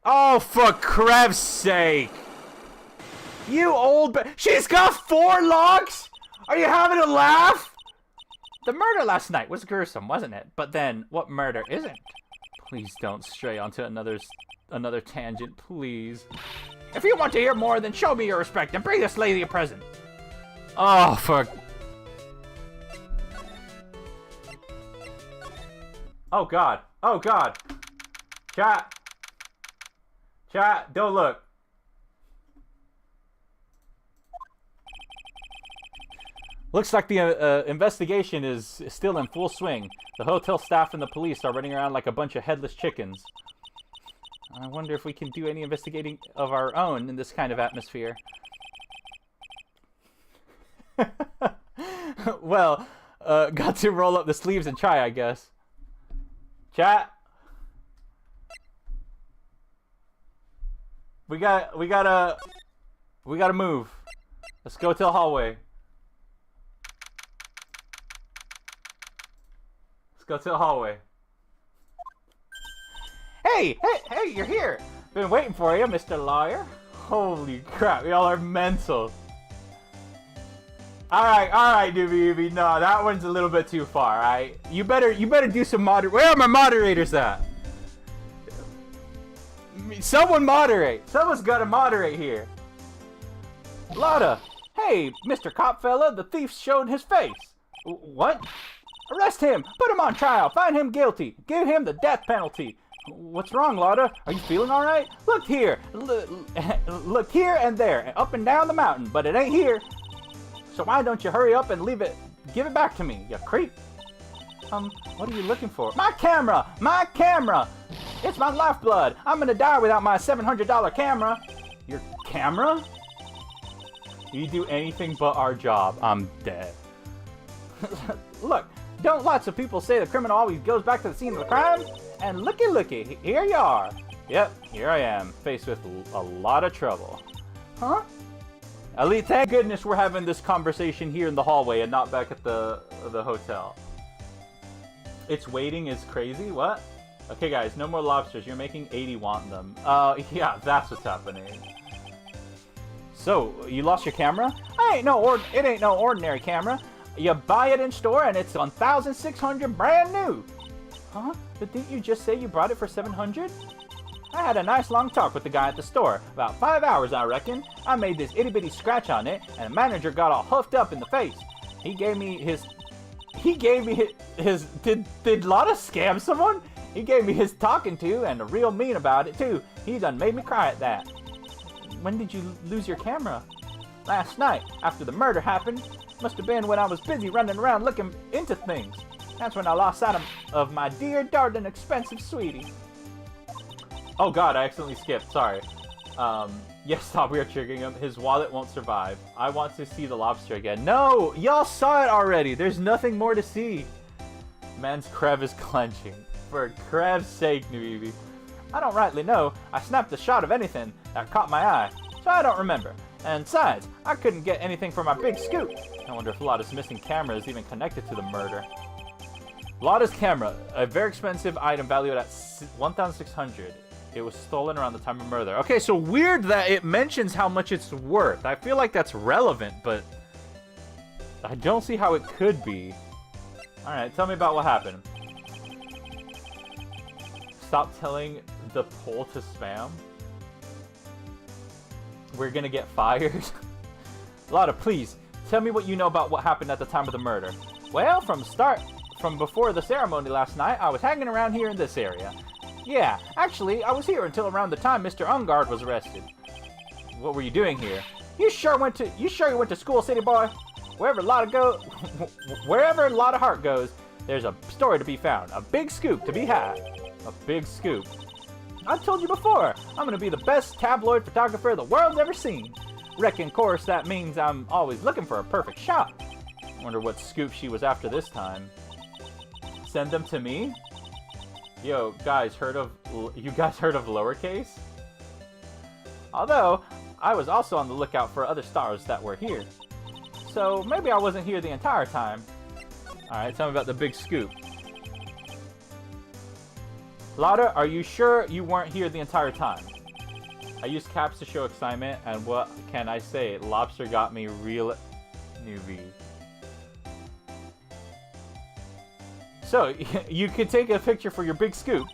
Oh, for crap's sake. You old She's got 4 locks? Are you having a laugh? The murder last night was gruesome, wasn't it? But then, what murder isn't? Please don't stray onto another tangent, please. If you want to hear more, then show me your respect and bring this lady a present. Oh, fuck. Oh, God. Oh, God. Chat, don't look. Looks like the investigation is still in full swing. The hotel staff and the police are running around like a bunch of headless chickens. I wonder if we can do any investigating of our own in this kind of atmosphere. Well, got to roll up the sleeves and try, I guess. Chat. We gotta move. Let's go to the hallway. Hey, you're here. Been waiting for you, Mr. Lawyer. Holy crap, y'all are mental. Alright, Doobie. No, that one's a little bit too far, alright? You better do some Where are my moderators at? Someone moderate. Someone's gotta moderate here. Lotta. Hey, Mr. Cop fella, the thief showed his face. What? Arrest him. Put him on trial. Find him guilty. Give him the death penalty. What's wrong, Lotta? Are you feeling all right? Look here. Look here and there, and up and down the mountain, but it ain't here. So why don't you hurry up and leave it? Give it back to me, you creep. What are you looking for? My camera! My camera! It's my lifeblood. I'm gonna die without my $700 camera. Your camera? You do anything but our job. I'm dead. Look, don't lots of people say the criminal always goes back to the scene of the crime? And looky, here you are. Yep, here I am, faced with a lot of trouble. Huh? Ali, thank goodness we're having this conversation here in the hallway and not back at the hotel. Its waiting is crazy, what? Okay guys, no more lobsters, you're making A-Dee want them. Yeah, that's what's happening. So, you lost your camera? It ain't no ordinary camera. You buy it in store and it's 1,600 brand new. Huh? But didn't you just say you brought it for 700? I had a nice long talk with the guy at the store. About 5 hours, I reckon. I made this itty-bitty scratch on it, and the manager got all huffed up in the face. He gave me his... Did Lotta scam someone? He gave me his talking to, and real mean about it, too. He done made me cry at that. When did you lose your camera? Last night, after the murder happened. Must have been when I was busy running around looking into things. That's when I lost sight of my dear, darling, expensive sweetie. Oh god, I accidentally skipped, sorry. Yes, stop, we are triggering him. His wallet won't survive. I want to see the lobster again. No! Y'all saw it already! There's nothing more to see. Man's Krev is clenching. For Krev's sake, Nuibi. I don't rightly know. I snapped a shot of anything that caught my eye, so I don't remember. And besides, I couldn't get anything for my big scoop. I wonder if Lotta's missing camera is even connected to the murder. Lotta's camera, a very expensive item valued at 1,600. It was stolen around the time of murder. Okay, so weird that it mentions how much it's worth. I feel like that's relevant, but I don't see how it could be. Alright, tell me about what happened. Stop telling the poll to spam. We're gonna get fired. Lotta, please, tell me what you know about what happened at the time of the murder. Well, from before the ceremony last night, I was hanging around here in this area. Yeah, actually, I was here until around the time Mr. Ungard was arrested. What were you doing here? You sure you went to school, city boy? Wherever Lotta Hart goes, there's a story to be found. A big scoop to be had. A big scoop. I told you before, I'm gonna be the best tabloid photographer the world's ever seen. Reckon, of course, that means I'm always looking for a perfect shot. Wonder what scoop she was after this time. Send them to me? Yo, you guys heard of lowercase? Although, I was also on the lookout for other stars that were here. So, maybe I wasn't here the entire time. Alright, tell me about the big scoop. Lotta, are you sure you weren't here the entire time? I used caps to show excitement, and what can I say? Lobster got me real newbie. So, you could take a picture for your big scoop.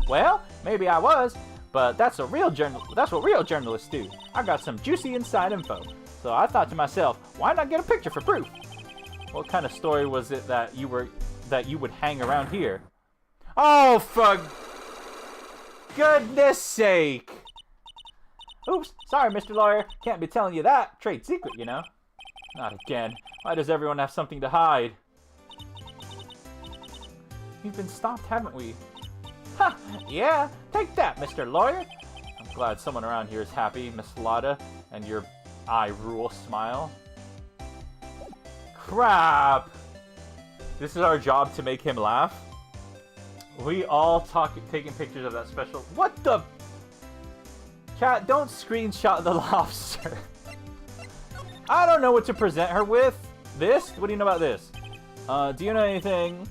Well, maybe I was, but that's what real journalists do. I got some juicy inside info. So I thought to myself, why not get a picture for proof? What kind of story was it that you would hang around here? Oh, for goodness sake! Oops, sorry, Mr. Lawyer. Can't be telling you that. Trade secret, you know. Not again. Why does everyone have something to hide? We've been stopped, haven't we? Ha! Yeah, take that, Mr. Lawyer. I'm glad someone around here is happy, Miss Lotta, and your eye rule smile. Crap! This is our job to make him laugh. We all taking pictures of that special. What the? Chat, don't screenshot the lobster. I don't know what to present her with. This? What do you know about this? Do you know anything?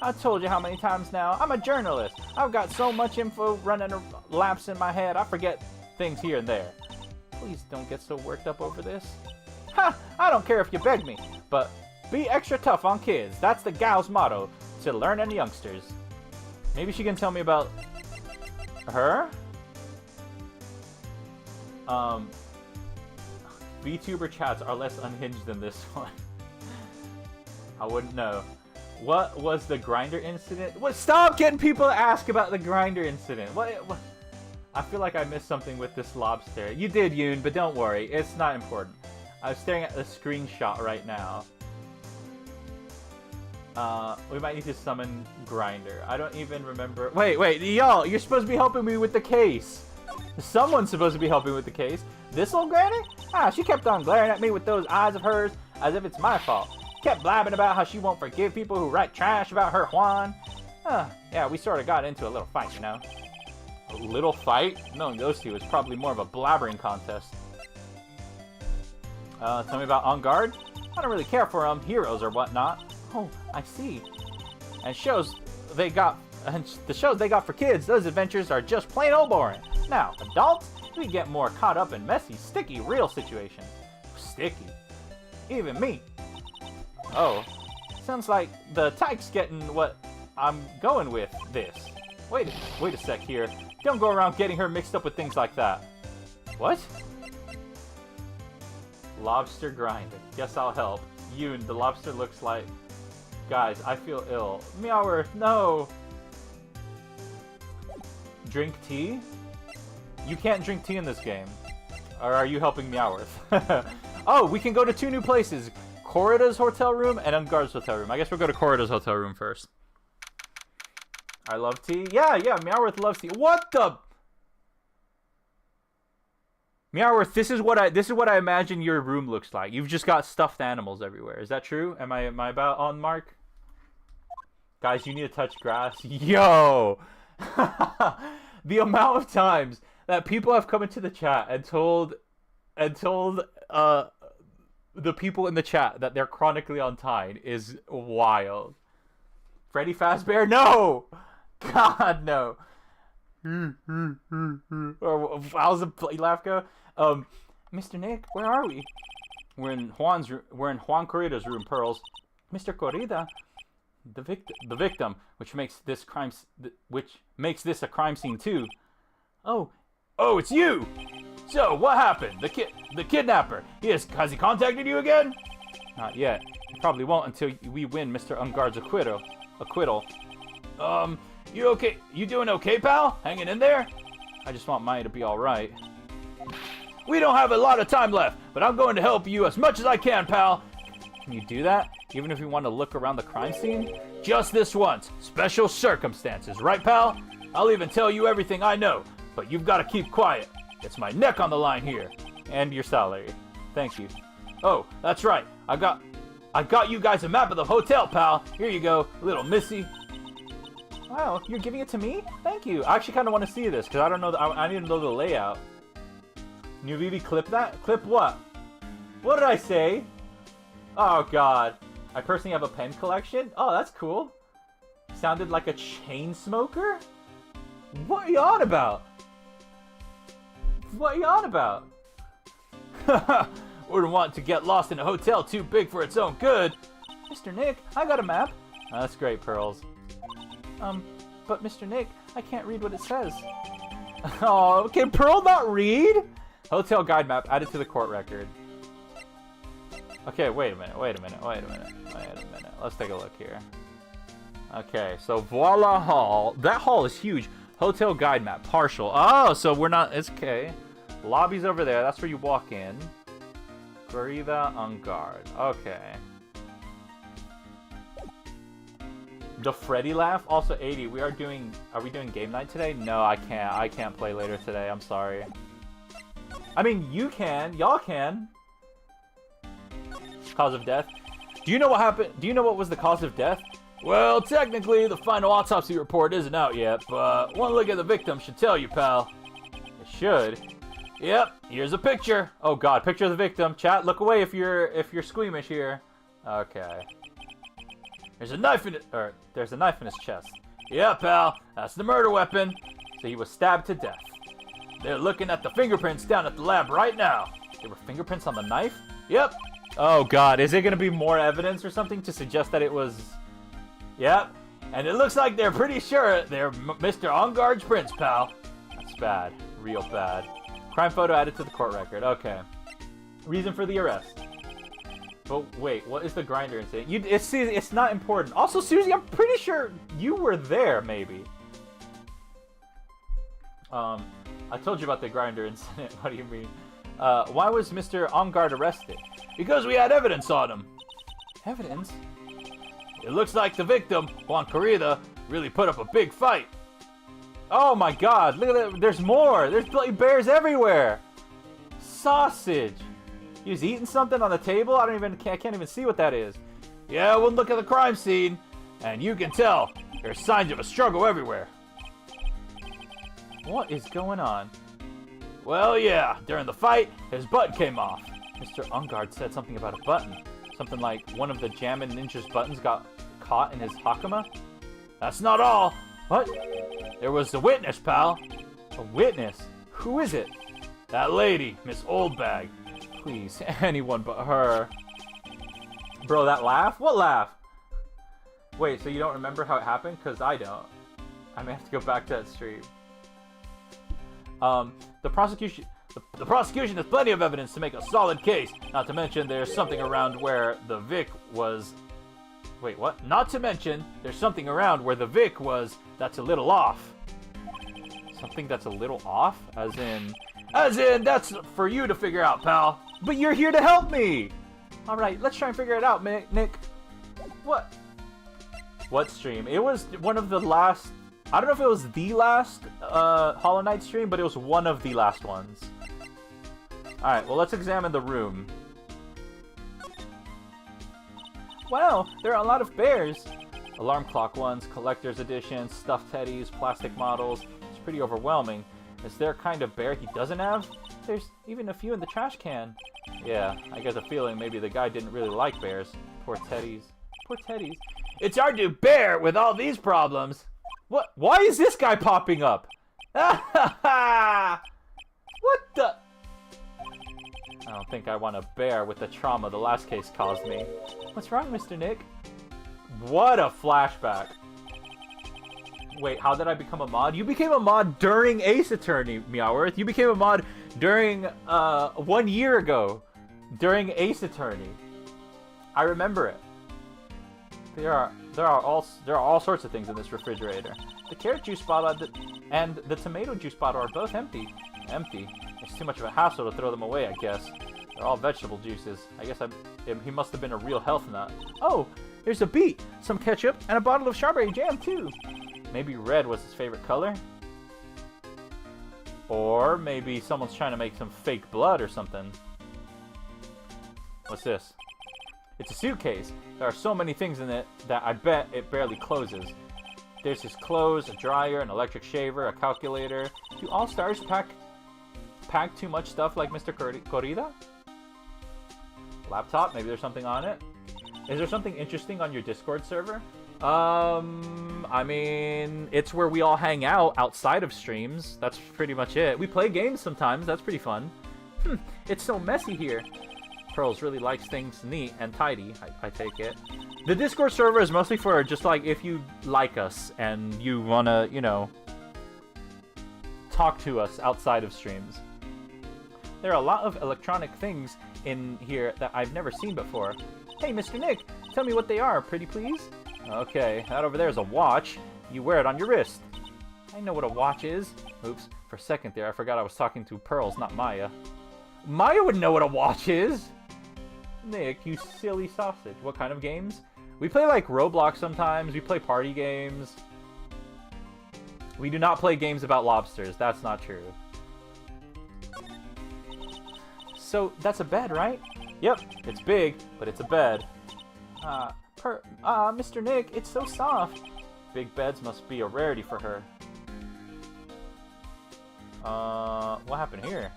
I told you how many times now. I'm a journalist. I've got so much info running laps in my head, I forget things here and there. Please don't get so worked up over this. Ha! I don't care if you beg me, but be extra tough on kids. That's the gal's motto, to learn and youngsters. Maybe she can tell me about her? VTuber chats are less unhinged than this one. I wouldn't know. What was the grinder incident? What? Stop getting people to ask about the grinder incident. What? I feel like I missed something with this lobster. You did, Yoon, but don't worry. It's not important. I'm staring at the screenshot right now. We might need to summon Grinder. I don't even remember. Wait, y'all, you're supposed to be helping me with the case. Someone's supposed to be helping with the case. This old granny? Ah, she kept on glaring at me with those eyes of hers as if it's my fault. Kept blabbing about how she won't forgive people who write trash about her Juan. Yeah, we sort of got into a little fight, you know. A little fight? Knowing those two, it's probably more of a blabbering contest. Tell me about On Guard? I don't really care for them, heroes or whatnot. Oh, I see. And the shows they got for kids, those adventures are just plain old boring. Now, adults, we get more caught up in messy, sticky, real situations. Sticky? Even me. Oh, sounds like the tyke's getting what I'm going with this. Wait a sec here. Don't go around getting her mixed up with things like that. What? Lobster grinder. Guess I'll help. Yoon, the lobster looks like... Guys, I feel ill. Meower, no! Drink tea? You can't drink tea in this game. Or are you helping Meoworth? Oh, we can go to 2 new places. Corrida's hotel room and Unguard's hotel room. I guess we'll go to Corrida's hotel room first. I love tea. Yeah, Meoworth loves tea. What the... Meoworth, this is what I imagine your room looks like. You've just got stuffed animals everywhere. Is that true? Am I about on mark? Guys, you need to touch grass. Yo! The amount of times that people have come into the chat and told the people in the chat that they're chronically on time is wild. Freddy Fazbear? No! God, no. Or how's the laugh go? Mr. Nick, where are we? We're in Juan Corrida's room, Pearls. Mr. Corrida, the victim, which makes this a crime scene too. Oh, it's you. So what happened? The kidnapper. Has he contacted you again? Not yet. He probably won't until we win Mr. Unguard's acquittal. You okay? You doing okay, pal? Hanging in there? I just want Maya to be alright. We don't have a lot of time left, but I'm going to help you as much as I can, pal. Can you do that? Even if we want to look around the crime scene? Just this once. Special circumstances, right, pal? I'll even tell you everything I know, but you've got to keep quiet. It's my neck on the line here. And your salary. Thank you. Oh, that's right. I got you guys a map of the hotel, pal. Here you go, little missy. Wow, you're giving it to me? Thank you. I actually kind of want to see this, because I don't know. I need to know the layout. New VB, clip that? Clip what? What did I say? Oh, God. I personally have a pen collection? Oh, that's cool. Sounded like a chain smoker? What are you on about? What are you on about? Wouldn't want to get lost in a hotel too big for its own good. Mr. Nick, I got a map. Oh, that's great, Pearls. But Mr. Nick, I can't read what it says. Oh, can Pearl not read? Hotel guide map added to the court record. Okay, wait a minute. Let's take a look here. Okay, so voila hall. That hall is huge. Hotel guide map, partial. Oh, so we're not, it's okay. Lobby's over there, that's where you walk in. Corrida on guard, okay. The Freddy laugh. Also, A-Dee, are we doing game night today? No, I can't play later today, I'm sorry. I mean, you can, y'all can. Cause of death. Do you know what happened? Do you know what was the cause of death? Well, technically, the final autopsy report isn't out yet, but one look at the victim should tell you, pal. It should. Yep, here's a picture. Oh God, picture of the victim. Chat, look away if you're squeamish here. Okay. There's a knife in his chest. Yeah, pal, that's the murder weapon. So he was stabbed to death. They're looking at the fingerprints down at the lab right now. There were fingerprints on the knife? Yep. Oh god, is it gonna be more evidence or something to suggest that it was... Yep. And it looks like they're pretty sure they're Mr. Onguard's prints, pal. That's bad. Real bad. Crime photo added to the court record. Okay. Reason for the arrest. But wait, what is the grinder incident? It's not important. Also, Susie, I'm pretty sure you were there, maybe. I told you about the grinder incident. What do you mean? Why was Mr. Onguard arrested? Because we had evidence on him. Evidence? It looks like the victim, Juan Corrida, really put up a big fight. Oh my god, look at that. There's more. There's bloody bears everywhere. Sausage. He was eating something on the table? I can't even see what that is. Yeah, we'll look at the crime scene, and you can tell there's signs of a struggle everywhere. What is going on? Well, yeah, during the fight, his button came off. Mr. Onguard said something about a button. Something like one of the Jammin' Ninja's buttons got caught in his hakama? That's not all. What? There was a witness, pal. A witness? Who is it? That lady, Miss Oldbag. Please, anyone but her. Bro, that laugh? What laugh? Wait, so you don't remember how it happened? Because I don't. I may have to go back to that stream. The prosecution has plenty of evidence to make a solid case. Not to mention there's something around where the Vic was... Wait, what? Not to mention there's something around where the Vic was that's a little off. Something that's a little off? As in, that's for you to figure out, pal. But you're here to help me! Alright, let's try and figure it out, Nick. What? What stream? It was one of the last... I don't know if it was the last Hollow Knight stream, but it was one of the last ones. Alright, well, let's examine the room. Wow, there are a lot of bears. Alarm clock ones, collector's editions, stuffed teddies, plastic models. It's pretty overwhelming. Is there a kind of bear he doesn't have? There's even a few in the trash can. Yeah, I get the feeling maybe the guy didn't really like bears. Poor teddies. Poor teddies. It's hard to bear with all these problems. What? Why is this guy popping up? What the? I don't think I want to bear with the trauma the last case caused me. What's wrong, Mr. Nick? What a flashback. Wait, how did I become a mod? You became a mod during Ace Attorney, Meowworth. You became a mod during, 1 year ago. During Ace Attorney. I remember it. There are all sorts of things in this refrigerator. The carrot juice bottle and the tomato juice bottle are both empty. Empty? It's too much of a hassle to throw them away, I guess. They're all vegetable juices. I guess he must have been a real health nut. Oh, there's a beet, some ketchup, and a bottle of strawberry jam, too. Maybe red was his favorite color? Or maybe someone's trying to make some fake blood or something. What's this? It's a suitcase. There are so many things in it that I bet it barely closes. There's his clothes, a dryer, an electric shaver, a calculator. Do all-stars pack too much stuff like Mr. Corrida? Laptop? Maybe there's something on it? Is there something interesting on your Discord server? I mean, it's where we all hang out outside of streams. That's pretty much it. We play games sometimes. That's pretty fun. It's so messy here. Pearls really likes things neat and tidy, I take it. The Discord server is mostly for just like if you like us and you wanna, you know, talk to us outside of streams. There are a lot of electronic things in here that I've never seen before. Hey, Mr. Nick, tell me what they are, pretty please? Okay, that over there is a watch. You wear it on your wrist. I know what a watch is. Oops, for a second there, I forgot I was talking to Pearls, not Maya. Maya would know what a watch is! Nick, you silly sausage. What kind of games? We play like Roblox sometimes, we play party games. We do not play games about lobsters, that's not true. So, that's a bed, right? Yep, it's big, but it's a bed. Mr. Nick, it's so soft. Big beds must be a rarity for her. What happened here?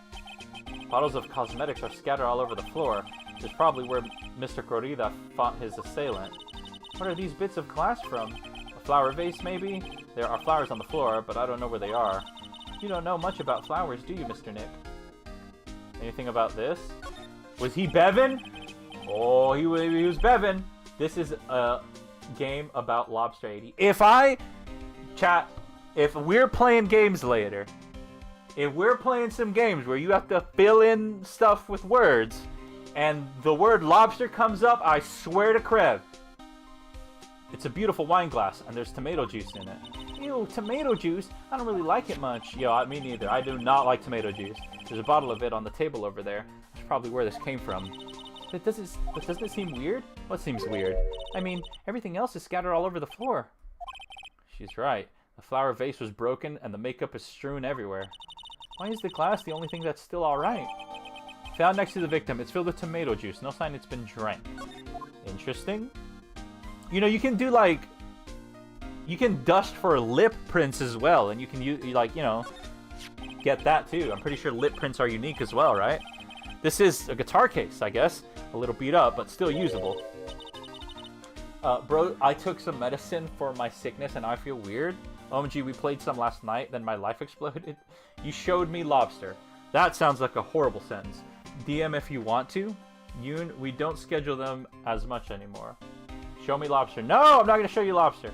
Bottles of cosmetics are scattered all over the floor. This is probably where Mr. Corrida fought his assailant. What are these bits of glass from? A flower vase, maybe? There are flowers on the floor, but I don't know where they are. You don't know much about flowers, do you, Mr. Nick? Anything about this? Was he Bevan? Oh, he was Bevan. This is a game about Lobster 80. If we're playing games later, if we're playing some games where you have to fill in stuff with words, and the word lobster comes up, I swear to Krev, it's a beautiful wine glass, and there's tomato juice in it. Ew, tomato juice? I don't really like it much. Yo, me neither. I do not like tomato juice. There's a bottle of it on the table over there. That's probably where this came from. But doesn't it seem weird? What seems weird? I mean, everything else is scattered all over the floor. She's right. The flower vase was broken, and the makeup is strewn everywhere. Why is the glass the only thing that's still alright? Found next to the victim. It's filled with tomato juice. No sign it's been drank. Interesting. You know, you can do, like... You can dust for lip prints as well, and you can, get that, too. I'm pretty sure lip prints are unique as well, right? This is a guitar case, I guess. A little beat up, but still usable. Bro, I took some medicine for my sickness, and I feel weird. OMG, we played some last night, then my life exploded. You showed me lobster. That sounds like a horrible sentence. DM if you want to. Yoon, we don't schedule them as much anymore. Show me lobster. No, I'm not going to show you lobster.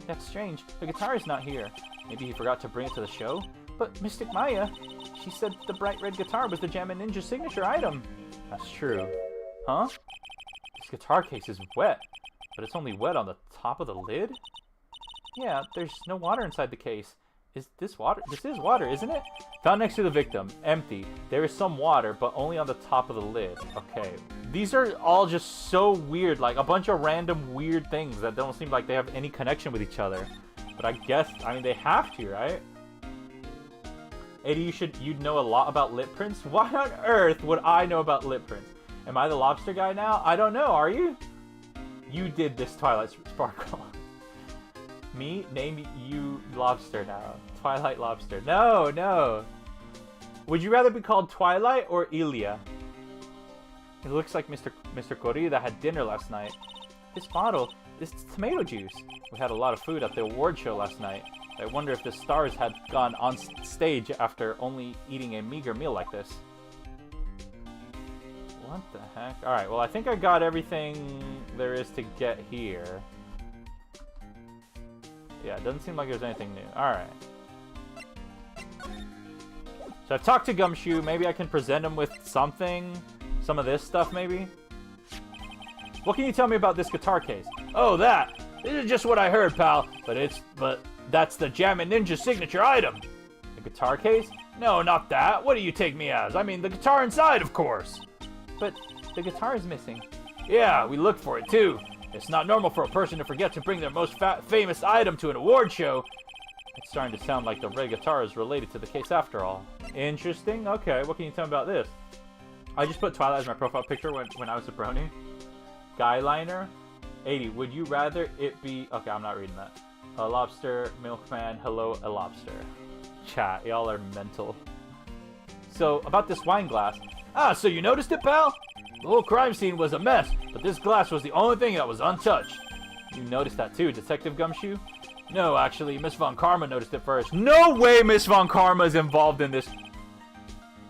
That's strange. The guitar is not here. Maybe he forgot to bring it to the show? But Mystic Maya, she said the bright red guitar was the Jammin' Ninja signature item. That's true. Huh? This guitar case is wet, but it's only wet on the top of the lid? Yeah, there's no water inside the case. Is this water? This is water, isn't it? Found next to the victim. Empty. There is some water, but only on the top of the lid. Okay. These are all just so weird. Like, a bunch of random weird things that don't seem like they have any connection with each other. But I guess, they have to, right? A-Dee, you'd know a lot about lip prints? Why on earth would I know about lip prints? Am I the lobster guy now? I don't know, are you? You did this, Twilight Sparkle. Me? Name you Lobster now. Twilight Lobster. No, no. Would you rather be called Twilight or Ilya? It looks like Mr. Corrida had dinner last night. This bottle, this tomato juice. We had a lot of food at the award show last night. I wonder if the stars had gone on stage after only eating a meager meal like this. What the heck? Alright, well I think I got everything there is to get here. Yeah, it doesn't seem like there's anything new. Alright. So I've talked to Gumshoe. Maybe I can present him with something. Some of this stuff, maybe? What can you tell me about this guitar case? Oh, that! This is just what I heard, pal. But that's the Jammin' Ninja signature item. The guitar case? No, not that. What do you take me as? I mean, the guitar inside, of course. But the guitar is missing. Yeah, we looked for it, too. It's not normal for a person to forget to bring their most famous item to an award show. It's starting to sound like the red guitar is related to the case after all. Interesting. Okay, what can you tell me about this? I just put Twilight as my profile picture when I was a brony. Guyliner. A-Dee, would you rather it be... Okay, I'm not reading that. A lobster, milkman, hello, a lobster. Chat, y'all are mental. So, about this wine glass. Ah, so you noticed it, pal? The whole crime scene was a mess, but this glass was the only thing that was untouched. You noticed that too, Detective Gumshoe? No, actually, Miss Von Karma noticed it first. No way Miss Von Karma is involved in this.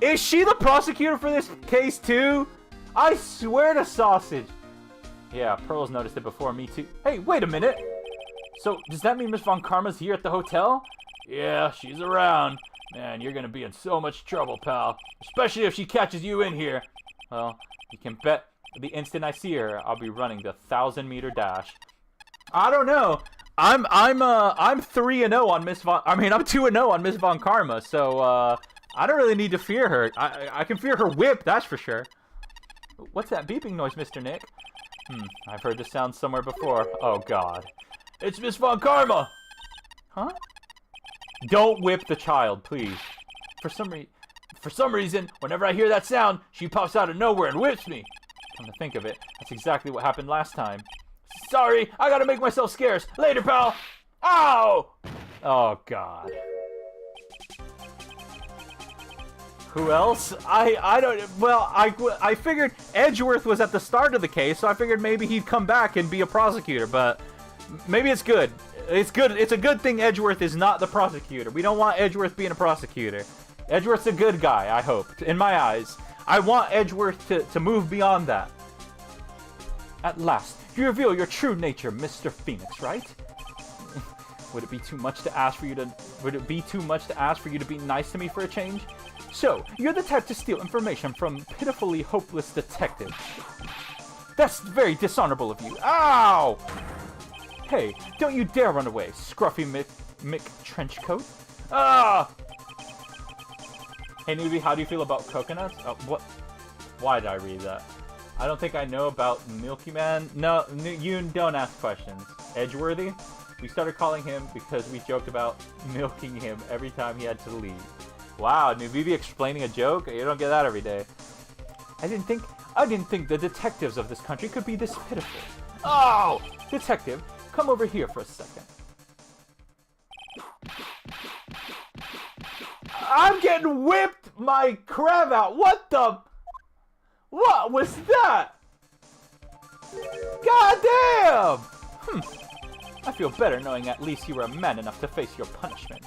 Is she the prosecutor for this case too? I swear to sausage. Yeah, Pearl's noticed it before me too. Hey, wait a minute. So, does that mean Miss Von Karma's here at the hotel? Yeah, she's around. Man, you're gonna be in so much trouble, pal. Especially if she catches you in here. Well, you can bet the instant I see her, I'll be running the 1,000-meter dash. I don't know. I'm 3-0 on Miss Von. I'm 2-0 on Miss Von Karma. So I don't really need to fear her. I can fear her whip, that's for sure. What's that beeping noise, Mr. Nick? I've heard this sound somewhere before. Oh God, it's Miss Von Karma. Huh? Don't whip the child, please. For some reason, whenever I hear that sound, she pops out of nowhere and whips me. Come to think of it, that's exactly what happened last time. Sorry, I gotta make myself scarce. Later, pal. Ow! Oh, God. Who else? I don't. Well, I figured Edgeworth was at the start of the case, so I figured maybe he'd come back and be a prosecutor. But maybe it's good. It's good. It's a good thing Edgeworth is not the prosecutor. We don't want Edgeworth being a prosecutor. Edgeworth's a good guy, I hope, in my eyes. I want Edgeworth to move beyond that. At last, you reveal your true nature, Mr. Phoenix, right? Would it be too much to ask for you to be nice to me for a change? So, you're the type to steal information from pitifully hopeless detectives. That's very dishonorable of you. Ow! Hey, don't you dare run away, scruffy Mick Trenchcoat. Ah! Hey, newbie, how do you feel about coconuts? What? Why did I read that? I don't think I know about Milky Man. No, you don't ask questions. Edgeworthy? We started calling him because we joked about milking him every time he had to leave. Wow, newbie explaining a joke? You don't get that every day. I didn't think the detectives of this country could be this pitiful. Oh! Detective, come over here for a second. I'm getting whipped my crab out. What was that? God damn! I feel better knowing at least you were a man enough to face your punishment.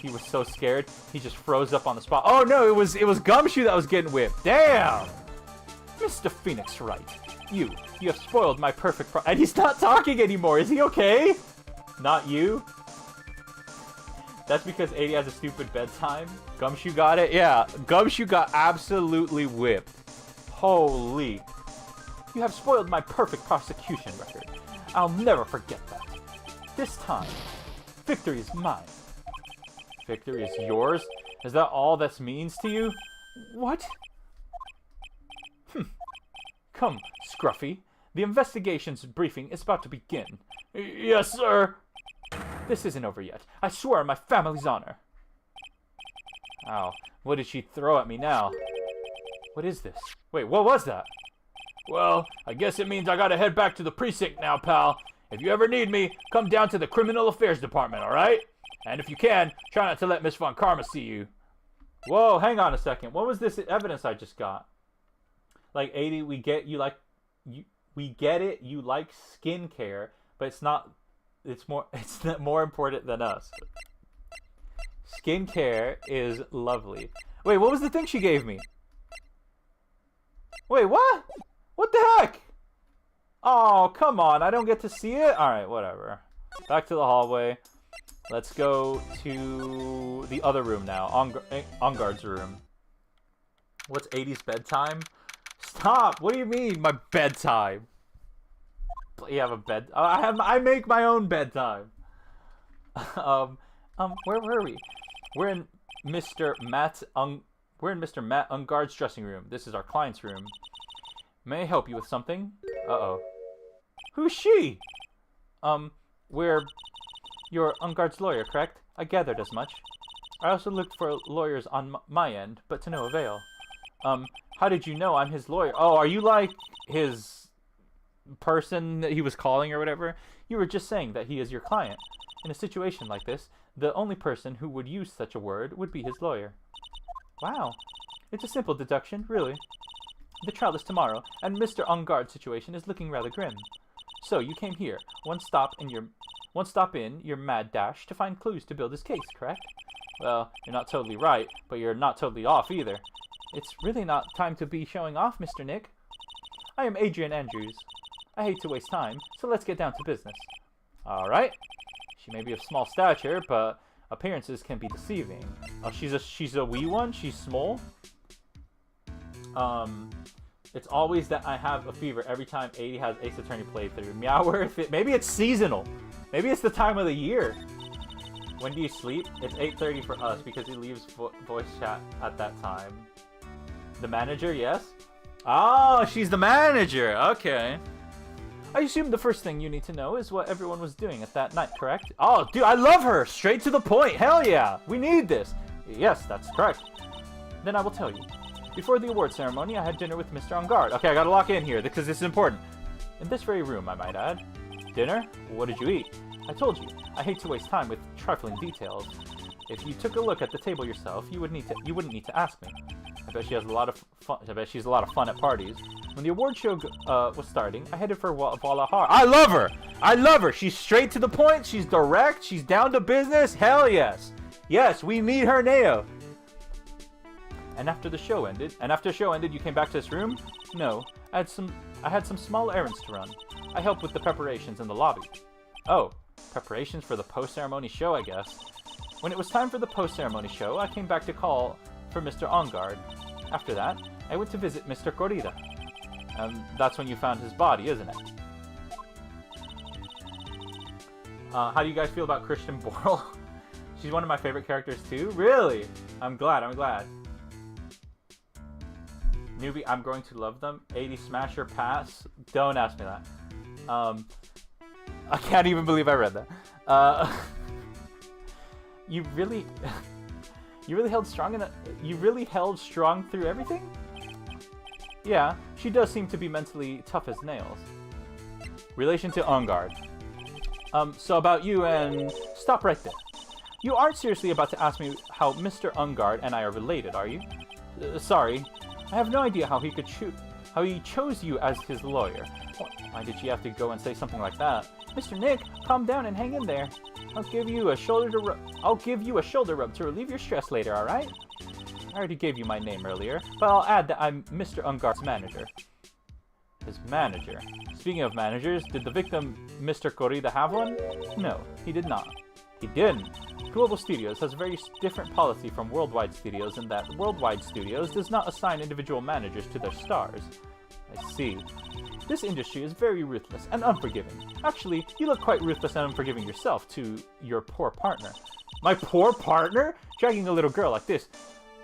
He was so scared, he just froze up on the spot. Oh no, it was Gumshoe that was getting whipped. Damn! Mr. Phoenix Wright, you have spoiled my perfect and he's not talking anymore. Is he okay? Not you? That's because A-Dee has a stupid bedtime. Gumshoe got it? Yeah, Gumshoe got absolutely whipped. Holy. You have spoiled my perfect prosecution record. I'll never forget that. This time, victory is mine. Victory is yours? Is that all this means to you? What? Come, Scruffy. The investigation's briefing is about to begin. Yes, sir. This isn't over yet. I swear on my family's honor. Ow. What did she throw at me now? What is this? Wait, what was that? Well, I guess it means I gotta head back to the precinct now, pal. If you ever need me, come down to the Criminal Affairs Department, alright? And if you can, try not to let Miss Von Karma see you. Whoa, hang on a second. What was this evidence I just got? Like, A-Dee, we get it, you like skincare, but it's not more important than us. Skincare is lovely. Wait, what was the thing she gave me? Wait, what? What the heck? Oh, come on. I don't get to see it? Alright, whatever. Back to the hallway. Let's go to the other room now. On guard's room. What's A-Dee's bedtime? Stop! What do you mean, my bedtime? You have a bed... I make my own bedtime. Where were we? We're in Mr. Matt Ungard's dressing room. This is our client's room. May I help you with something? Uh-oh. Who's she? We're your Ungard's lawyer, correct? I gathered as much. I also looked for lawyers on my end, but to no avail. How did you know I'm his lawyer? Oh, are you like his person that he was calling or whatever? You were just saying that he is your client. In a situation like this, the only person who would use such a word would be his lawyer. Wow. It's a simple deduction, really. The trial is tomorrow, and Mr. Ungard's situation is looking rather grim. So you came here, one stop in your mad dash to find clues to build his case, correct? Well, you're not totally right, but you're not totally off either. It's really not time to be showing off, Mr. Nick. I am Adrian Andrews. I hate to waste time, so let's get down to business. Alright. She may be of small stature, but appearances can be deceiving. Oh, she's a wee one? She's small? It's always that I have a fever every time A-Dee has Ace Attorney playthrough. Meowworth, maybe it's seasonal. Maybe it's the time of the year. When do you sleep? It's 8:30 for us because he leaves voice chat at that time. The manager, yes? Oh, she's the manager. Okay. I assume the first thing you need to know is what everyone was doing at that night, correct? Oh, dude, I love her. Straight to the point. Hell yeah. We need this. Yes, that's correct. Then I will tell you. Before the award ceremony, I had dinner with Mr. Ungard. Okay, I gotta lock in here because this is important. In this very room, I might add. Dinner? What did you eat? I told you, I hate to waste time with trifling details. If you took a look at the table yourself, you wouldn't need to ask me. I bet she has a lot of fun. I bet she's a lot of fun at parties. When the award show was starting, I headed for Valahar. I love her. I love her. She's straight to the point. She's direct. She's down to business. Hell yes. Yes, we need her now. And after the show ended, you came back to this room? No, I had some small errands to run. I helped with the preparations in the lobby. Oh, preparations for the post-ceremony show, I guess. When it was time for the post-ceremony show, I came back to call for Mr. Ongard. After that, I went to visit Mr. Corrida. That's when you found his body, isn't it? How do you guys feel about Christian Borle? She's one of my favorite characters too. Really? I'm glad. Newbie, I'm going to love them. A-Dee Smasher Pass. Don't ask me that. I can't even believe I read that. You really held strong through everything? Yeah, she does seem to be mentally tough as nails. Relation to Ongard. So about you and... Stop right there. You aren't seriously about to ask me how Mr. Ongard and I are related, are you? Sorry. I have no idea how he chose you as his lawyer. Why did she have to go and say something like that? Mr. Nick, calm down and hang in there. I'll give you a shoulder rub to relieve your stress later, alright? I already gave you my name earlier, but I'll add that I'm Mr. Ungard's manager. His manager. Speaking of managers, did the victim, Mr. Corrida, have one? No, he did not. He didn't. Global Studios has a very different policy from Worldwide Studios in that Worldwide Studios does not assign individual managers to their stars. I see. This industry is very ruthless and unforgiving. Actually, you look quite ruthless and unforgiving yourself to your poor partner. My poor partner? Dragging a little girl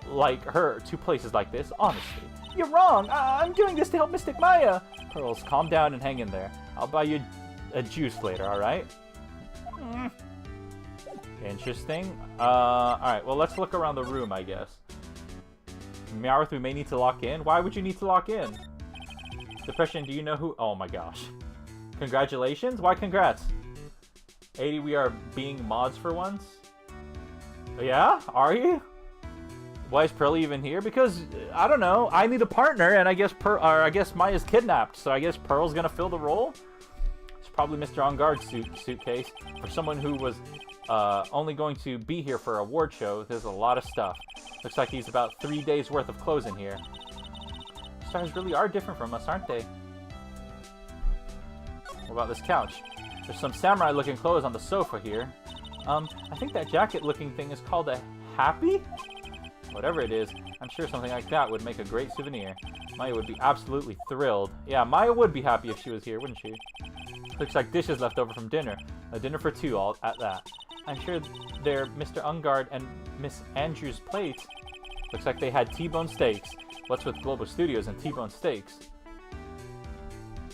like her to places like this, honestly. You're wrong! I'm doing this to help Mystic Maya! Pearls, calm down and hang in there. I'll buy you a juice later, alright? Interesting. Alright, well let's look around the room, I guess. Meowth, we may need to lock in. Why would you need to lock in? Depression, do you know who? Oh my gosh. Congratulations? Why congrats? A-Dee, we are being mods for once? Yeah? Are you? Why is Pearly even here? Because, I don't know, I need a partner, and I guess Maya's kidnapped, so I guess Pearl's gonna fill the role? It's probably Mr. Ongard's suitcase. For someone who was only going to be here for a award show, there's a lot of stuff. Looks like he's about 3 days worth of clothes in here. Stars really are different from us, aren't they? What about this couch? There's some samurai-looking clothes on the sofa here. I think that jacket-looking thing is called a happy? Whatever it is, I'm sure something like that would make a great souvenir. Maya would be absolutely thrilled. Yeah, Maya would be happy if she was here, wouldn't she? Looks like dishes left over from dinner. A dinner for two, all at that. I'm sure they're Mr. Ongard and Miss Andrews' plates. Looks like they had T-bone steaks. What's with Global Studios and T-bone steaks?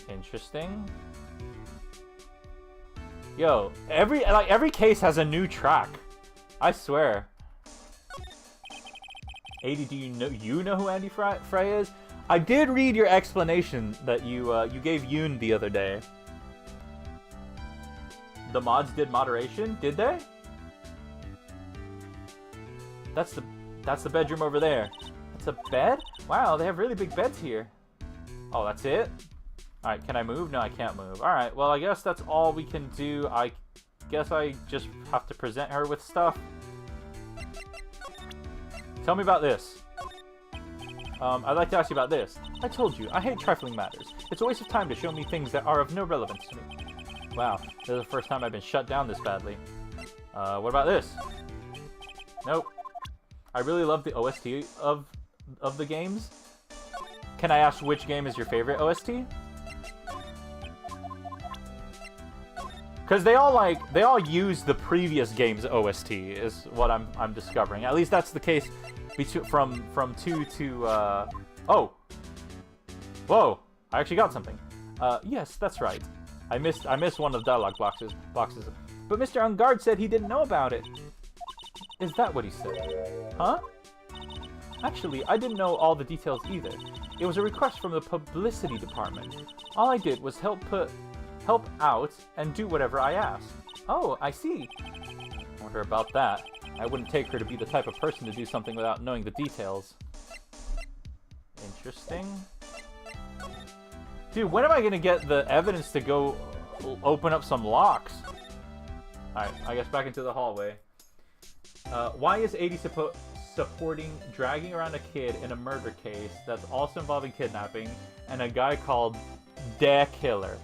Interesting. Yo, every case has a new track. I swear. A-Dee, do you know who Andy Frey is? I did read your explanation that you gave Yoon the other day. The mods did moderation, did they? That's the bedroom over there. That's a bed? Wow, they have really big beds here. Oh, that's it? Alright, can I move? No, I can't move. Alright, well, I guess that's all we can do. I guess I just have to present her with stuff. Tell me about this. I'd like to ask you about this. I told you, I hate trifling matters. It's a waste of time to show me things that are of no relevance to me. Wow, this is the first time I've been shut down this badly. What about this? Nope. I really love the OST of the games. Can I ask which game is your favorite OST? Because they all use the previous game's OST is what I'm discovering. At least that's the case from 2 to oh. Whoa, I actually got something. Yes, that's right. I missed one of the dialogue boxes. But Mr. Ongard said he didn't know about it. Is that what he said? Huh? Actually, I didn't know all the details either. It was a request from the publicity department. All I did was help out and do whatever I asked. Oh, I see. I wonder about that. I wouldn't take her to be the type of person to do something without knowing the details. Interesting. Dude, when am I gonna get the evidence to go open up some locks? Alright, I guess back into the hallway. Why is A-Dee supporting dragging around a kid in a murder case that's also involving kidnapping and a guy called Da Killer?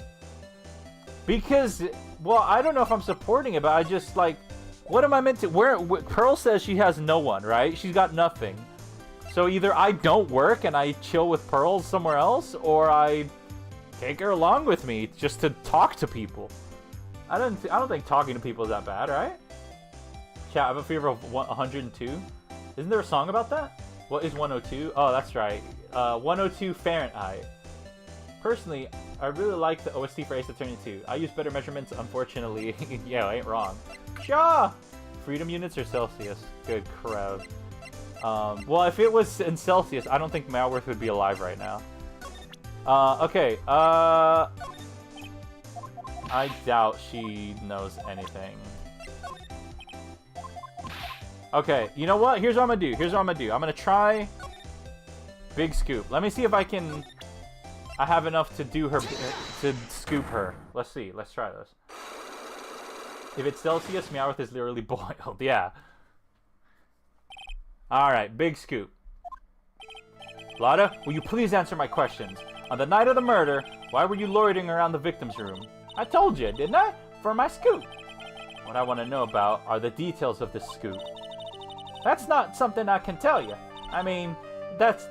Because, well, I don't know if I'm supporting it, but I just, like, what am I meant to... Pearl says she has no one, right? She's got nothing. So either I don't work and I chill with Pearl somewhere else, or I take her along with me just to talk to people. I don't think talking to people is that bad, right? Chat, I have a fever of 102. Isn't there a song about that? What is 102? Oh, that's right. 102 Fahrenheit. Personally, I really like the OST for Ace Attorney 2. I use better measurements, unfortunately. Yeah, I ain't wrong. Shaw! Freedom units or Celsius? Good crap. Well, if it was in Celsius, I don't think Malworth would be alive right now. Okay, I doubt she knows anything. Okay, you know what? Here's what I'm gonna do. I'm gonna try Big Scoop. Let me see if I have enough to do her, to scoop her. Let's see. Let's try this. If it's Celsius, Meowth is literally boiled. Yeah. Alright, Big Scoop. Lada, will you please answer my questions? On the night of the murder, why were you loitering around the victim's room? I told you, didn't I? For my scoop. What I want to know about are the details of this scoop. That's not something I can tell you. I mean, that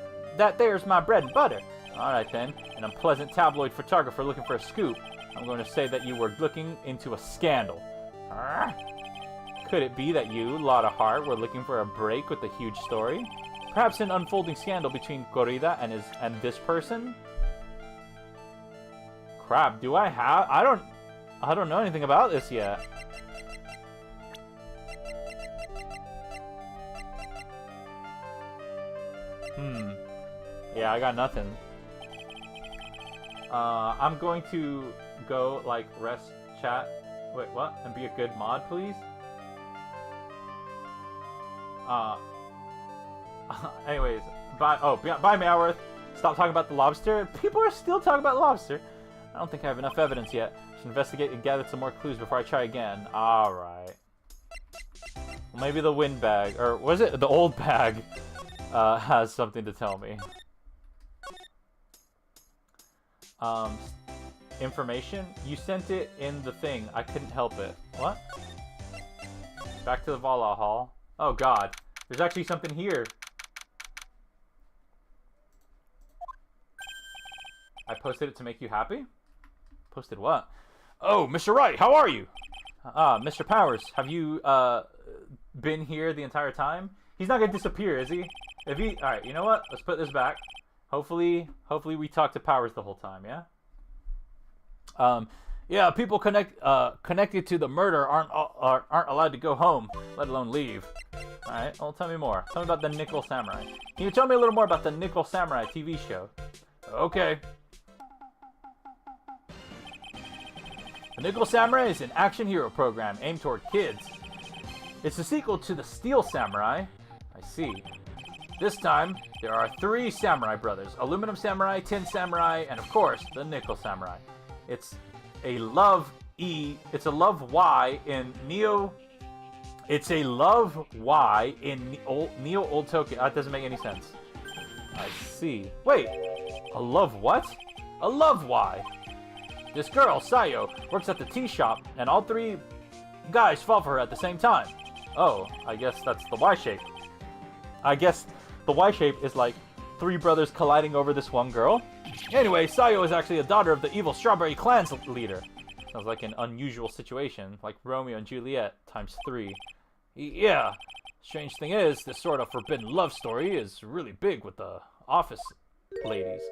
there's my bread and butter. Alright then, an unpleasant tabloid photographer looking for a scoop. I'm going to say that you were looking into a scandal. Could it be that you, Lotta Hart, were looking for a break with a huge story? Perhaps an unfolding scandal between Corrida and this person? Crap, do I have... I don't know anything about this yet. Yeah, I got nothing. I'm going to go, like, rest chat. Wait, what? And be a good mod, please? Anyways, bye Malworth. Stop talking about the lobster. People are still talking about lobster. I don't think I have enough evidence yet. I should investigate and gather some more clues before I try again. Alright. Well, maybe the wind bag, or was it the old bag, has something to tell me. Information? You sent it in the thing. I couldn't help it. What? Back to the Vala Hall. Oh god. There's actually something here. I posted it to make you happy? Posted what? Oh, Mr. Wright, how are you? Mr. Powers, have you, been here the entire time? He's not gonna disappear, is he? If he... Alright, you know what? Let's put this back. Hopefully we talk to Powers the whole time, yeah? Yeah, people connected to the murder aren't allowed to go home, let alone leave. Alright, well, tell me more. Tell me about the Nickel Samurai. Can you tell me a little more about the Nickel Samurai TV show? Okay. The Nickel Samurai is an action hero program aimed toward kids. It's a sequel to the Steel Samurai. I see. This time, there are 3 samurai brothers. Aluminum Samurai, Tin Samurai, and of course, the Nickel Samurai. It's a love Y in Neo... It's a love Y in Neo Old Tokyo. That doesn't make any sense. I see. Wait, a love what? A love Y. This girl, Sayo, works at the tea shop, and all 3 guys fall for her at the same time. Oh, I guess that's the Y shape. I guess the Y shape is like 3 brothers colliding over this one girl. Anyway, Sayo is actually a daughter of the evil Strawberry Clan's leader. Sounds like an unusual situation, like Romeo and Juliet times 3. Yeah. Strange thing is, this sort of forbidden love story is really big with the office ladies.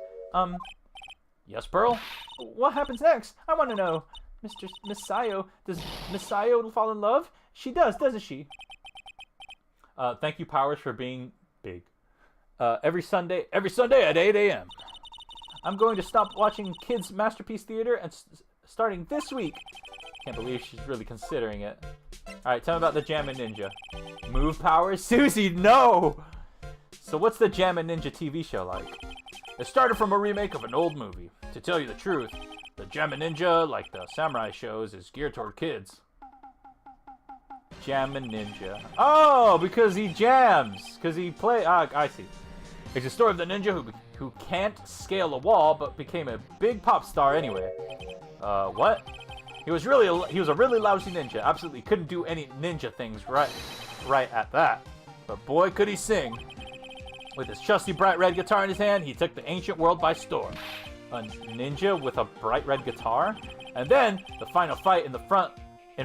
Yes, Pearl? What happens next? I want to know. Miss Sayo, does Miss Sayo fall in love? She does, doesn't she? Thank you, Powers, for being big. Every Sunday at 8 a.m. I'm going to stop watching Kids Masterpiece Theater and starting this week. Can't believe she's really considering it. Alright, tell me about the Jammin' Ninja. Move powers? Susie, no! So what's the Jammin' Ninja TV show like? It started from a remake of an old movie. To tell you the truth, the Jammin' Ninja, like the samurai shows, is geared toward kids. Jammin' Ninja. Oh, because he jams. Because he I see. It's a story of the ninja who can't scale a wall, but became a big pop star anyway. What? He was a really lousy ninja. Absolutely couldn't do any ninja things right at that. But boy, could he sing. With his trusty bright red guitar in his hand, he took the ancient world by storm. A ninja with a bright red guitar? And then, the final fight in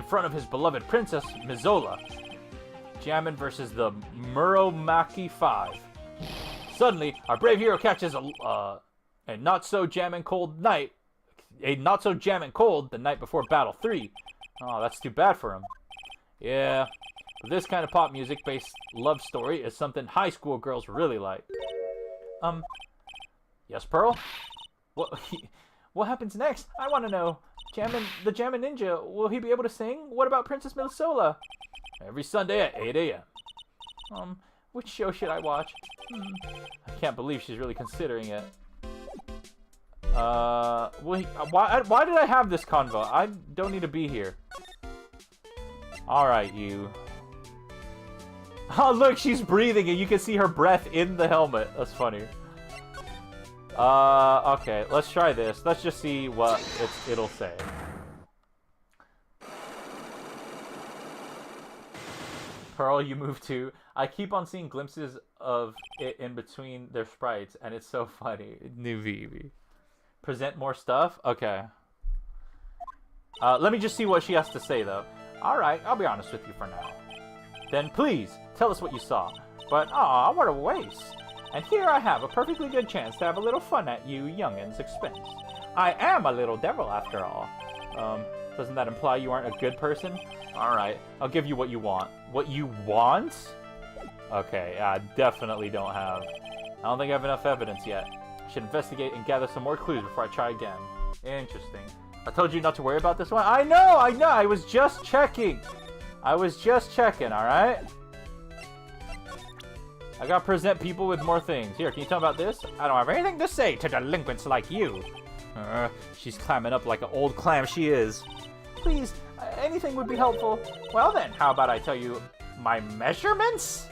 front of his beloved princess, Mizola. Jammin' versus the Muromaki 5. Suddenly, our brave hero catches a not-so-jammin' cold the night before Battle 3. Oh, that's too bad for him. Yeah, but this kind of pop music-based love story is something high school girls really like. Yes, Pearl? What happens next? I want to know. The Jammin' Ninja, will he be able to sing? What about Princess Mizola? Every Sunday at 8 a.m. Which show should I watch? I can't believe she's really considering it. Why did I have this convo? I don't need to be here. Alright, you. Oh, look, she's breathing and you can see her breath in the helmet. That's funny. Okay, let's try this. Let's just see what it'll say. Pearl, you move too. I keep on seeing glimpses of it in between their sprites, and it's so funny. New Vivi. Present more stuff? Okay. Let me just see what she has to say, though. Alright, I'll be honest with you for now. Then please, tell us what you saw. But, aw, what a waste. And here I have a perfectly good chance to have a little fun at you youngins' expense. I am a little devil, after all. Doesn't that imply you aren't a good person? Alright, I'll give you what you want. What you want? Okay, I definitely don't have. I don't think I have enough evidence yet. I should investigate and gather some more clues before I try again. Interesting. I told you not to worry about this one. I know! I was just checking. Alright? I gotta present people with more things. Here, can you tell me about this? I don't have anything to say to delinquents like you. She's clamming up like an old clam she is. Please, anything would be helpful. Well then, how about I tell you my measurements?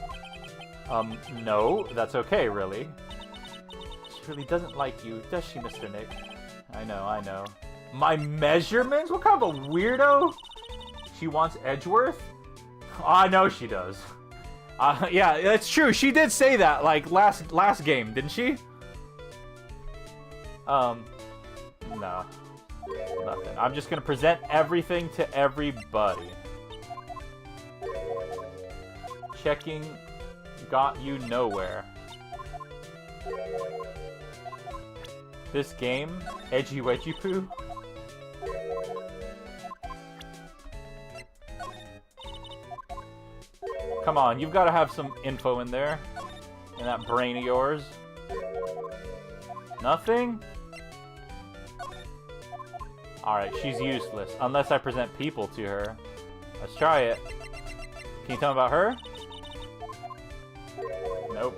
No, that's okay, really. She really doesn't like you, does she, Mr. Nick? I know. My measurements? What kind of a weirdo? She wants Edgeworth? Oh, I know she does. Yeah, that's true. She did say that, like, last game, didn't she? No. Nothing. I'm just gonna present everything to everybody. Checking got you nowhere. This game, Edgy Wedgy Poo. Come on, you've got to have some info in there. In that brain of yours. Nothing? Alright, she's useless. Unless I present people to her. Let's try it. Can you tell me about her? Nope.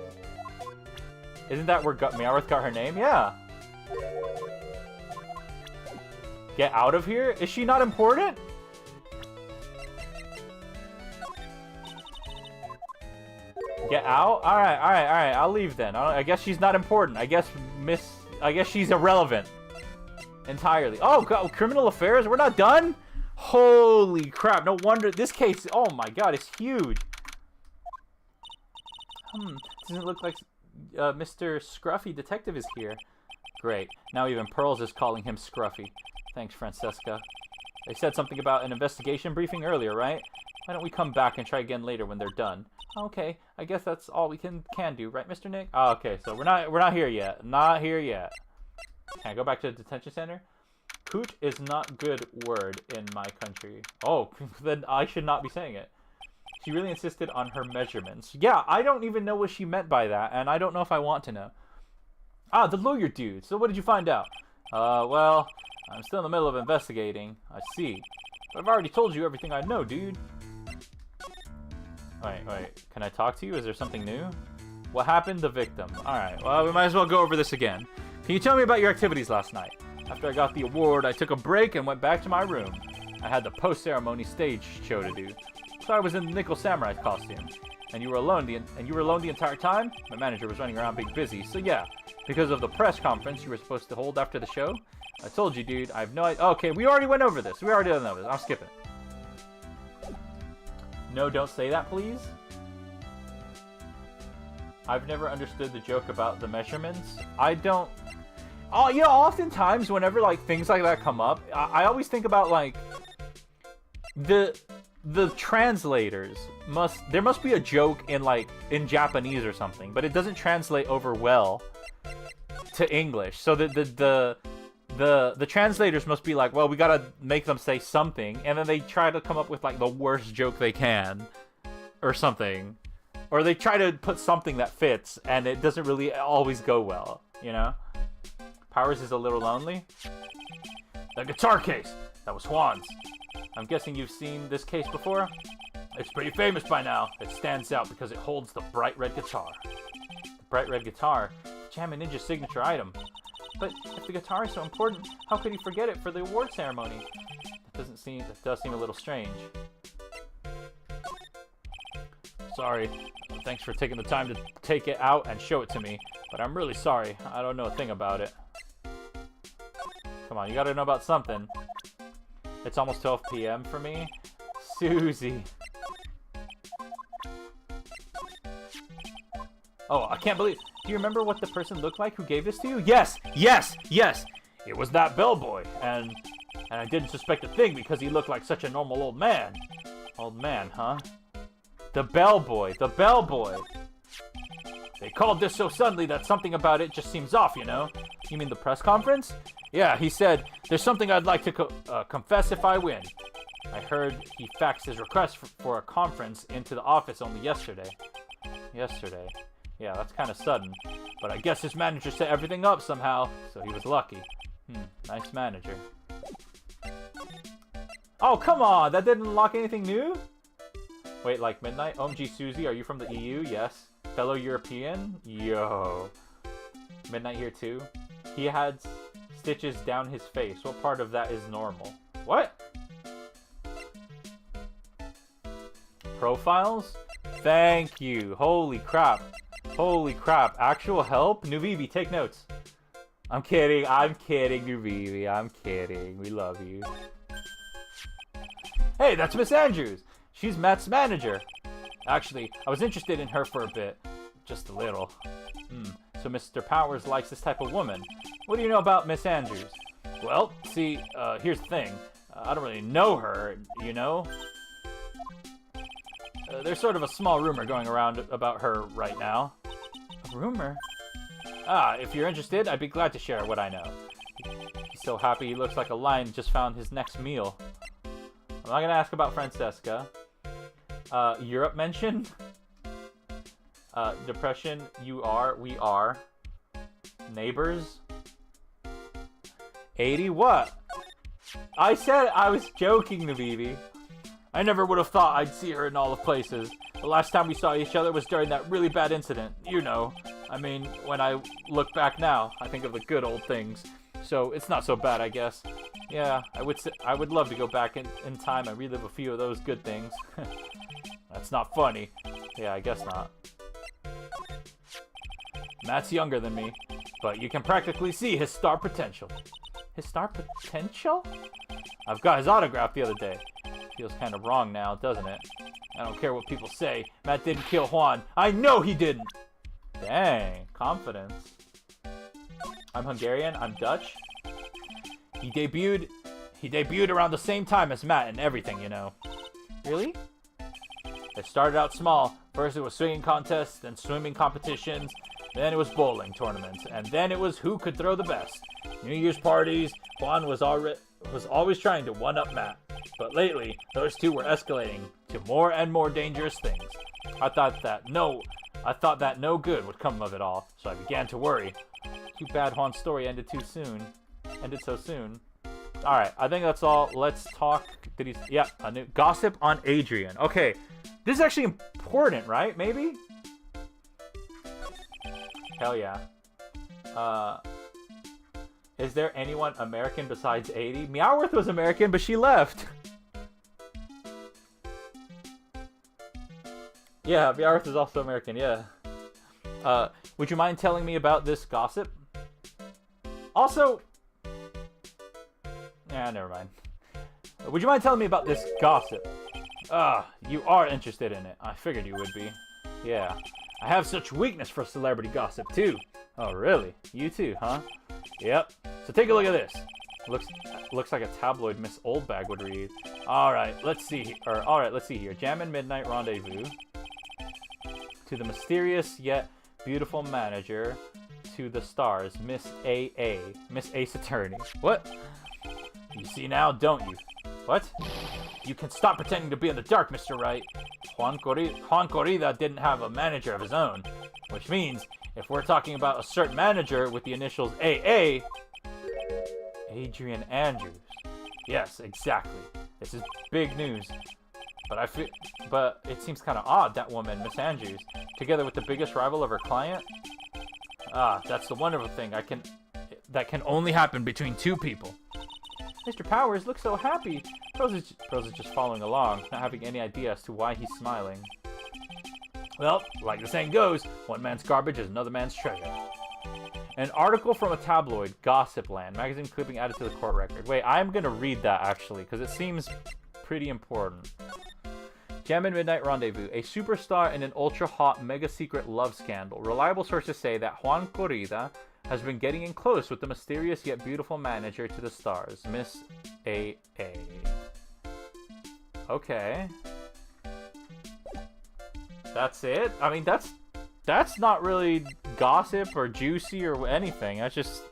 Isn't that where Meowth got her name? Yeah. Get out of here? Is she not important? Get out? Alright. I'll leave then. I guess she's not important. I guess she's irrelevant. Entirely. Oh, God, criminal affairs? We're not done? Holy crap. No wonder. This case, oh my God, it's huge. Doesn't look like Mr. Scruffy Detective is here. Great. Now even Pearls is calling him Scruffy. Thanks, Francesca. They said something about an investigation briefing earlier, right? Why don't we come back and try again later when they're done? Okay, I guess that's all we can do, right, Mr. Nick? Oh, okay, so we're not here yet. Not here yet. Can I go back to the detention center? Coot is not good word in my country. Oh, then I should not be saying it. She really insisted on her measurements. Yeah, I don't even know what she meant by that, and I don't know if I want to know. Ah, the lawyer dude. So what did you find out? Well, I'm still in the middle of investigating. I see. But I've already told you everything I know, dude. Wait. Can I talk to you? Is there something new? What happened? The victim. Alright, well, we might as well go over this again. Can you tell me about your activities last night? After I got the award, I took a break and went back to my room. I had the post-ceremony stage show to do, so I was in the Nickel Samurai costume. And you were alone the entire time? My manager was running around being busy, so yeah. Because of the press conference you were supposed to hold after the show? I told you, dude, I have no idea. Okay, we already went over this. I'm skipping. No, don't say that, please. I've never understood the joke about the measurements. I don't... Oh, you know, oftentimes whenever, like, things like that come up, I always think about, like, the translators there must be a joke in, like, in Japanese or something, but it doesn't translate over well to English. So the translators must be like, well, we gotta make them say something, and then they try to come up with, like, the worst joke they can, or something. Or they try to put something that fits, and it doesn't really always go well, you know? Powers is a little lonely. The guitar case. That was Juan's. I'm guessing you've seen this case before? It's pretty famous by now. It stands out because it holds the bright red guitar. The bright red guitar? Jammin' Ninja's signature item. But if the guitar is so important, how could he forget it for the award ceremony? That does seem a little strange. Sorry. Thanks for taking the time to take it out and show it to me. But I'm really sorry. I don't know a thing about it. Come on, you gotta know about something. It's almost 12 p.m. for me. Susie. Oh, I can't believe... Do you remember what the person looked like who gave this to you? Yes! It was that bellboy. And I didn't suspect a thing because he looked like such a normal old man. Old man, huh? The bellboy. They called this so suddenly that something about it just seems off, you know? You mean the press conference? Yeah, he said, there's something I'd like to confess if I win. I heard he faxed his request for a conference into the office only yesterday. Yeah, that's kind of sudden. But I guess his manager set everything up somehow, so he was lucky. Nice manager. Oh, come on! That didn't unlock anything new? Wait, like midnight? OMG Susie, are you from the EU? Yes. Fellow European? Yo. Midnight here too? He had stitches down his face. What part of that is normal? What? Profiles? Thank you. Holy crap. Actual help? Nuvivi, take notes. I'm kidding, Nuvivi. I'm kidding. We love you. Hey, that's Miss Andrews. She's Matt's manager. Actually, I was interested in her for a bit. Just a little. So Mr. Powers likes this type of woman. What do you know about Miss Andrews? Well, see, here's the thing. I don't really know her, you know? There's sort of a small rumor going around about her right now. A rumor? If you're interested, I'd be glad to share what I know. He's so happy he looks like a lion just found his next meal. I'm not gonna ask about Francesca. Europe mentioned? Depression, we are. Neighbors? A-Dee, what? I said I was joking, Navivi. I never would have thought I'd see her in all the places. The last time we saw each other was during that really bad incident. You know. I mean, when I look back now, I think of the good old things. So it's not so bad, I guess. Yeah, I would love to go back in time and relive a few of those good things. That's not funny. Yeah, I guess not. Matt's younger than me, but you can practically see his star potential. His star potential? I've got his autograph the other day. Feels kind of wrong now, doesn't it? I don't care what people say. Matt didn't kill Juan. I know he didn't! Dang, confidence. I'm Hungarian, I'm Dutch. He debuted around the same time as Matt and everything, you know. Really? It started out small. First it was swinging contests, then swimming competitions, then it was bowling tournaments, and then it was who could throw the best. New Year's parties, Juan was always trying to one-up Matt. But lately, those two were escalating to more and more dangerous things. I thought that no good would come of it all, so I began to worry. Too bad Juan's story ended so soon. Alright, I think that's all. Let's talk. Did he... Yeah, a new gossip on Adrian. Okay, this is actually important, right? Maybe? Hell yeah. Is there anyone American besides A-Dee? Meowworth was American, but she left. Yeah, Meowworth is also American, yeah. Would you mind telling me about this gossip? Also... Yeah, never mind. Would you mind telling me about this gossip? You are interested in it. I figured you would be. Yeah. I have such weakness for celebrity gossip, too. Oh, really? You too, huh? Yep. So take a look at this. Looks like a tabloid Miss Oldbag would read. Alright, let's see here. Jammin' Midnight Rendezvous. To the mysterious yet beautiful manager. To the stars, Miss A.A. Miss Ace Attorney. What? You see now, don't you? What? You can stop pretending to be in the dark, Mr. Wright. Juan Corrida didn't have a manager of his own. Which means, if we're talking about a certain manager with the initials AA... Adrian Andrews. Yes, exactly. This is big news. But it seems kind of odd, that woman, Miss Andrews, together with the biggest rival of her client. That's the wonderful thing. That can only happen between two people. Mr. Powers looks so happy. Rose is just following along, not having any idea as to why he's smiling. Well, like the saying goes, one man's garbage is another man's treasure. An article from a tabloid, Gossipland, magazine clipping added to the court record. Wait, I'm gonna read that actually, because it seems pretty important. Jammin' Midnight Rendezvous, a superstar in an ultra-hot, mega-secret love scandal. Reliable sources say that Juan Corrida has been getting in close with the mysterious yet beautiful manager to the stars, Miss A.A. Okay. That's it? I mean, that's not really gossip or juicy or anything. That's just...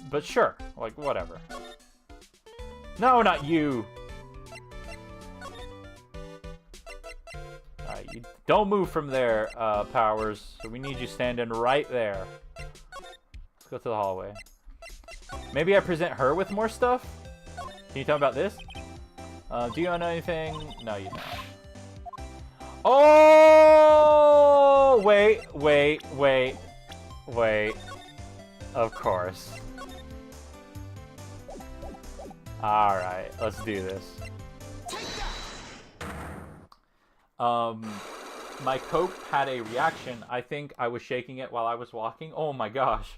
But sure. Like, whatever. No, not you! Alright, you don't move from there, Powers. So we need you standing right there. Let's go to the hallway. Maybe I present her with more stuff? Can you tell me about this? Do you know anything? No, you don't. Oh! Wait. Of course. Alright, let's do this. My Coke had a reaction. I think I was shaking it while I was walking. Oh my gosh.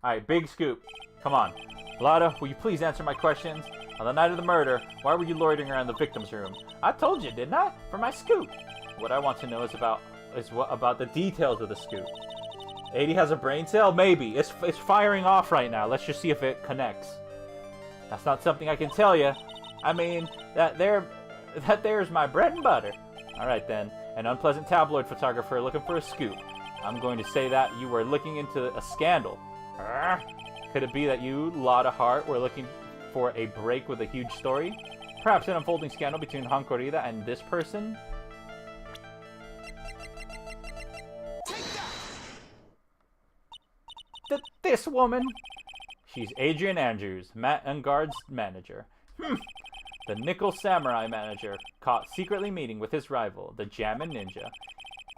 Alright, big scoop. Come on. Lada, will you please answer my questions? On the night of the murder, why were you loitering around the victim's room? I told you, didn't I? For my scoop. What I want to know is about the details of the scoop. A-Dee has a brain cell? Maybe. It's firing off right now. Let's just see if it connects. That's not something I can tell you. I mean, that there's my bread and butter. Alright then. An unpleasant tabloid photographer looking for a scoop. I'm going to say that you were looking into a scandal. Could it be that you, Lotta Hart, were looking for a break with a huge story? Perhaps an unfolding scandal between Juan Corrida and this person? This woman? She's Adrian Andrews, Matt Engard's manager. The Nickel Samurai manager, caught secretly meeting with his rival, the Jammin' Ninja.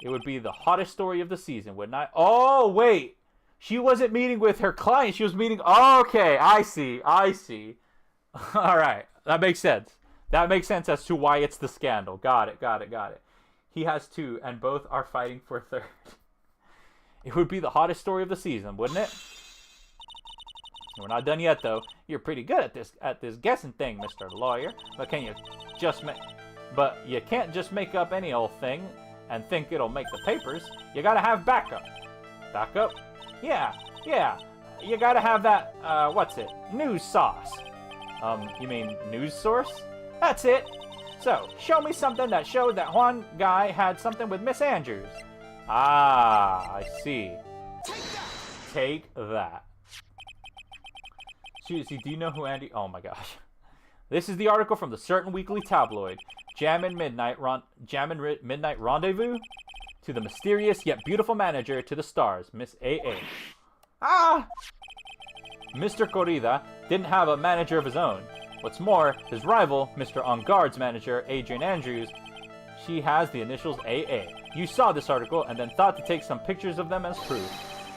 It would be the hottest story of the season, wouldn't I? Oh, wait! She wasn't meeting with her client, she was meeting... Okay, I see. Alright, that makes sense. That makes sense as to why it's the scandal. Got it. He has two, and both are fighting for third. It would be the hottest story of the season, wouldn't it? We're not done yet, though. You're pretty good at this guessing thing, Mr. Lawyer. But you can't just make up any old thing and think it'll make the papers. You gotta have backup. Backup? Yeah. You gotta have that, news sauce. You mean news source? That's it. So, show me something that showed that one guy had something with Miss Andrews. Ah, I see. Take that. Seriously, do you know who Andy... Oh my gosh. This is the article from the certain weekly tabloid. Jammin' Midnight Rendezvous? To the mysterious yet beautiful manager to the stars, Miss A.A. Ah! Mr. Corrida didn't have a manager of his own. What's more, his rival, Mr. On Guard's manager, Adrian Andrews, she has the initials AA. You saw this article and then thought to take some pictures of them as proof.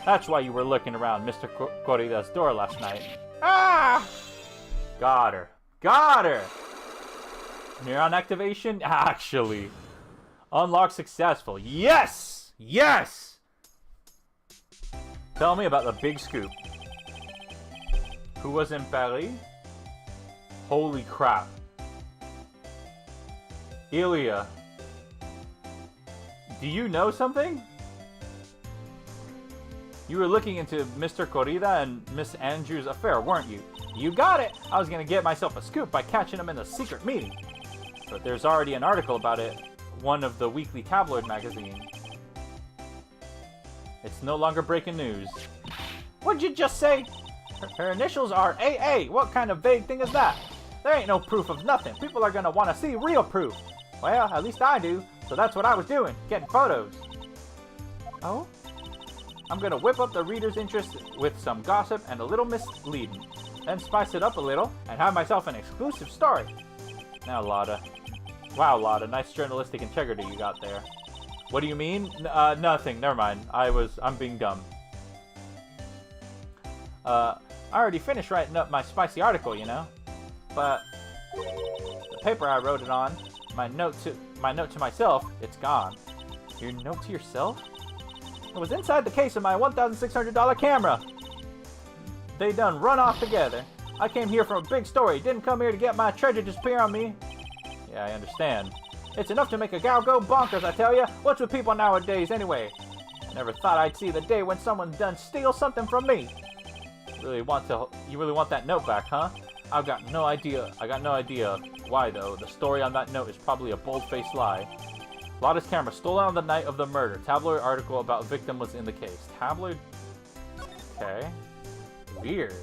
That's why you were looking around Mr. Corrida's door last night. Ah! Got her. Got her! Neuron activation? Actually. Unlock successful. Yes! Yes! Tell me about the big scoop. Who was in Paris? Holy crap. Ilya. Do you know something? You were looking into Mr. Corrida and Miss Andrews' affair, weren't you? You got it! I was gonna get myself a scoop by catching him in a secret meeting. But there's already an article about it, one of the weekly tabloid magazines. It's no longer breaking news. What'd you just say? Her initials are AA. What kind of vague thing is that? There ain't no proof of nothing. People are gonna want to see real proof. Well, at least I do. So that's what I was doing, getting photos. Oh? I'm gonna whip up the reader's interest with some gossip and a little misleading. Then spice it up a little and have myself an exclusive story. Now, Lotta. Wow, Lotta, nice journalistic integrity you got there. What do you mean? Nothing. Never mind. I'm being dumb. I already finished writing up my spicy article, you know? But the paper I wrote it on, my note to myself, it's gone. Your note to yourself? It was inside the case of my $1,600 camera. They done run off together. I came here for a big story. Didn't come here to get my treasure disappear on me. Yeah, I understand. It's enough to make a gal go bonkers, I tell ya. What's with people nowadays, anyway? I never thought I'd see the day when someone done steal something from me. You really want that note back, huh? I got no idea why, though. The story on that note is probably a bold-faced lie. Lotta's camera stolen on the night of the murder. Tabloid article about victim was in the case. Tabloid? Okay. Weird.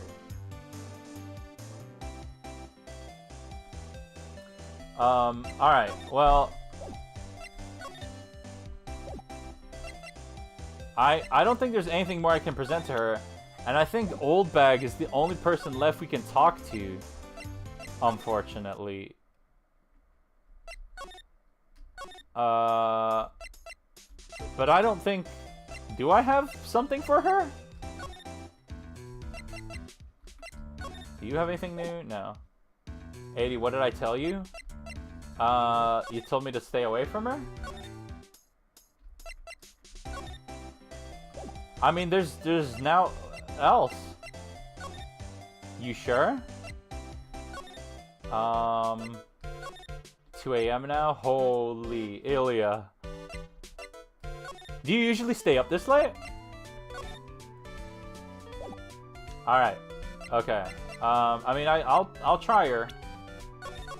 Alright, well... I don't think there's anything more I can present to her. And I think Old Bag is the only person left we can talk to. Unfortunately. But I don't think... Do I have something for her? Do you have anything new? No. A-Dee, what did I tell you? You told me to stay away from her? I mean, there's now else. You sure? 2 a.m. now? Holy Ilya. Do you usually stay up this late? Alright. Okay. I mean, I'll try her.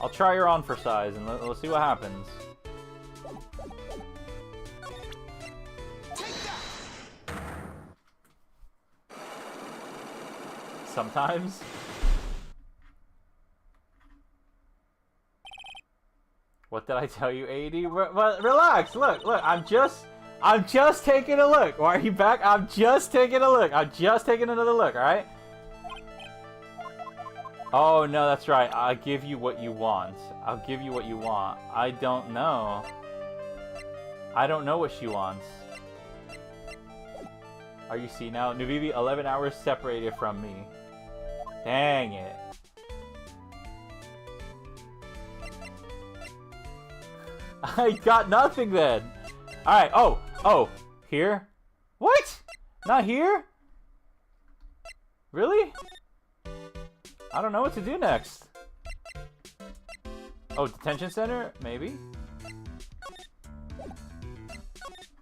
I'll try her on for size, and let's see what happens. Sometimes. What did I tell you, A-Dee? Relax. Look. I'm just taking a look. Why are you back? I'm just taking a look. I'm just taking another look. All right. Oh no, that's right. I'll give you what you want. I'll give you what you want. I don't know. I don't know what she wants. Are you see now? Nubibi, 11 hours separated from me. Dang it. I got nothing then. Alright, oh, here? What? Not here? Really? I don't know what to do next. Oh, detention center? Maybe?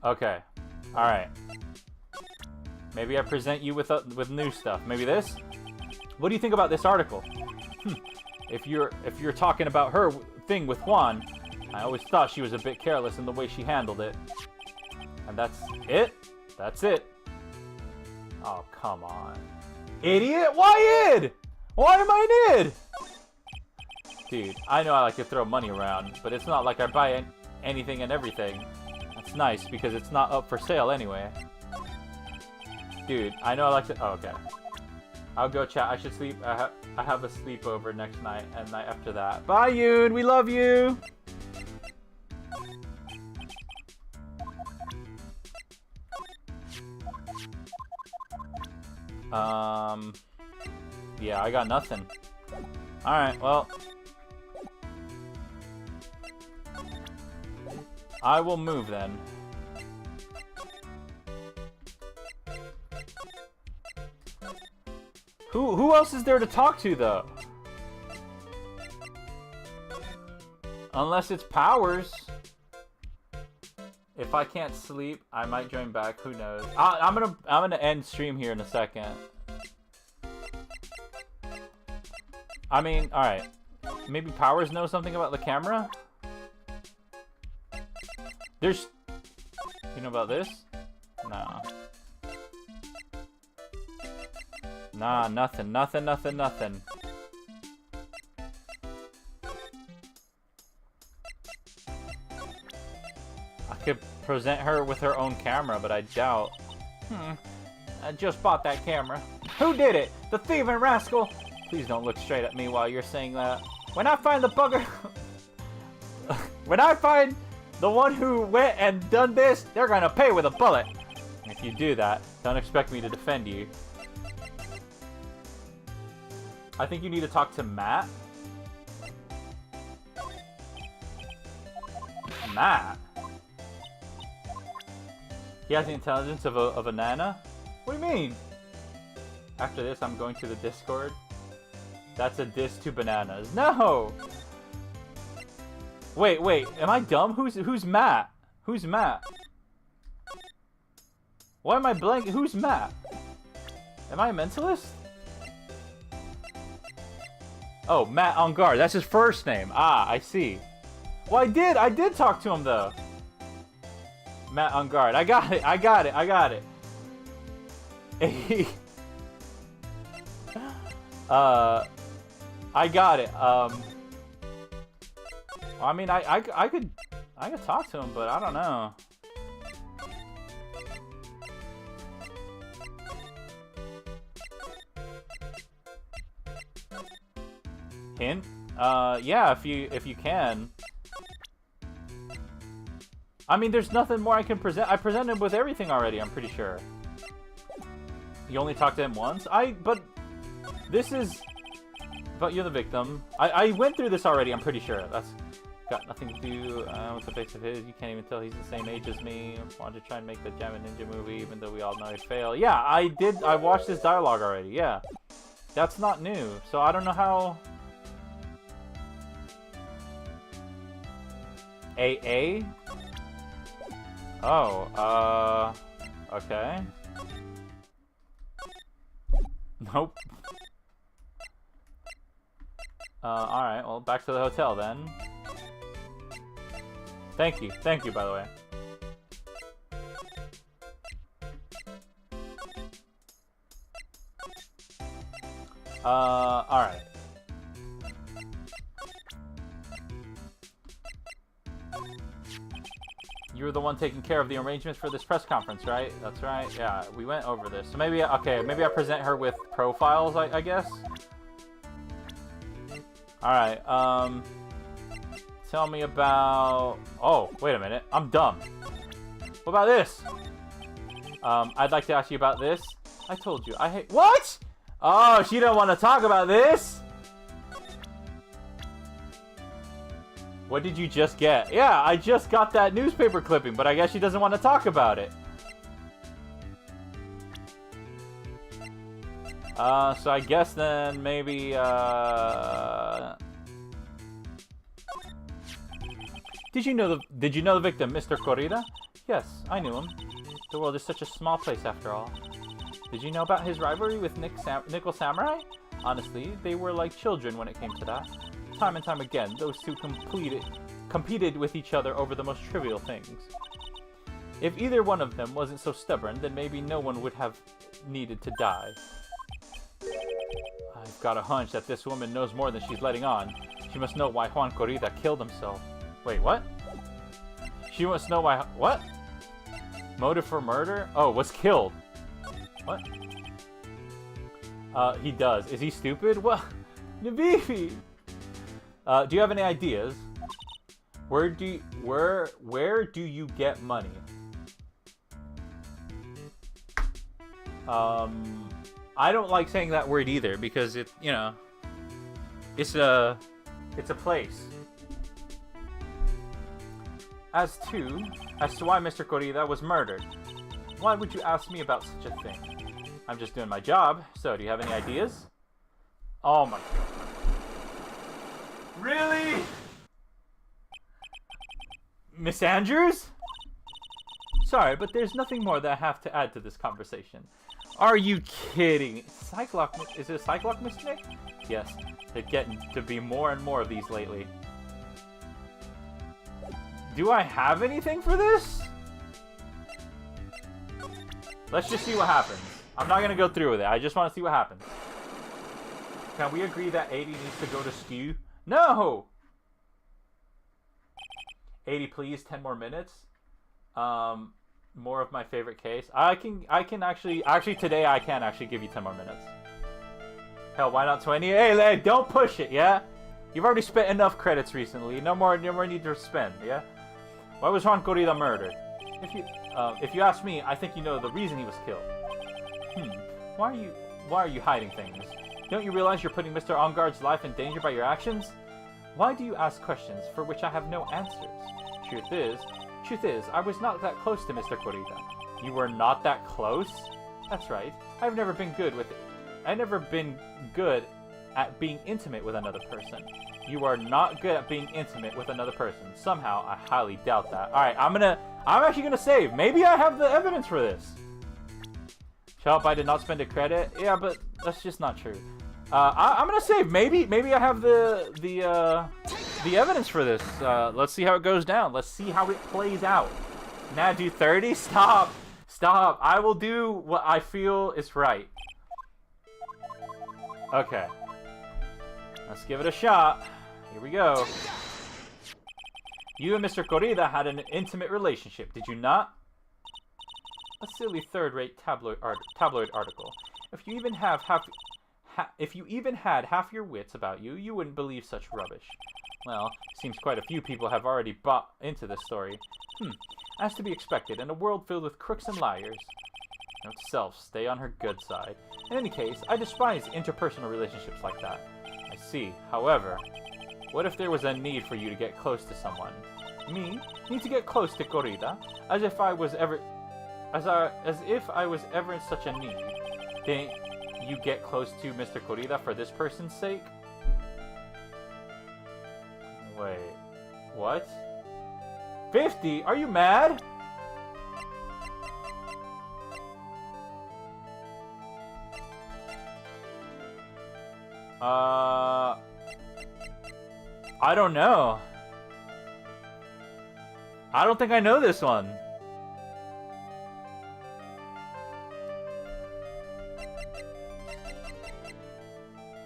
Okay. Alright. Maybe I present you with new stuff. Maybe this? What do you think about this article? If you're talking about her thing with Juan, I always thought she was a bit careless in the way she handled it. And that's it? That's it. Oh, come on. Idiot! Why id? Why am I an id? Dude, I know I like to throw money around, but it's not like I buy anything and everything. That's nice, because it's not up for sale anyway. Dude, I know I like to... Oh, okay. I'll go chat. I should sleep. I have a sleepover next night and night after that. Bye, Yoon. We love you. Yeah, I got nothing. Alright, well. I will move then. Who else is there to talk to, though? Unless it's Powers. If I can't sleep, I might join back. Who knows? I'm gonna end stream here in a second. I mean, all right. Maybe Powers knows something about the camera. There's. You know about this? Nah. Nah, nothing. I could present her with her own camera, but I doubt. I just bought that camera. Who did it? The thieving rascal! Please don't look straight at me while you're saying that. When I find the bugger... when I find the one who went and done this, they're gonna pay with a bullet. If you do that, don't expect me to defend you. I think you need to talk to Matt. Matt? He has the intelligence of a nana? What do you mean? After this, I'm going to the Discord. That's a diss to bananas. No! Wait, am I dumb? Who's Matt? Who's Matt? Why am I blanking? Who's Matt? Am I a mentalist? Oh, Matt on guard. That's his first name. Ah, I see. Well, I did talk to him though. Matt on guard. I got it. I got it. I mean, I could talk to him, but I don't know. Hint? Yeah, if you can. I mean, there's nothing more I can present. I presented him with everything already, I'm pretty sure. You only talked to him once? But this is... But you're the victim. I went through this already, I'm pretty sure. That's got nothing to do with the face of his. You can't even tell he's the same age as me. Wanted to try and make the Jammin' Ninja movie, even though we all know he'd fail. Yeah, I did. I watched this dialogue already, yeah. That's not new, so I don't know how... AA? Oh, okay. Nope. Alright, well, back to the hotel then. Thank you, by the way. Alright. You were the one taking care of the arrangements for this press conference, right? That's right. Yeah, we went over this. So maybe, okay, maybe I present her with profiles, I guess? Alright, tell me about... Oh, wait a minute. I'm dumb. What about this? I'd like to ask you about this. I told you, I hate... What?! Oh, she didn't want to talk about this? What did you just get? Yeah, I just got that newspaper clipping, but I guess she doesn't want to talk about it. So I guess then maybe, Did you know the victim, Mr. Corrida? Yes, I knew him. The world is such a small place after all. Did you know about his rivalry with Nickel Samurai? Honestly, they were like children when it came to that. Time and time again, those two competed with each other over the most trivial things. If either one of them wasn't so stubborn, then maybe no one would have needed to die. I've got a hunch that this woman knows more than she's letting on. She must know why Juan Corrida killed himself. Wait, what? She must know why... What? Motive for murder? Oh, was killed. What? He does. Is he stupid? Well, Nabibi! Do you have any ideas? Where do you get money? I don't like saying that word either because it, you know, it's a place. As to why Mr. Corrida was murdered. Why would you ask me about such a thing? I'm just doing my job. So, do you have any ideas? Oh my god. Really? Miss Andrews? Sorry, but there's nothing more that I have to add to this conversation. Are you kidding? Cyclops, is it a Cyclops mistake? Yes, they're getting to be more and more of these lately. Do I have anything for this? Let's just see what happens. I'm not gonna go through with it. I just want to see what happens. Can we agree that A-Dee needs to go to skew? No! A-Dee, please, 10 more minutes. More of my favorite case. I can actually today I can actually give you 10 more minutes. Hell, why not 20? Hey, don't push it, yeah? You've already spent enough credits recently. No more need to spend, yeah? Why was Juan Corrida murdered? If you ask me, I think you know the reason he was killed. Why are you hiding things? Don't you realize you're putting Mr. Engarde's life in danger by your actions? Why do you ask questions for which I have no answers? Truth is, I was not that close to Mr. Corrida. You were not that close? That's right. I've never been good at being intimate with another person. You are not good at being intimate with another person. Somehow, I highly doubt that. Alright, I'm actually gonna save. Maybe I have the evidence for this. Shut up, I did not spend a credit. Yeah, but that's just not true. I'm gonna save. Maybe I have the evidence for this. Let's see how it goes down. Let's see how it plays out. Now do 30? Stop. I will do what I feel is right. Okay. Let's give it a shot. Here we go. You and Mr. Corrida had an intimate relationship, did you not? A silly third-rate tabloid article. If you even had half your wits about you, you wouldn't believe such rubbish. Well, seems quite a few people have already bought into this story. As to be expected, in a world filled with crooks and liars. Note to self, stay on her good side. In any case, I despise interpersonal relationships like that. I see. However, what if there was a need for you to get close to someone? Me? Need to get close to Corrida? As if I was ever in such a need. Then you get close to Mr. Corrida for this person's sake? Wait. What? 50? Are you mad? I don't know. I don't think I know this one.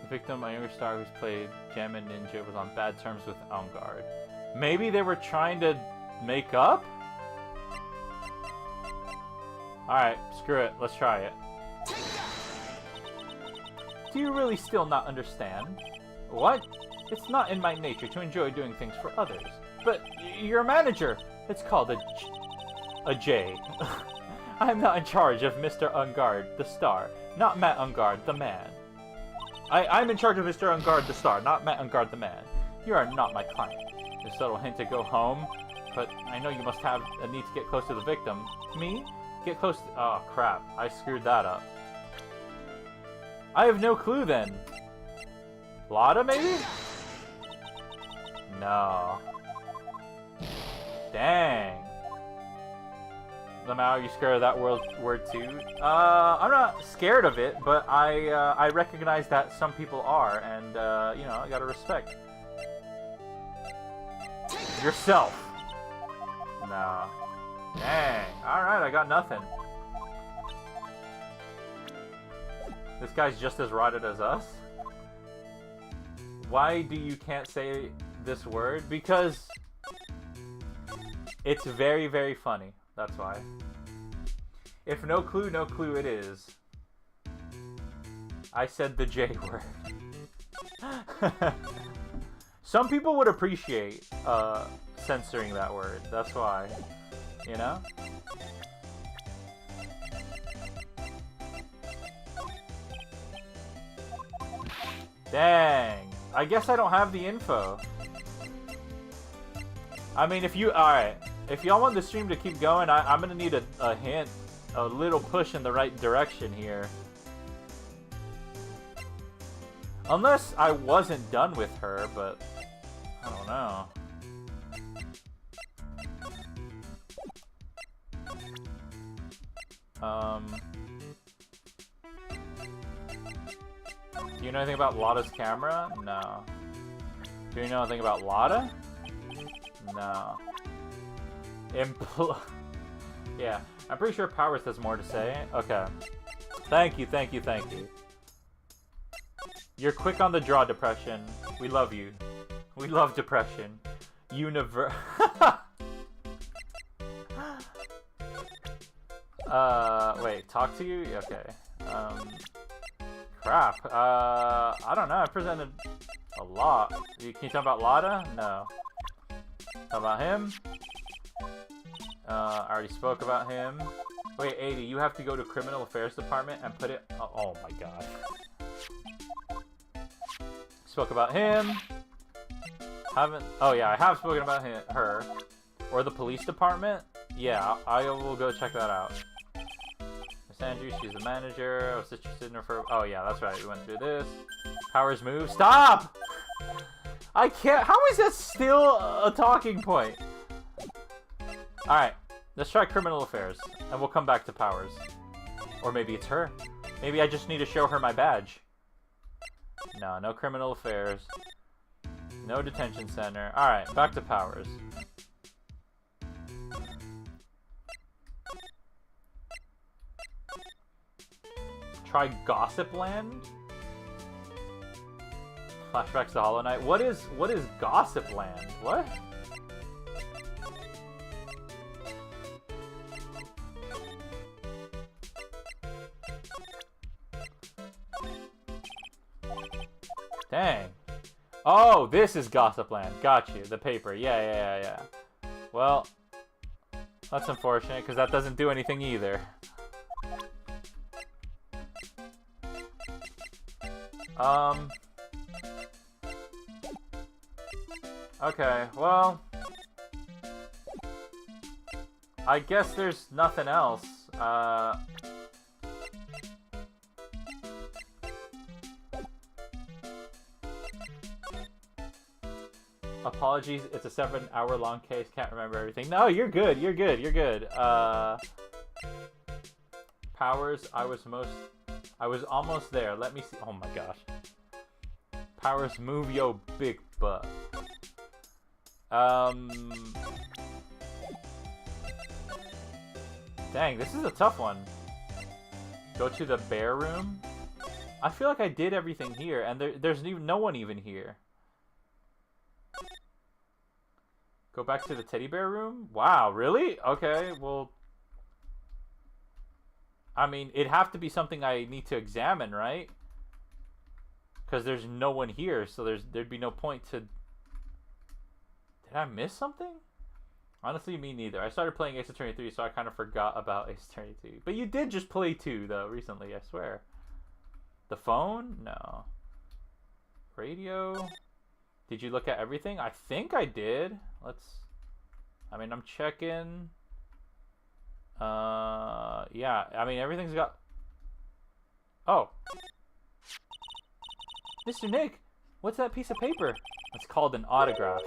The victim, a younger star who's played Jammin Ninja, was on bad terms with Engarde. Maybe they were trying to make up? Alright, screw it. Let's try it. Do you really still not understand? What? It's not in my nature to enjoy doing things for others. But you're a manager. It's called a J. I'm not in charge of Mr. Engarde, the star, not Matt Engarde, the man. I'm in charge of Mr. Engarde, the star, not Matt Engarde, the man. You are not my client. A subtle hint to go home, but I know you must have a need to get close to the victim. Me? Get close to... Oh, crap. I screwed that up. I have no clue, then. Lotta, maybe? No. Dang. Somehow you scared of that word too? I'm not scared of it, but I recognize that some people are, and, you know, I gotta respect. Yourself. No. Dang. Alright, I got nothing. This guy's just as rotted as us? Why do you can't say this word? Because it's very, very funny. That's why. If no clue it is. I said the J word. Some people would appreciate censoring that word. That's why, you know? Dang. I guess I don't have the info. I mean, if you... Alright. If y'all want the stream to keep going, I'm gonna need a hint. A little push in the right direction here. Unless I wasn't done with her, but... I don't know. Do you know anything about Lotta's camera? No. Do you know anything about Lotta? No. Yeah, I'm pretty sure Powers has more to say. Okay. Thank you, thank you, thank you. You're quick on the draw, Depression. We love you. We love Depression. Wait, talk to you? Okay. Crap. I don't know. I presented a lot. Can you tell about Lotta? No. How about him? I already spoke about him. Wait, A-Dee, you have to go to Criminal Affairs Department and put it... Oh my god. Spoke about him. Haven't... Oh yeah, I have spoken about her. Or the police department. Yeah, I will go check that out. Miss Andrews, she's the manager. I was interested in her for... Oh yeah, that's right. We went through this. Powers move. Stop! I can't... How is that still a talking point? Alright. Let's try Criminal Affairs. And we'll come back to Powers. Or maybe it's her. Maybe I just need to show her my badge. No, no Criminal Affairs. No Detention Center. Alright, back to Powers. Try Gossip Land? Flashbacks to Hollow Knight. What is Gossip Land? What? Dang. Oh, this is Gossip Land. Got you. The paper. Yeah. Well, that's unfortunate because that doesn't do anything either. Okay, well, I guess there's nothing else. Apologies, it's a 7-hour-long case, can't remember everything. No, you're good, you're good. Powers, I was almost there. Let me see. Oh my gosh. Powers, move yo big butt. Dang, this is a tough one. Go to the bear room. I feel like I did everything here, and there's no one even here. Go back to the teddy bear room? Wow, really? Okay, well... I mean, it'd have to be something I need to examine, right? Because there's no one here, so there'd be no point to... Did I miss something? Honestly, me neither. I started playing Ace Attorney 3, so I kind of forgot about Ace Attorney 2. But you did just play 2, though, recently, I swear. The phone? No. Radio? Did you look at everything? I think I did. I mean, I'm checking. Yeah. I mean, everything's got... Oh. Mr. Nick, what's that piece of paper? It's called an autograph.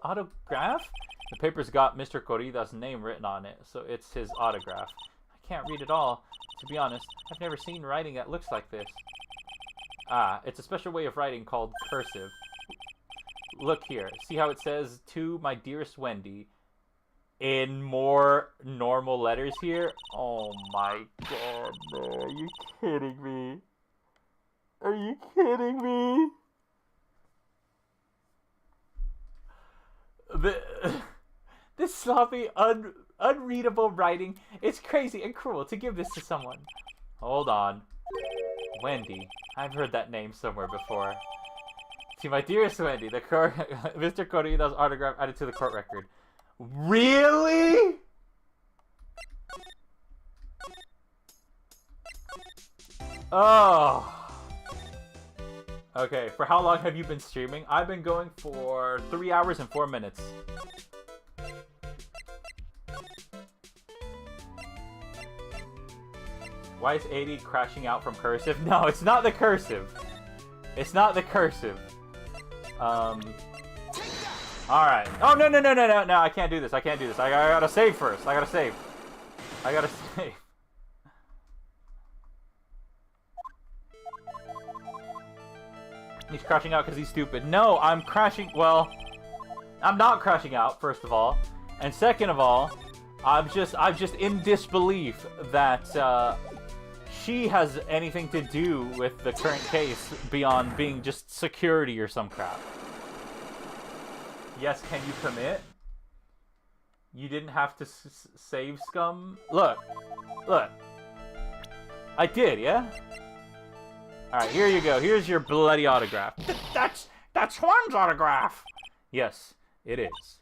Autograph? The paper's got Mr. Corrida's name written on it, so it's his autograph. I can't read it all. To be honest, I've never seen writing that looks like this. Ah, it's a special way of writing called cursive. Look here. See how it says, "To my dearest Wendy," in more normal letters here? Oh my god, man. Are you kidding me? Are you kidding me? This sloppy, unreadable writing. It's crazy and cruel to give this to someone. Hold on. Wendy. I've heard that name somewhere before. To my dearest Wendy, the Mr. Corrido's autograph added to the court record. Really? Oh. Okay, for how long have you been streaming? I've been going for 3 hours and 4 minutes. Why is A-Dee crashing out from cursive? No, it's not the cursive. It's not the cursive. Alright. Oh, no, I can't do this. I can't do this. I gotta save first. I gotta save. He's crashing out because he's stupid. No, I'm crashing. Well, I'm not crashing out, first of all. And second of all, I'm just in disbelief that she has anything to do with the current case beyond being just security or some crap. Yes, can you commit? You didn't have to save scum? Look. I did, yeah? Alright, here you go. Here's your bloody autograph. That's Juan's autograph. Yes, it is.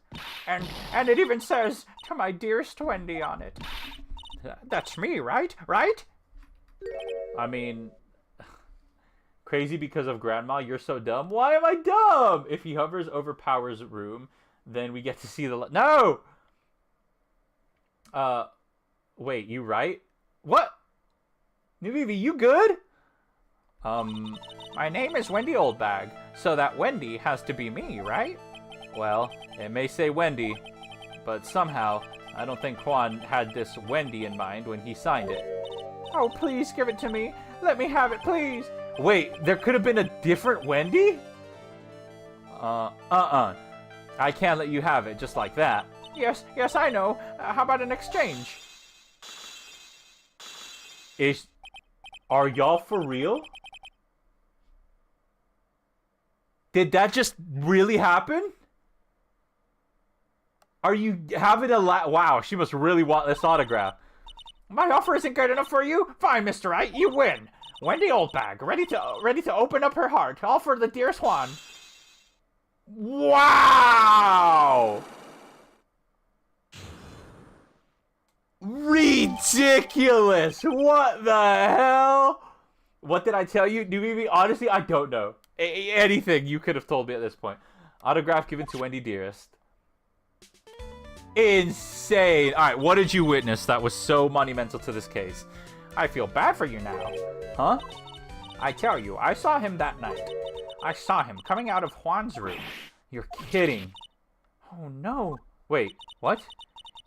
And it even says, "To my dearest Wendy" on it. That's me, right? Right? I mean, crazy because of Grandma, you're so dumb. Why am I dumb? If he hovers over Power's room, then we get to see the... No! Wait, you right? What? Nubibi, you good? My name is Wendy Oldbag, so that Wendy has to be me, right? Well, it may say Wendy, but somehow, I don't think Juan had this Wendy in mind when he signed it. Oh, please give it to me. Let me have it, please. Wait, there could have been a different Wendy? I can't let you have it just like that. Yes, I know. How about an exchange? Are y'all for real? Did that just really happen? Are you having a wow, she must really want this autograph. My offer isn't good enough for you? Fine, Mr. Right, you win. Wendy Oldbag, ready to open up her heart, all for the dearest Juan. Wow! Ridiculous! What the hell? What did I tell you? Nubibi, honestly, I don't know. Anything you could have told me at this point. Autograph given to Wendy Dearest. Insane! Alright, what did you witness that was so monumental to this case? I feel bad for you now. Huh? I tell you, I saw him that night. I saw him coming out of Juan's room. You're kidding. Oh no. Wait, what?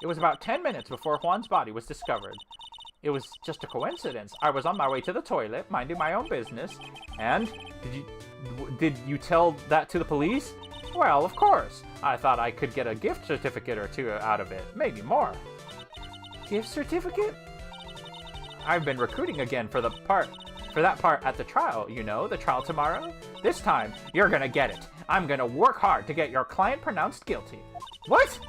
It was about 10 minutes before Juan's body was discovered. It was just a coincidence. I was on my way to the toilet, minding my own business. And? Did you tell that to the police? Well, of course. I thought I could get a gift certificate or two out of it. Maybe more. Gift certificate? I've been recruiting again for that part at the trial, you know, the trial tomorrow. This time, you're gonna get it. I'm gonna work hard to get your client pronounced guilty. What?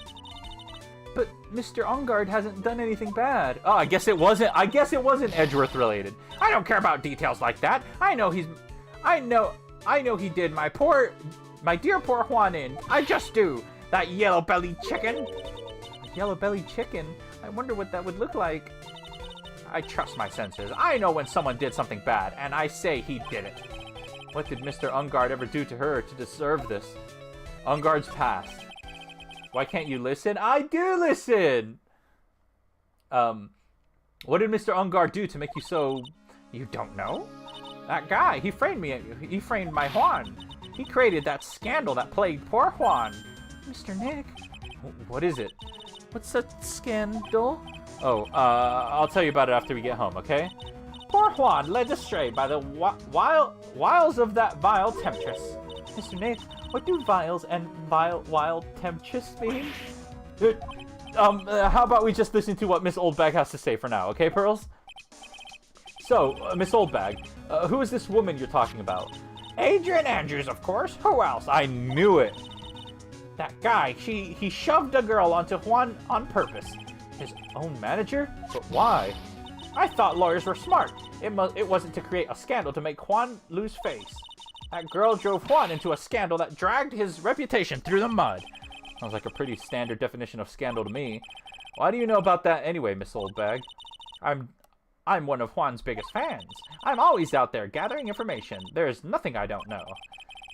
But Mr. Ongard hasn't done anything bad. Oh, I guess it wasn't Edgeworth related. I don't care about details like that. I know he did my dear poor Juan in. I just do. That yellow-bellied chicken. Yellow-bellied chicken? I wonder what that would look like. I trust my senses. I know when someone did something bad, and I say he did it. What did Mr. Ongard ever do to her to deserve this? Ongard's past. Why can't you listen? I do listen! What did Mr. Ongard do to make you so... You don't know? That guy, he framed me. He framed my Juan. He created that scandal that plagued poor Juan. Mr. Nick? What is it? What's that scandal? Oh, I'll tell you about it after we get home, okay? Poor Juan led astray by the wiles of that vile temptress. Mr. Nick, what do vials and wild temptress mean? How about we just listen to what Miss Oldbag has to say for now, okay, Pearls? So, Miss Oldbag, who is this woman you're talking about? Adrian Andrews, of course. Who else? I knew it. That guy, he shoved a girl onto Juan on purpose. His own manager? But why? I thought lawyers were smart. It wasn't to create a scandal to make Juan lose face. That girl drove Juan into a scandal that dragged his reputation through the mud. Sounds like a pretty standard definition of scandal to me. Why do you know about that anyway, Miss Oldbag? I'm one of Juan's biggest fans. I'm always out there gathering information. There's nothing I don't know.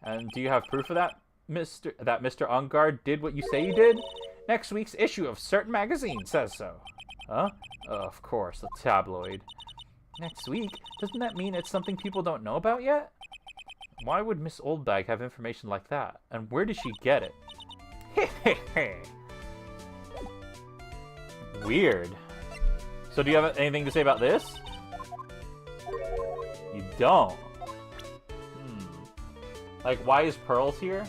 And do you have proof of that, Mr. Ungard did what you say you did? Next week's issue of certain magazine says so. Huh? Of course, the tabloid. Next week? Doesn't that mean it's something people don't know about yet? Why would Miss Oldbag have information like that? And where did she get it? Heh. Weird. So do you have anything to say about this? You don't. Like, why is Pearls here?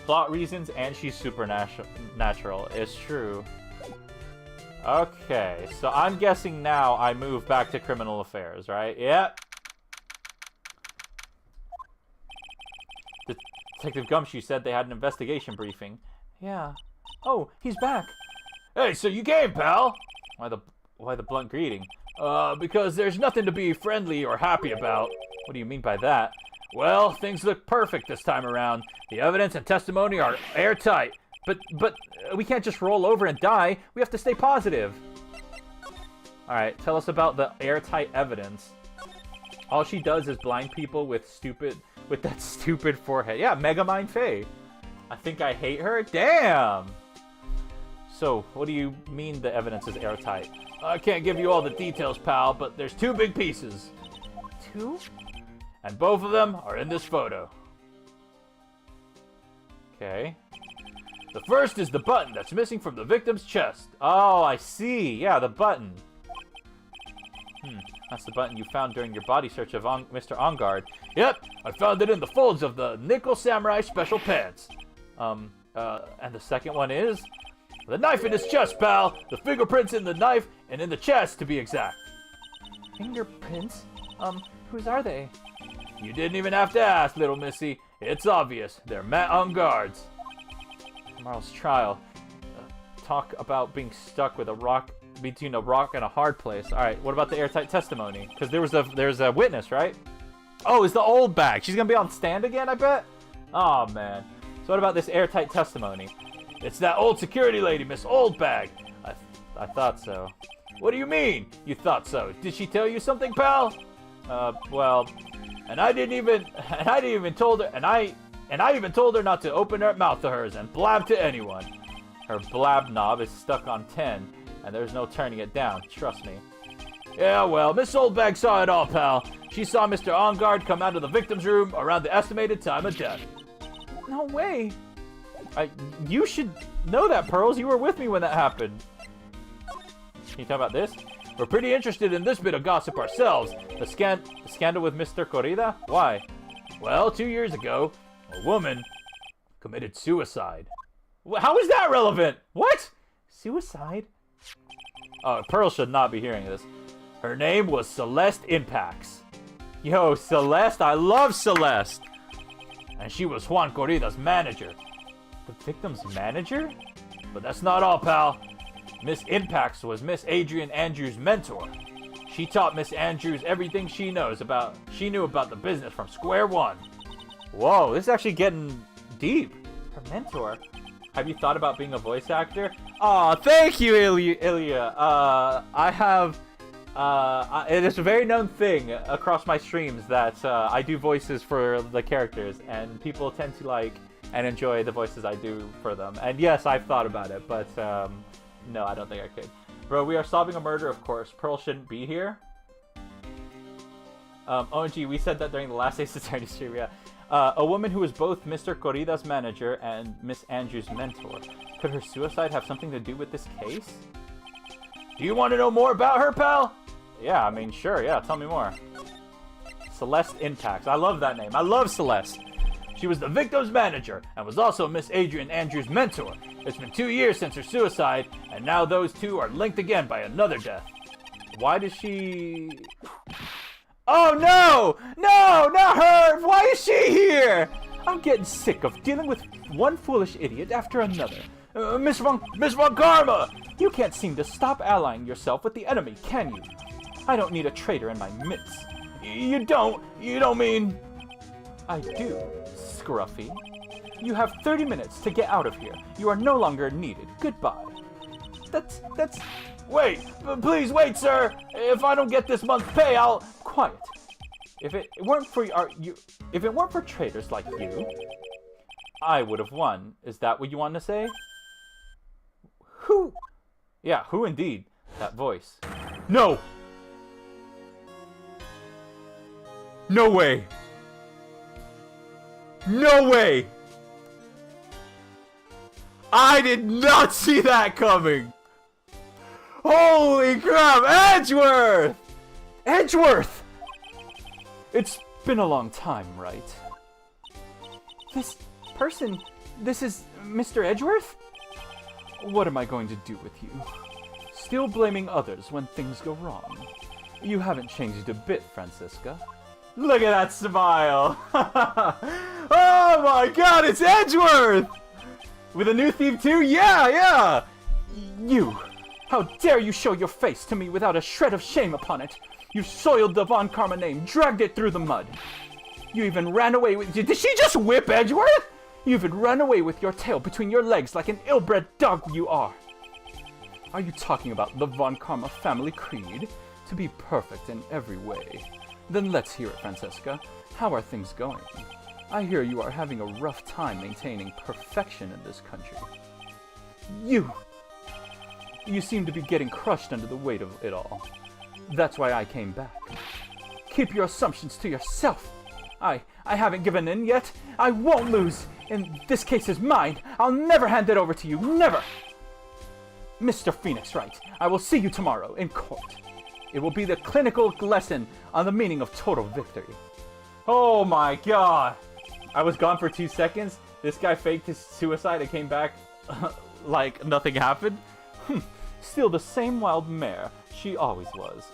Plot reasons, and she's supernatural. It's true. Okay, so I'm guessing now I move back to criminal affairs, right? Yep. Detective Gumshoe said they had an investigation briefing. Yeah. Oh, he's back. Hey, so you came, pal? Why the blunt greeting? Because there's nothing to be friendly or happy about. What do you mean by that? Well, things look perfect this time around. The evidence and testimony are airtight. But we can't just roll over and die. We have to stay positive. Alright, tell us about the airtight evidence. All she does is blind people with that stupid forehead. Yeah, Megamind Faye. I think I hate her? Damn! So, what do you mean the evidence is airtight? I can't give you all the details, pal, but there's 2 big pieces. 2? And both of them are in this photo. Okay. The first is the button that's missing from the victim's chest. Oh, I see. Yeah, the button. That's the button you found during your body search of Mr. Ongard. Yep, I found it in the folds of the Nickel Samurai Special Pants. And the second one is? The knife in his chest, pal. The fingerprints in the knife and in the chest, to be exact. Fingerprints? Whose are they? You didn't even have to ask, little missy. It's obvious. They're Matt Ungard's. Tomorrow's trial. Talk about being stuck with between a rock and a hard place. All right, what about the airtight testimony? Because there's a witness, right? Oh, it's the old bag. She's gonna be on stand again, I bet. Oh man. So what about this airtight testimony? It's that old security lady, Miss Oldbag. I thought so. What do you mean? You thought so? Did she tell you something, pal? Well, and I even told her not to open her mouth to hers and blab to anyone. Her blab knob is stuck on 10, and there's no turning it down, trust me. Yeah, well, Miss Oldbag saw it all, pal. She saw Mr. Ongard come out of the victim's room around the estimated time of death. No way. You should know that, Pearls. You were with me when that happened. Can you talk about this? We're pretty interested in this bit of gossip ourselves. The scandal with Mr. Corrida? Why? Well, 2 years ago, a woman committed suicide. How is that relevant? What? Suicide? Oh, Pearl should not be hearing this. Her name was Celeste Impax. Yo, Celeste, I love Celeste. And she was Juan Corrida's manager. The victim's manager? But that's not all, pal. Miss Impax was Miss Adrian Andrews' mentor. She taught Miss Andrews everything she knew about the business from square one. Whoa, this is actually getting deep. Her mentor? Have you thought about being a voice actor? Aw, thank you, Ilya. I have... it is a very known thing across my streams that I do voices for the characters, and people tend to like and enjoy the voices I do for them. And yes, I've thought about it, but no, I don't think I could. Bro, we are solving a murder, of course. Pearl shouldn't be here. OMG, we said that during the last Ace Attorney stream, yeah. A woman who was both Mr. Corrida's manager and Miss Andrews' mentor. Could her suicide have something to do with this case? Do you want to know more about her, pal? Yeah, I mean, sure, yeah, tell me more. Celeste Impax. I love that name. I love Celeste. She was the victim's manager and was also Miss Adrian Andrews' mentor. It's been 2 years since her suicide, and now those two are linked again by another death. Why does she... Oh no! No, not her! Why is she here? I'm getting sick of dealing with one foolish idiot after another. Miss Von Karma! You can't seem to stop allying yourself with the enemy, can you? I don't need a traitor in my midst. You don't mean... I do, Scruffy. You have 30 minutes to get out of here. You are no longer needed. Goodbye. That's... Wait! Please wait, sir! If I don't get this month's pay, I'll... Quiet. If it weren't for traitors like you, I would have won. Is that what you want to say? Who? Yeah, who indeed? That voice. No! No way! No way! I did not see that coming! Holy crap! Edgeworth! Edgeworth! It's been a long time, right? This is Mr. Edgeworth? What am I going to do with you? Still blaming others when things go wrong. You haven't changed a bit, Francisca. Look at that smile! Oh my god, it's Edgeworth! With a new theme too? Yeah! You! How dare you show your face to me without a shred of shame upon it? You soiled the Von Karma name, dragged it through the mud. You even ran away with... Did she just whip Edgeworth? You even ran away with your tail between your legs like an ill-bred dog you are. Are you talking about the Von Karma family creed? To be perfect in every way. Then let's hear it, Francesca. How are things going? I hear you are having a rough time maintaining perfection in this country. You seem to be getting crushed under the weight of it all. That's why I came back. Keep your assumptions to yourself. I haven't given in yet. I won't lose. And this case is mine. I'll never hand it over to you. Never. Mr. Phoenix Wright, I will see you tomorrow in court. It will be the clinical lesson on the meaning of total victory. Oh my god. I was gone for 2 seconds. This guy faked his suicide and came back like nothing happened. Still the same wild mare she always was.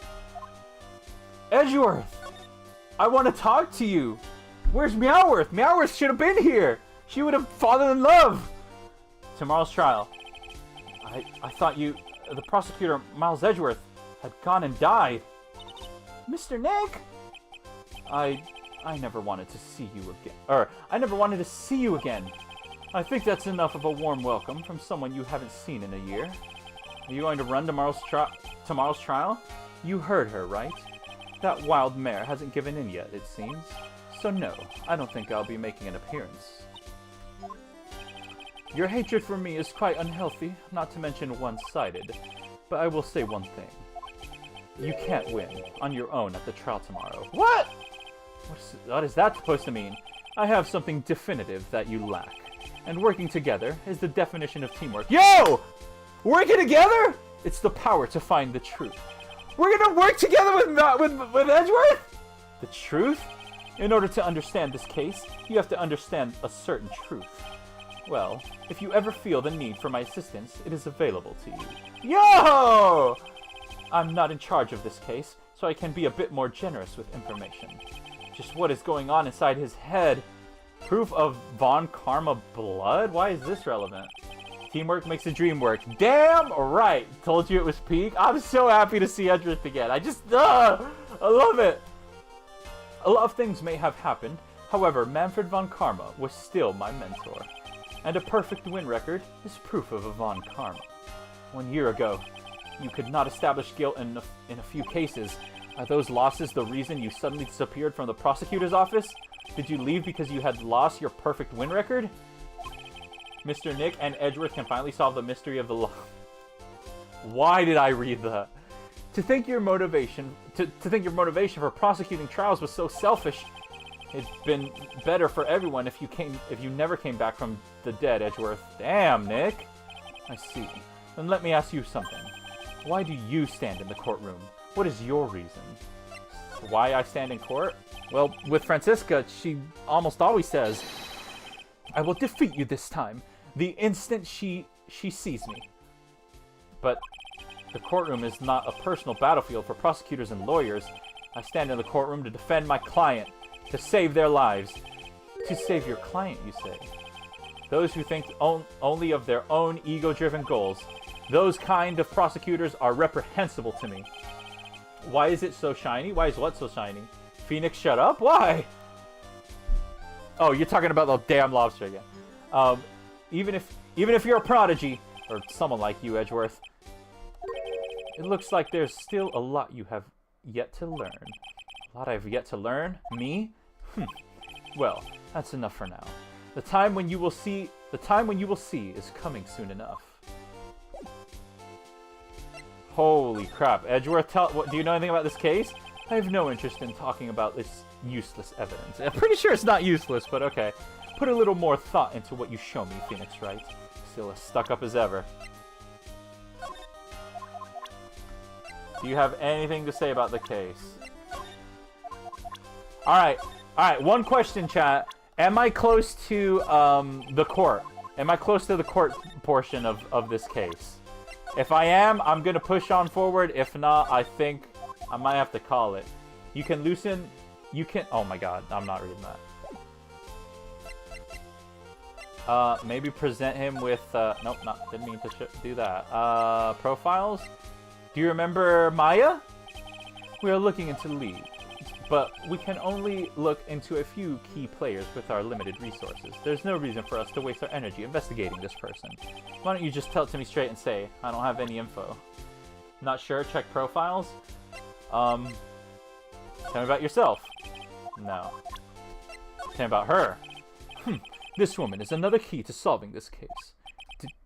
Edgeworth! I want to talk to you! Where's Meowworth? Meowworth should have been here! She would have fallen in love! Tomorrow's trial. I thought the prosecutor, Miles Edgeworth, had gone and died. Mr. Nick? I never wanted to see you again. I never wanted to see you again. I think that's enough of a warm welcome from someone you haven't seen in a year. Are you going to run tomorrow's trial? You heard her, right? That wild mare hasn't given in yet, it seems. So no, I don't think I'll be making an appearance. Your hatred for me is quite unhealthy, not to mention one-sided. But I will say one thing. You can't win on your own at the trial tomorrow. What? What is that supposed to mean? I have something definitive that you lack. And working together is the definition of teamwork. Yo! Working together? It's the power to find the truth. We're gonna work together with Edgeworth? The truth? In order to understand this case, you have to understand a certain truth. Well, if you ever feel the need for my assistance, it is available to you. Yo! I'm not in charge of this case, so I can be a bit more generous with information. Just what is going on inside his head? Proof of Von Karma blood? Why is this relevant? Teamwork makes the dream work. Damn right! Told you it was peak. I'm so happy to see Edgeworth again. I love it. A lot of things may have happened. However, Manfred Von Karma was still my mentor. And a perfect win record is proof of a Von Karma. 1 year ago, you could not establish guilt in a few cases. Are those losses the reason you suddenly disappeared from the prosecutor's office? Did you leave because you had lost your perfect win record? Mr. Nick and Edgeworth can finally solve the mystery of the law. Why did I read that? To think your motivation for prosecuting trials was so selfish. It'd been better for everyone if you never came back from the dead, Edgeworth. Damn, Nick. I see. Then let me ask you something. Why do you stand in the courtroom? What is your reason? Why I stand in court? Well, with Francisca, she almost always says, I will defeat you this time, the instant she sees me. But the courtroom is not a personal battlefield for prosecutors and lawyers. I stand in the courtroom to defend my client, to save their lives. To save your client, you say? Those who think only of their own ego-driven goals, those kind of prosecutors are reprehensible to me. Why is it so shiny? Why is what so shiny? Phoenix, shut up. Why? Oh, you're talking about the damn lobster again. Even if you're a prodigy, or someone like you, Edgeworth, it looks like there's still a lot you have yet to learn. A lot I've yet to learn? Me? Well, that's enough for now. The time when you will see is coming soon enough. Holy crap. Edgeworth, do you know anything about this case? I have no interest in talking about this useless evidence. I'm pretty sure it's not useless, but okay. Put a little more thought into what you show me, Phoenix Wright. Still as stuck up as ever. Do you have anything to say about the case? Alright, one question, chat. Am I close to the court? Am I close to the court portion of this case? If I am, I'm gonna push on forward. If not, I think I might have to call it. You can loosen... You can... Oh my god, I'm not reading that. Maybe present him with... Nope, didn't mean to do that. Profiles? Do you remember Maya? We are looking into Lee, but we can only look into a few key players with our limited resources. There's no reason for us to waste our energy investigating this person. Why don't you just tell it to me straight and say, I don't have any info. Not sure? Check profiles? Tell me about yourself. No. Tell me about her. This woman is another key to solving this case.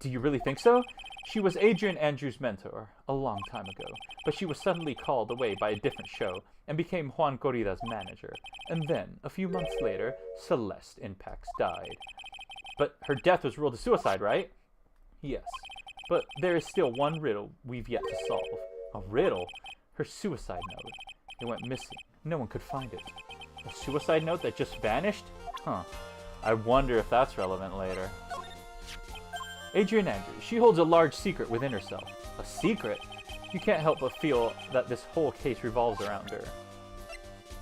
Do you really think so? She was Adrian Andrews' mentor a long time ago, but she was suddenly called away by a different show and became Juan Corrida's manager. And then, a few months later, Celeste Impax died. But her death was ruled a suicide, right? Yes. But there is still one riddle we've yet to solve. A riddle? Her suicide note. It went missing. No one could find it. A suicide note that just vanished? Huh. I wonder if that's relevant later. Adrian Andrews. She holds a large secret within herself. A secret? You can't help but feel that this whole case revolves around her.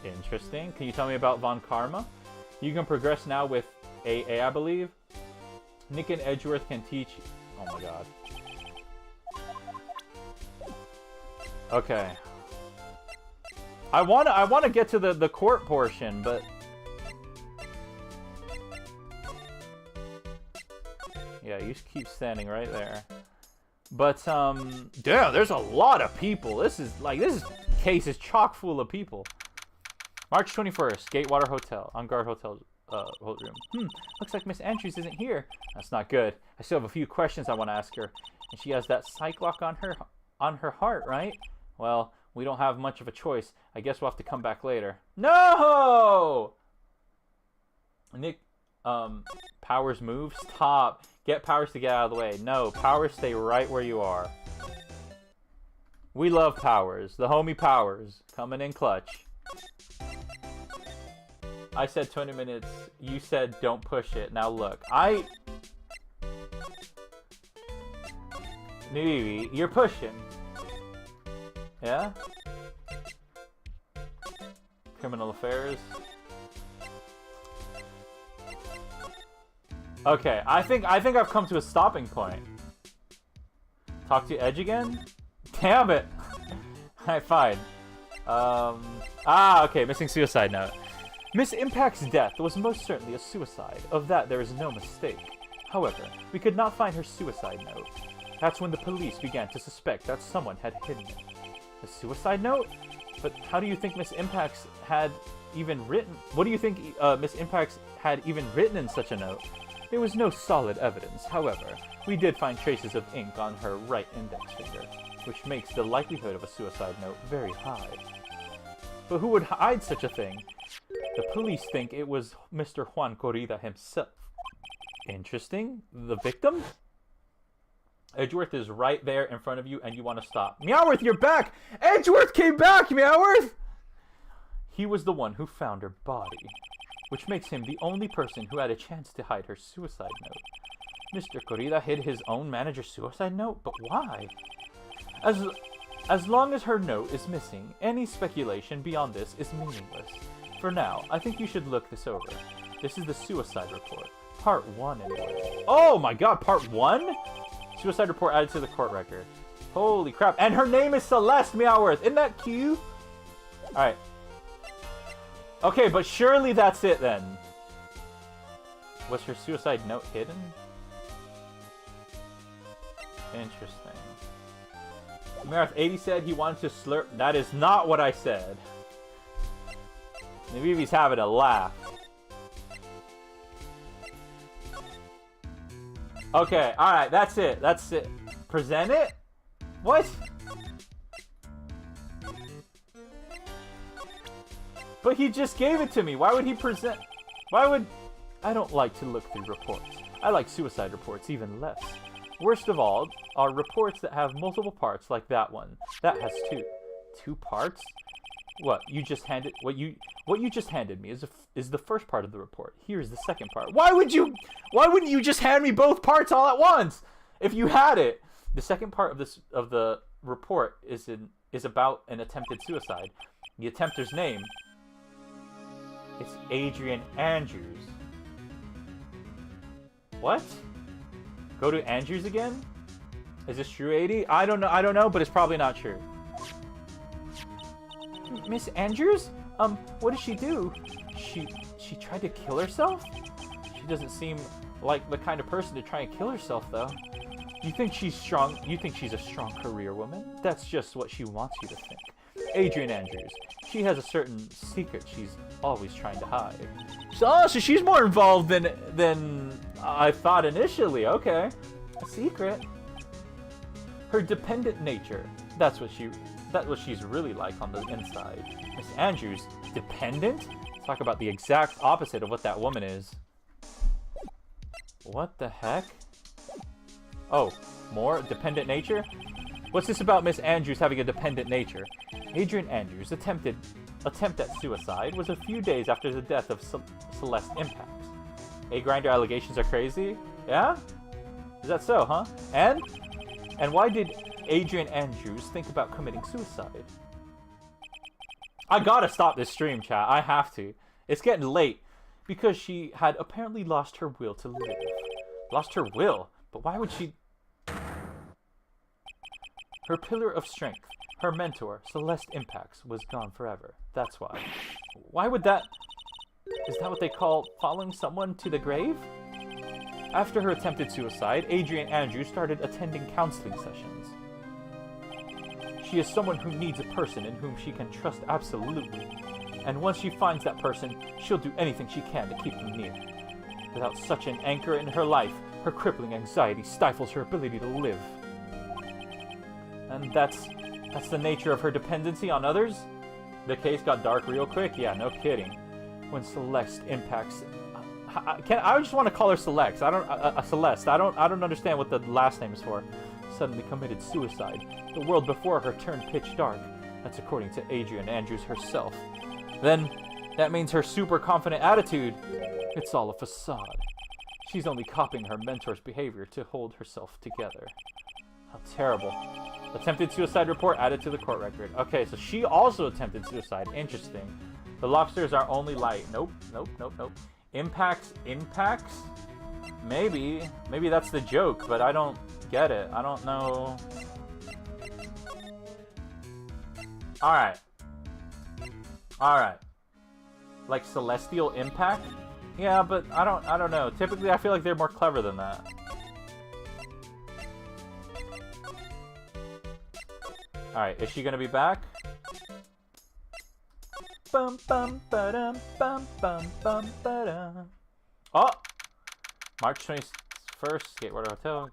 Interesting. Can you tell me about Von Karma? You can progress now with AA, I believe. Nick and Edgeworth can teach... Oh my god. Okay. I wanna get to the court portion, but... Yeah, you just keep standing right there. But, damn, there's a lot of people. This case is chock full of people. March 21st, Gatewater Hotel, On Guard Hotel, room. Looks like Miss Andrews isn't here. That's not good. I still have a few questions I want to ask her. And she has that psych lock on her heart, right? Well, we don't have much of a choice. I guess we'll have to come back later. No! Nick, Powers move? Stop. Get Powers to get out of the way. No, Powers, stay right where you are. We love Powers. The homie Powers. Coming in clutch. I said 20 minutes. You said don't push it. Now look, Newbie, you're pushing. Yeah? Criminal affairs. Okay, I think I've come to a stopping point. Talk to Edge again? Damn it! Alright, fine. Okay, missing suicide note. Miss Impax's death was most certainly a suicide. Of that there is no mistake. However, we could not find her suicide note. That's when the police began to suspect that someone had hidden it. A suicide note? But how do you think Miss Impax had even written... What do you think Miss Impax had even written in such a note? There was no solid evidence. However, we did find traces of ink on her right index finger, which makes the likelihood of a suicide note very high. But who would hide such a thing? The police think it was Mr. Juan Corrida himself. Interesting. The victim? Edgeworth is right there in front of you and you want to stop. Meowworth, you're back! Edgeworth came back, Meowworth! He was the one who found her body, which makes him the only person who had a chance to hide her suicide note. Mr. Corrida hid his own manager's suicide note? But why? As long as her note is missing, any speculation beyond this is meaningless. For now, I think you should look this over. This is the suicide report. Part 1, anyway. Oh my god, part 1? Suicide report added to the court record. Holy crap. And her name is Celeste Meowworth. Isn't that cute? Alright. Okay, but surely that's it then. Was her suicide note hidden? Interesting. Meowworth, A-Dee said he wanted to slurp. That is not what I said. Maybe he's having a laugh. Okay, alright, that's it. That's it. Present it? What? But he just gave it to me. Why would he present... Why would... I don't like to look through reports. I like suicide reports even less. Worst of all are reports that have multiple parts like that one. That has two. 2 parts? What you just handed... What you just handed me is the first part of the report. Here's the second part. Why wouldn't you just hand me both parts all at once? If you had it. The second part of the report is about an attempted suicide. The attempter's name is Adrian Andrews. What? Go to Andrews again? Is this true, A-Dee? I don't know, but it's probably not true. Miss Andrews? What did she do? She tried to kill herself? She doesn't seem like the kind of person to try and kill herself, though. You think she's strong? You think she's a strong career woman? That's just what she wants you to think. Adrian Andrews. She has a certain secret she's always trying to hide. So she's more involved than I thought initially. Okay. A secret. Her dependent nature. That's what she's really like on the inside. Miss Andrews, dependent? Talk about the exact opposite of what that woman is. What the heck? Oh, more dependent nature? What's this about Miss Andrews having a dependent nature? Adrian Andrews' attempt at suicide was a few days after the death of Celeste Impacts. A-Grinder allegations are crazy? Yeah? Is that so, huh? And why did Adrian Andrews think about committing suicide? I gotta stop this stream, chat. I have to. It's getting late. Because she had apparently lost her will to live. Lost her will? But why would she... Her pillar of strength, her mentor, Celeste Impacts, was gone forever. That's why. Why would that... Is that what they call following someone to the grave? After her attempted suicide, Adrian Andrews started attending counseling sessions. She is someone who needs a person in whom she can trust absolutely. And once she finds that person, she'll do anything she can to keep them near. Without such an anchor in her life, her crippling anxiety stifles her ability to live. And that's the nature of her dependency on others? The case got dark real quick? Yeah, no kidding. When Celeste Impacts... I just want to call her Celeste. Celeste. I don't understand what the last name is for. Suddenly committed suicide. The world before her turned pitch dark. That's according to Adrian Andrews herself. Then, that means her super confident attitude. It's all a facade. She's only copying her mentor's behavior to hold herself together. How terrible. Attempted suicide report added to the court record. Okay, so she also attempted suicide. Interesting. The lobsters are only light. Nope. Impacts? Maybe that's the joke, but I don't get it. I don't know. Alright. Like celestial impact? Yeah, but I don't know. Typically I feel like they're more clever than that. Alright, is she gonna be back? Bum bum ba-dum bum bum bum ba-dum. Oh! March 21st, Skateboard Hotel.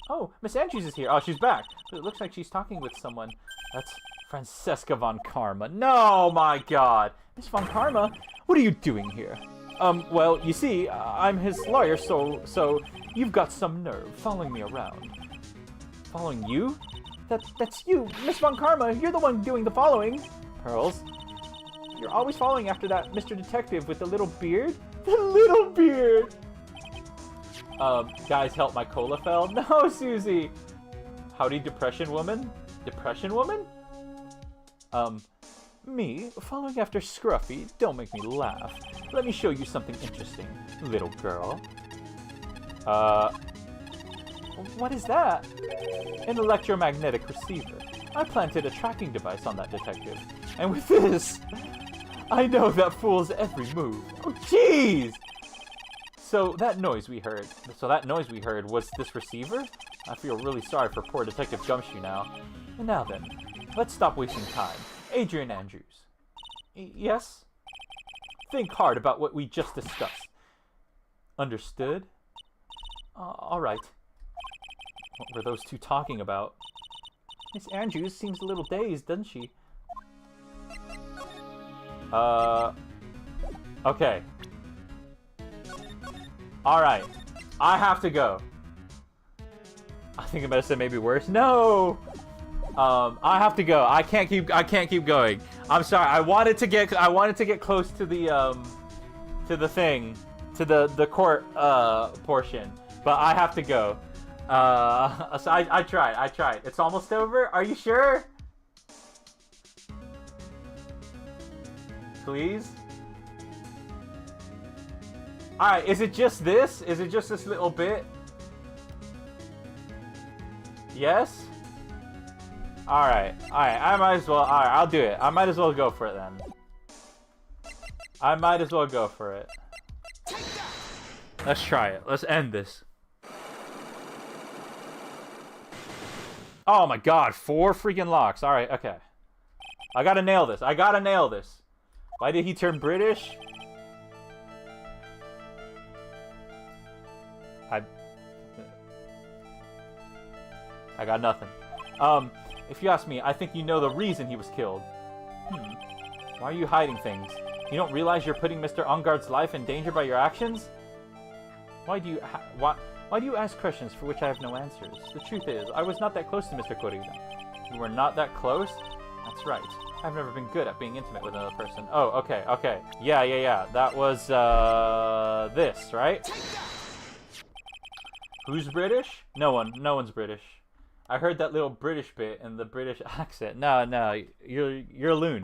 Oh, Miss Andrews is here. Oh, she's back. But it looks like she's talking with someone. That's Francesca von Karma. No, my god. Miss von Karma, what are you doing here? Well, you see, I'm his lawyer, so you've got some nerve following me around. Following you? That's you, Miss von Karma. You're the one doing the following. Pearls, you're always following after that Mr. Detective with the little beard. The little beard. Guys, help! My cola fell. No, Susie. Howdy, depression woman. Depression woman? Me following after Scruffy. Don't make me laugh. Let me show you something interesting, little girl. What is that? An electromagnetic receiver. I planted a tracking device on that detective. And with this, I know that fool's every move. Oh, jeez! So that noise we heard was this receiver? I feel really sorry for poor Detective Gumshoe now. And now then, let's stop wasting time. Adrian Andrews. Yes? Think hard about what we just discussed. Understood? Alright. What were those two talking about? Miss Andrews seems a little dazed, doesn't she? Okay. Alright. I have to go. I think I might have said maybe worse. No! I have to go. I can't keep going. I'm sorry. I wanted to get close to the thing, to the court portion, but I have to go. So I tried. It's almost over. Are you sure? Please? Alright, is it just this? Is it just this little bit? Yes? Alright, I might as well, alright, I'll do it. I might as well go for it then. I might as well go for it. Let's try it. Let's end this. Oh my god, 4 freaking locks. Alright, okay. I gotta nail this. Why did he turn British? I got nothing. If you ask me, I think you know the reason he was killed. Why are you hiding things? You don't realize you're putting Mr. Ungard's life in danger by your actions? Why do you ask questions for which I have no answers? The truth is, I was not that close to Mr. Corrida. You were not that close? That's right. I've never been good at being intimate with another person. Oh, okay. Yeah. That was, this, right? Who's British? No one's British. I heard that little British bit in the British accent. No, you're a loon.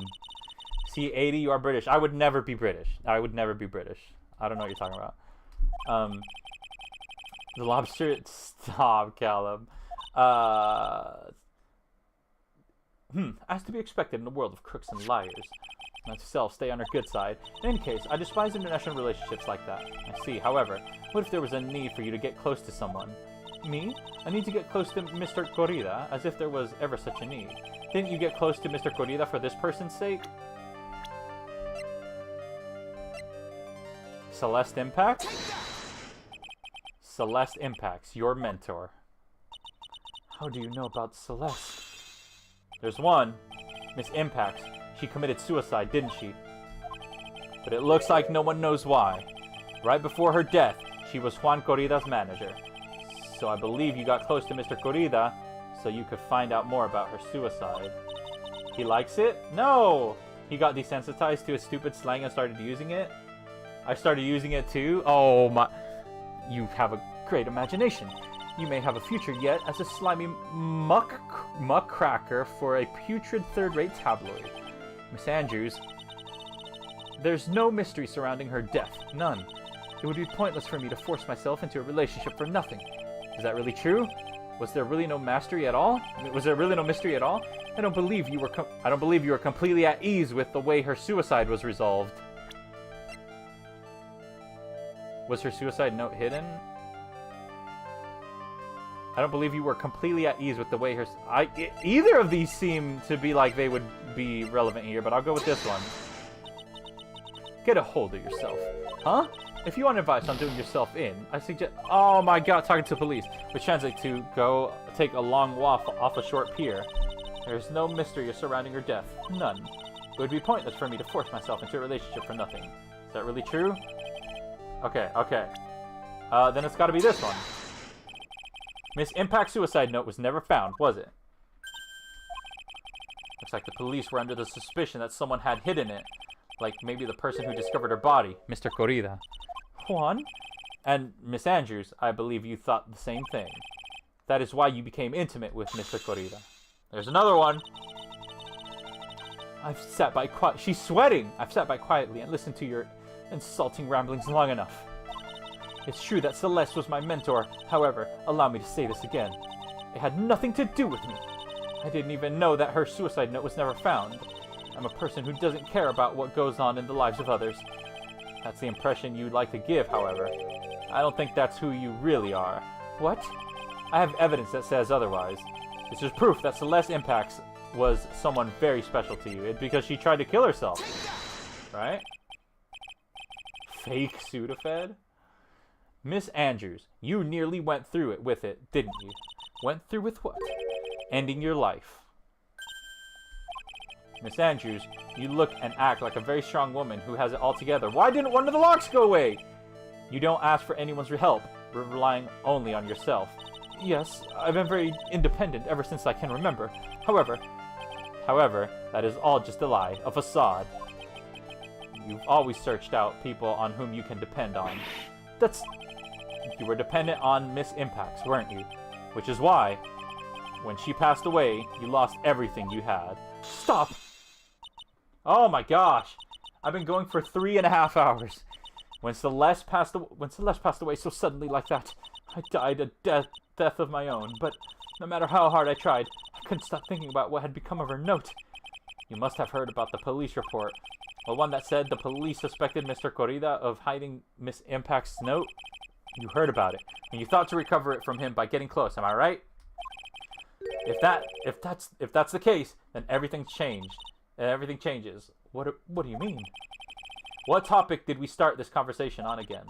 See, A-Dee, you are British. I would never be British. I don't know what you're talking about. The lobster... Stop, Callum. As to be expected in a world of crooks and liars. Myself, stay on our good side. In any case, I despise international relationships like that. I see, however, what if there was a need for you to get close to someone? Me? I need to get close to Mr. Corrida, as if there was ever such a need. Didn't you get close to Mr. Corrida for this person's sake? Celeste Impact? Celeste Impacts, your mentor. How do you know about Celeste? There's one. Miss Impacts. She committed suicide, didn't she? But it looks like no one knows why. Right before her death, she was Juan Corrida's manager. So I believe you got close to Mr. Corrida so you could find out more about her suicide. He likes it? No! He got desensitized to his stupid slang and started using it? I started using it too? Oh my... You have a great imagination. You may have a future yet as a slimy muckracker for a putrid third-rate tabloid. Miss Andrews, there's no mystery surrounding her death. None. It would be pointless for me to force myself into a relationship for nothing. Is that really true? Was there really no mystery at all? I don't believe you were completely at ease with the way her suicide was resolved. Was her suicide note hidden? I don't believe you were completely at ease with the way her... Either of these seem to be like they would be relevant here, but I'll go with this one. Get a hold of yourself. Huh? If you want advice on doing yourself in, I suggest... Oh my god, talking to police. Which translates to go take a long walk off a short pier. There's no mystery surrounding her death. None. It would be pointless for me to force myself into a relationship for nothing. Is that really true? Okay. Then it's gotta be this one. Miss Impact's suicide note was never found, was it? Looks like the police were under the suspicion that someone had hidden it. Like maybe the person who discovered her body, Mr. Corrida. Juan? And Miss Andrews, I believe you thought the same thing. That is why you became intimate with Mr. Corrida. There's another one. She's sweating! I've sat by quietly and listened to your insulting ramblings long enough. It's true that Celeste was my mentor. However, allow me to say this again. It had nothing to do with me. I didn't even know that her suicide note was never found. I'm a person who doesn't care about what goes on in the lives of others. That's the impression you'd like to give, however. I don't think that's who you really are. What? I have evidence that says otherwise. This is proof that Celeste Impacts was someone very special to you. It's because she tried to kill herself. Right? Fake Sudafed? Miss Andrews, you nearly went through it with it, didn't you? Went through with what? Ending your life. Miss Andrews, you look and act like a very strong woman who has it all together. Why didn't one of the locks go away? You don't ask for anyone's help, relying only on yourself. Yes, I've been very independent ever since I can remember. However, that is all just a lie, a facade. You've always searched out people on whom you can depend on. You were dependent on Miss Impacts, weren't you? Which is why, when she passed away, you lost everything you had. Stop! Oh my gosh! I've been going for 3.5 hours. When Celeste passed away so suddenly like that, I died a death of my own. But no matter how hard I tried, I couldn't stop thinking about what had become of her note. You must have heard about the police report. The one that said the police suspected Mr. Corrida of hiding Miss Impact's note? You heard about it, and you thought to recover it from him by getting close, am I right? If that's the case, then everything's changed. And everything changes. What do you mean? What topic did we start this conversation on again?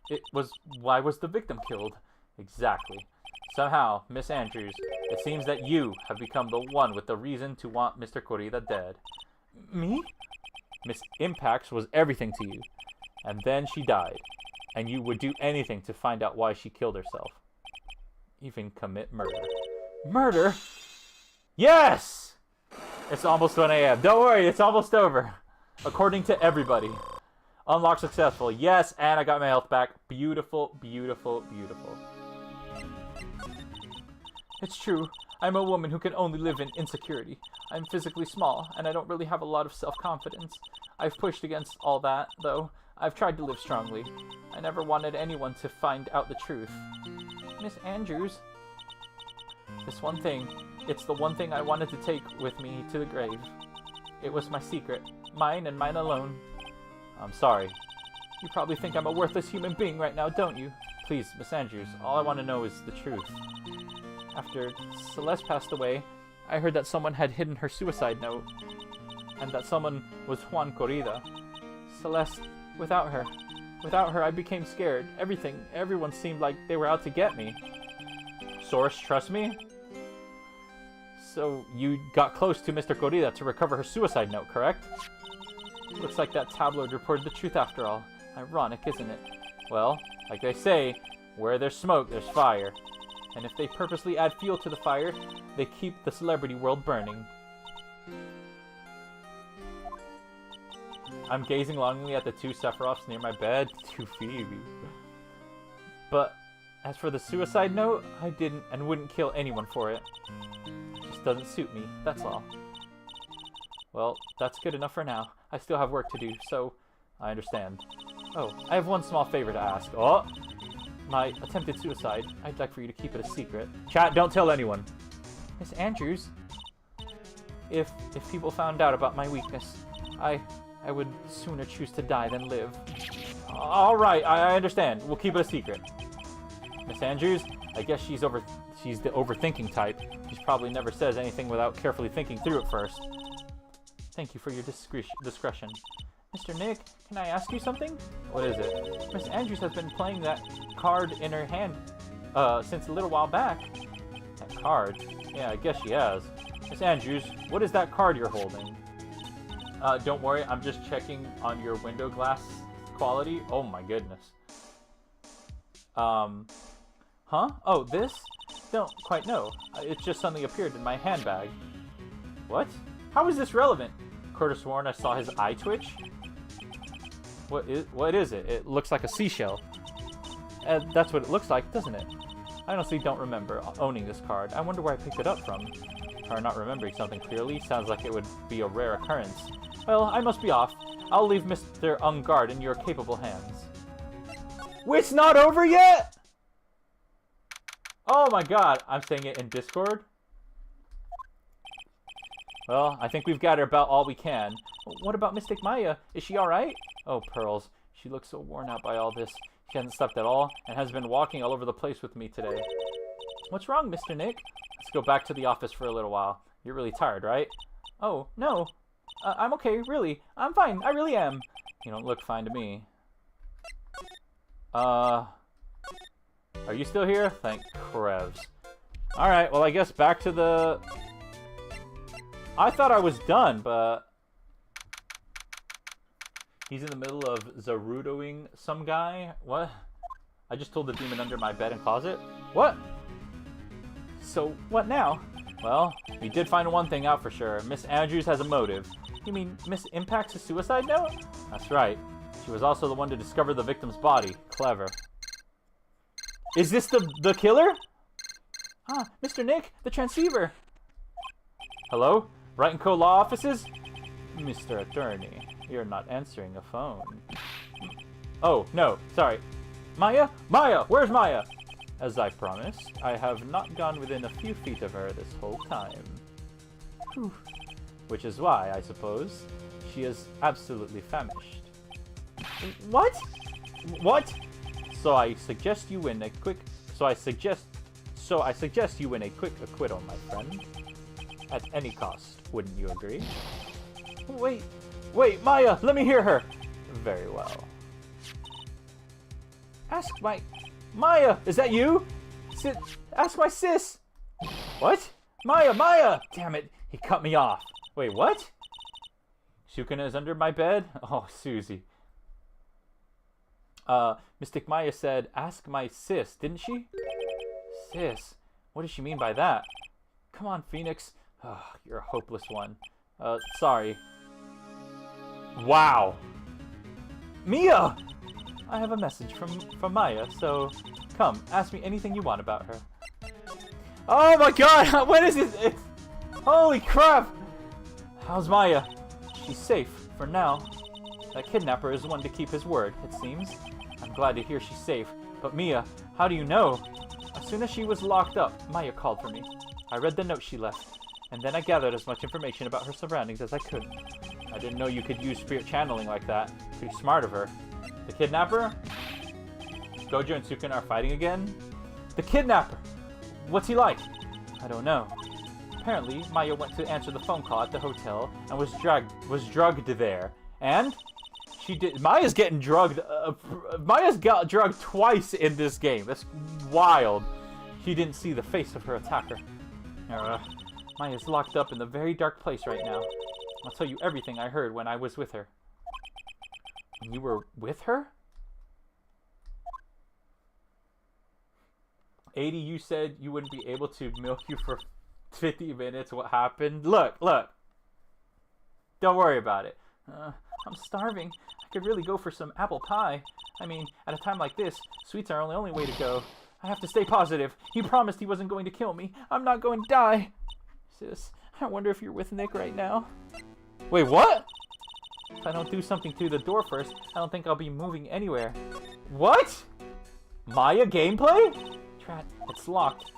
It was, why was the victim killed? Exactly. Somehow, Miss Andrews, it seems that you have become the one with the reason to want Mr. Corrida dead. Me? Miss Impacts was everything to you. And then she died. And you would do anything to find out why she killed herself. Even commit murder. Murder? Yes! It's almost 1 a.m. Don't worry, it's almost over. According to everybody. Unlock successful. Yes, and I got my health back. Beautiful, beautiful, beautiful. It's true. I'm a woman who can only live in insecurity. I'm physically small, and I don't really have a lot of self-confidence. I've pushed against all that, though. I've tried to live strongly. I never wanted anyone to find out the truth. Miss Andrews. This one thing. It's the one thing I wanted to take with me to the grave. It was my secret. Mine and mine alone. I'm sorry. You probably think I'm a worthless human being right now, don't you? Please, Miss Andrews, all I want to know is the truth. After Celeste passed away, I heard that someone had hidden her suicide note. And that someone was Juan Corrida. Celeste, without her, I became scared. Everyone seemed like they were out to get me. Source, trust me? So, you got close to Mr. Corrida to recover her suicide note, correct? Looks like that tabloid reported the truth after all. Ironic, isn't it? Well, like they say, where there's smoke, there's fire. And if they purposely add fuel to the fire, they keep the celebrity world burning. I'm gazing longingly at the 2 Sephiroths near my bed. To Phoebe. But, as for the suicide note, I didn't and wouldn't kill anyone for it. Doesn't suit me, that's all. Well, that's good enough for now. I still have work to do, so I understand. Oh, I have one small favor to ask. Oh! My attempted suicide. I'd like for you to keep it a secret. Chat, don't tell anyone. Miss Andrews? If people found out about my weakness, I would sooner choose to die than live. Alright, I understand. We'll keep it a secret. Miss Andrews, I guess she's the overthinking type. She probably never says anything without carefully thinking through it first. Thank you for your discretion. Mr. Nick, can I ask you something? What is it? Miss Andrews has been playing that card in her hand since a little while back. That card? Yeah, I guess she has. Miss Andrews, what is that card you're holding? Don't worry, I'm just checking on your window glass quality. Oh my goodness. Huh? Oh, this? Don't quite know. It just suddenly appeared in my handbag. What? How is this relevant? Could have sworn I saw his eye twitch. What is it? It looks like a seashell. That's what it looks like, doesn't it? I honestly don't remember owning this card. I wonder where I picked it up from. Or not remembering something clearly. Sounds like it would be a rare occurrence. Well, I must be off. I'll leave Mr. Ungard in your capable hands. It's not over yet? Oh my god. I'm saying it in Discord. Well, I think we've got her about all we can. What about Mystic Maya? Is she alright? Oh, Pearls. She looks so worn out by all this. She hasn't slept at all and has been walking all over the place with me today. What's wrong, Mr. Nick? Let's go back to the office for a little while. You're really tired, right? Oh, no. I'm okay, really. I'm fine. I really am. You don't look fine to me. Are you still here? Thank crevs. Alright, well, I guess back to the... I thought I was done, but... He's in the middle of Zarudoing some guy? What? I just told the demon under my bed and closet? What? So, what now? Well, we did find one thing out for sure. Miss Andrews has a motive. You mean Miss Impact's suicide note? That's right. She was also the one to discover the victim's body. Clever. Is this the killer? Ah, Mr. Nick, the transceiver. Hello? Wright & Co. Law Offices? Mr. Attorney, you're not answering a phone. Oh, no, sorry. Maya? Maya! Where's Maya? As I promised, I have not gone within a few feet of her this whole time. Whew. Which is why, I suppose, she is absolutely famished. What? What? So I suggest you win a quick acquittal, my friend. At any cost, wouldn't you agree? Wait, Maya, let me hear her. Very well. Ask my... Maya, is that you? Ask my sis. What? Maya! Damn it, he cut me off. Wait, what? Sukuna is under my bed? Oh, Susie. Mystic Maya said, ask my sis, didn't she? Sis? What does she mean by that? Come on, Phoenix. Oh, you're a hopeless one. Sorry. Wow. Mia! I have a message from Maya, so come, ask me anything you want about her. Oh my god! What is it? Holy crap! How's Maya? She's safe, for now. That kidnapper is one to keep his word, it seems. I'm glad to hear she's safe. But Mia, how do you know? As soon as she was locked up, Maya called for me. I read the note she left, and then I gathered as much information about her surroundings as I could. I didn't know you could use spirit channeling like that. Pretty smart of her. The kidnapper? Gojo and Sukuna are fighting again? The kidnapper! What's he like? I don't know. Apparently, Maya went to answer the phone call at the hotel and was drugged there. And she did. Maya's getting drugged. Maya's got drugged twice in this game. That's wild. She didn't see the face of her attacker. Maya's locked up in the very dark place right now. I'll tell you everything I heard when I was with her. You were with her? A-Dee, you said you wouldn't be able to milk you for 50 minutes. What happened? Look. Don't worry about it. I'm starving. I could really go for some apple pie. I mean, at a time like this, sweets are the only way to go. I have to stay positive. He promised he wasn't going to kill me. I'm not going to die. Sis, I wonder if you're with Nick right now. Wait, what? If I don't do something through the door first, I don't think I'll be moving anywhere. What? Maya gameplay? Trat, it's locked.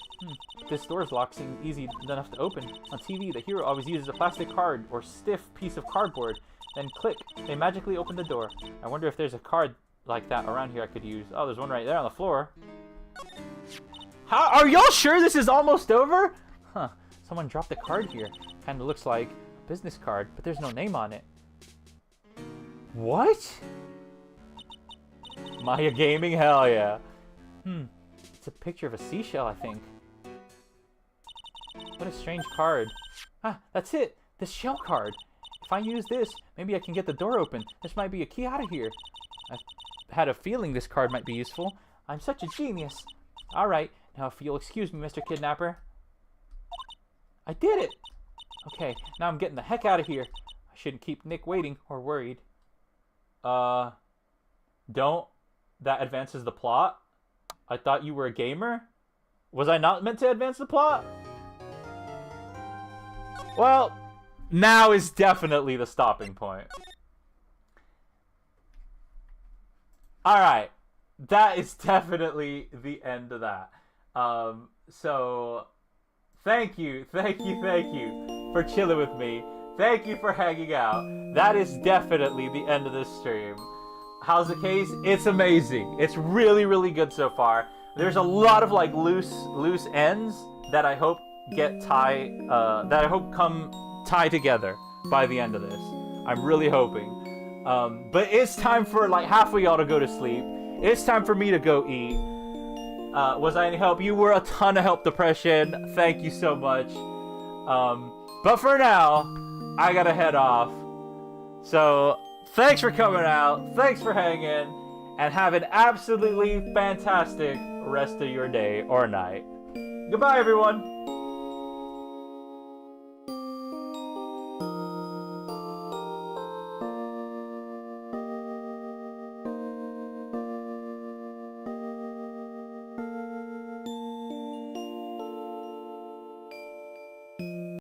This door's locked seems easy enough to open. On TV, the hero always uses a plastic card or stiff piece of cardboard. Then click, they magically open the door. I wonder if there's a card like that around here I could use. Oh, there's one right there on the floor. How are y'all sure this is almost over? Huh, someone dropped a card here. Kinda looks like a business card, but there's no name on it. What? Maya Gaming? Hell yeah. It's a picture of a seashell, I think. What a strange card. Ah, that's it! This shell card! If I use this, maybe I can get the door open. This might be a key out of here. I had a feeling this card might be useful. I'm such a genius. Alright, now if you'll excuse me, Mr. Kidnapper. I did it! Okay, now I'm getting the heck out of here. I shouldn't keep Nick waiting or worried. Don't. That advances the plot? I thought you were a gamer? Was I not meant to advance the plot? Well, now is definitely the stopping point. Alright. that is definitely the end of that. So thank you for chilling with me. Thank you for hanging out. That is definitely the end of this stream. How's the case? It's amazing. It's really, really good so far. There's a lot of like loose ends that I hope come tie together by the end of this. I'm really hoping. But it's time for like half of y'all to go to sleep. It's time for me to go eat. Was I any help? You were a ton of help, Depression. Thank you so much. But for now, I gotta head off. So thanks for coming out. Thanks for hanging. And have an absolutely fantastic rest of your day or night. Goodbye, everyone.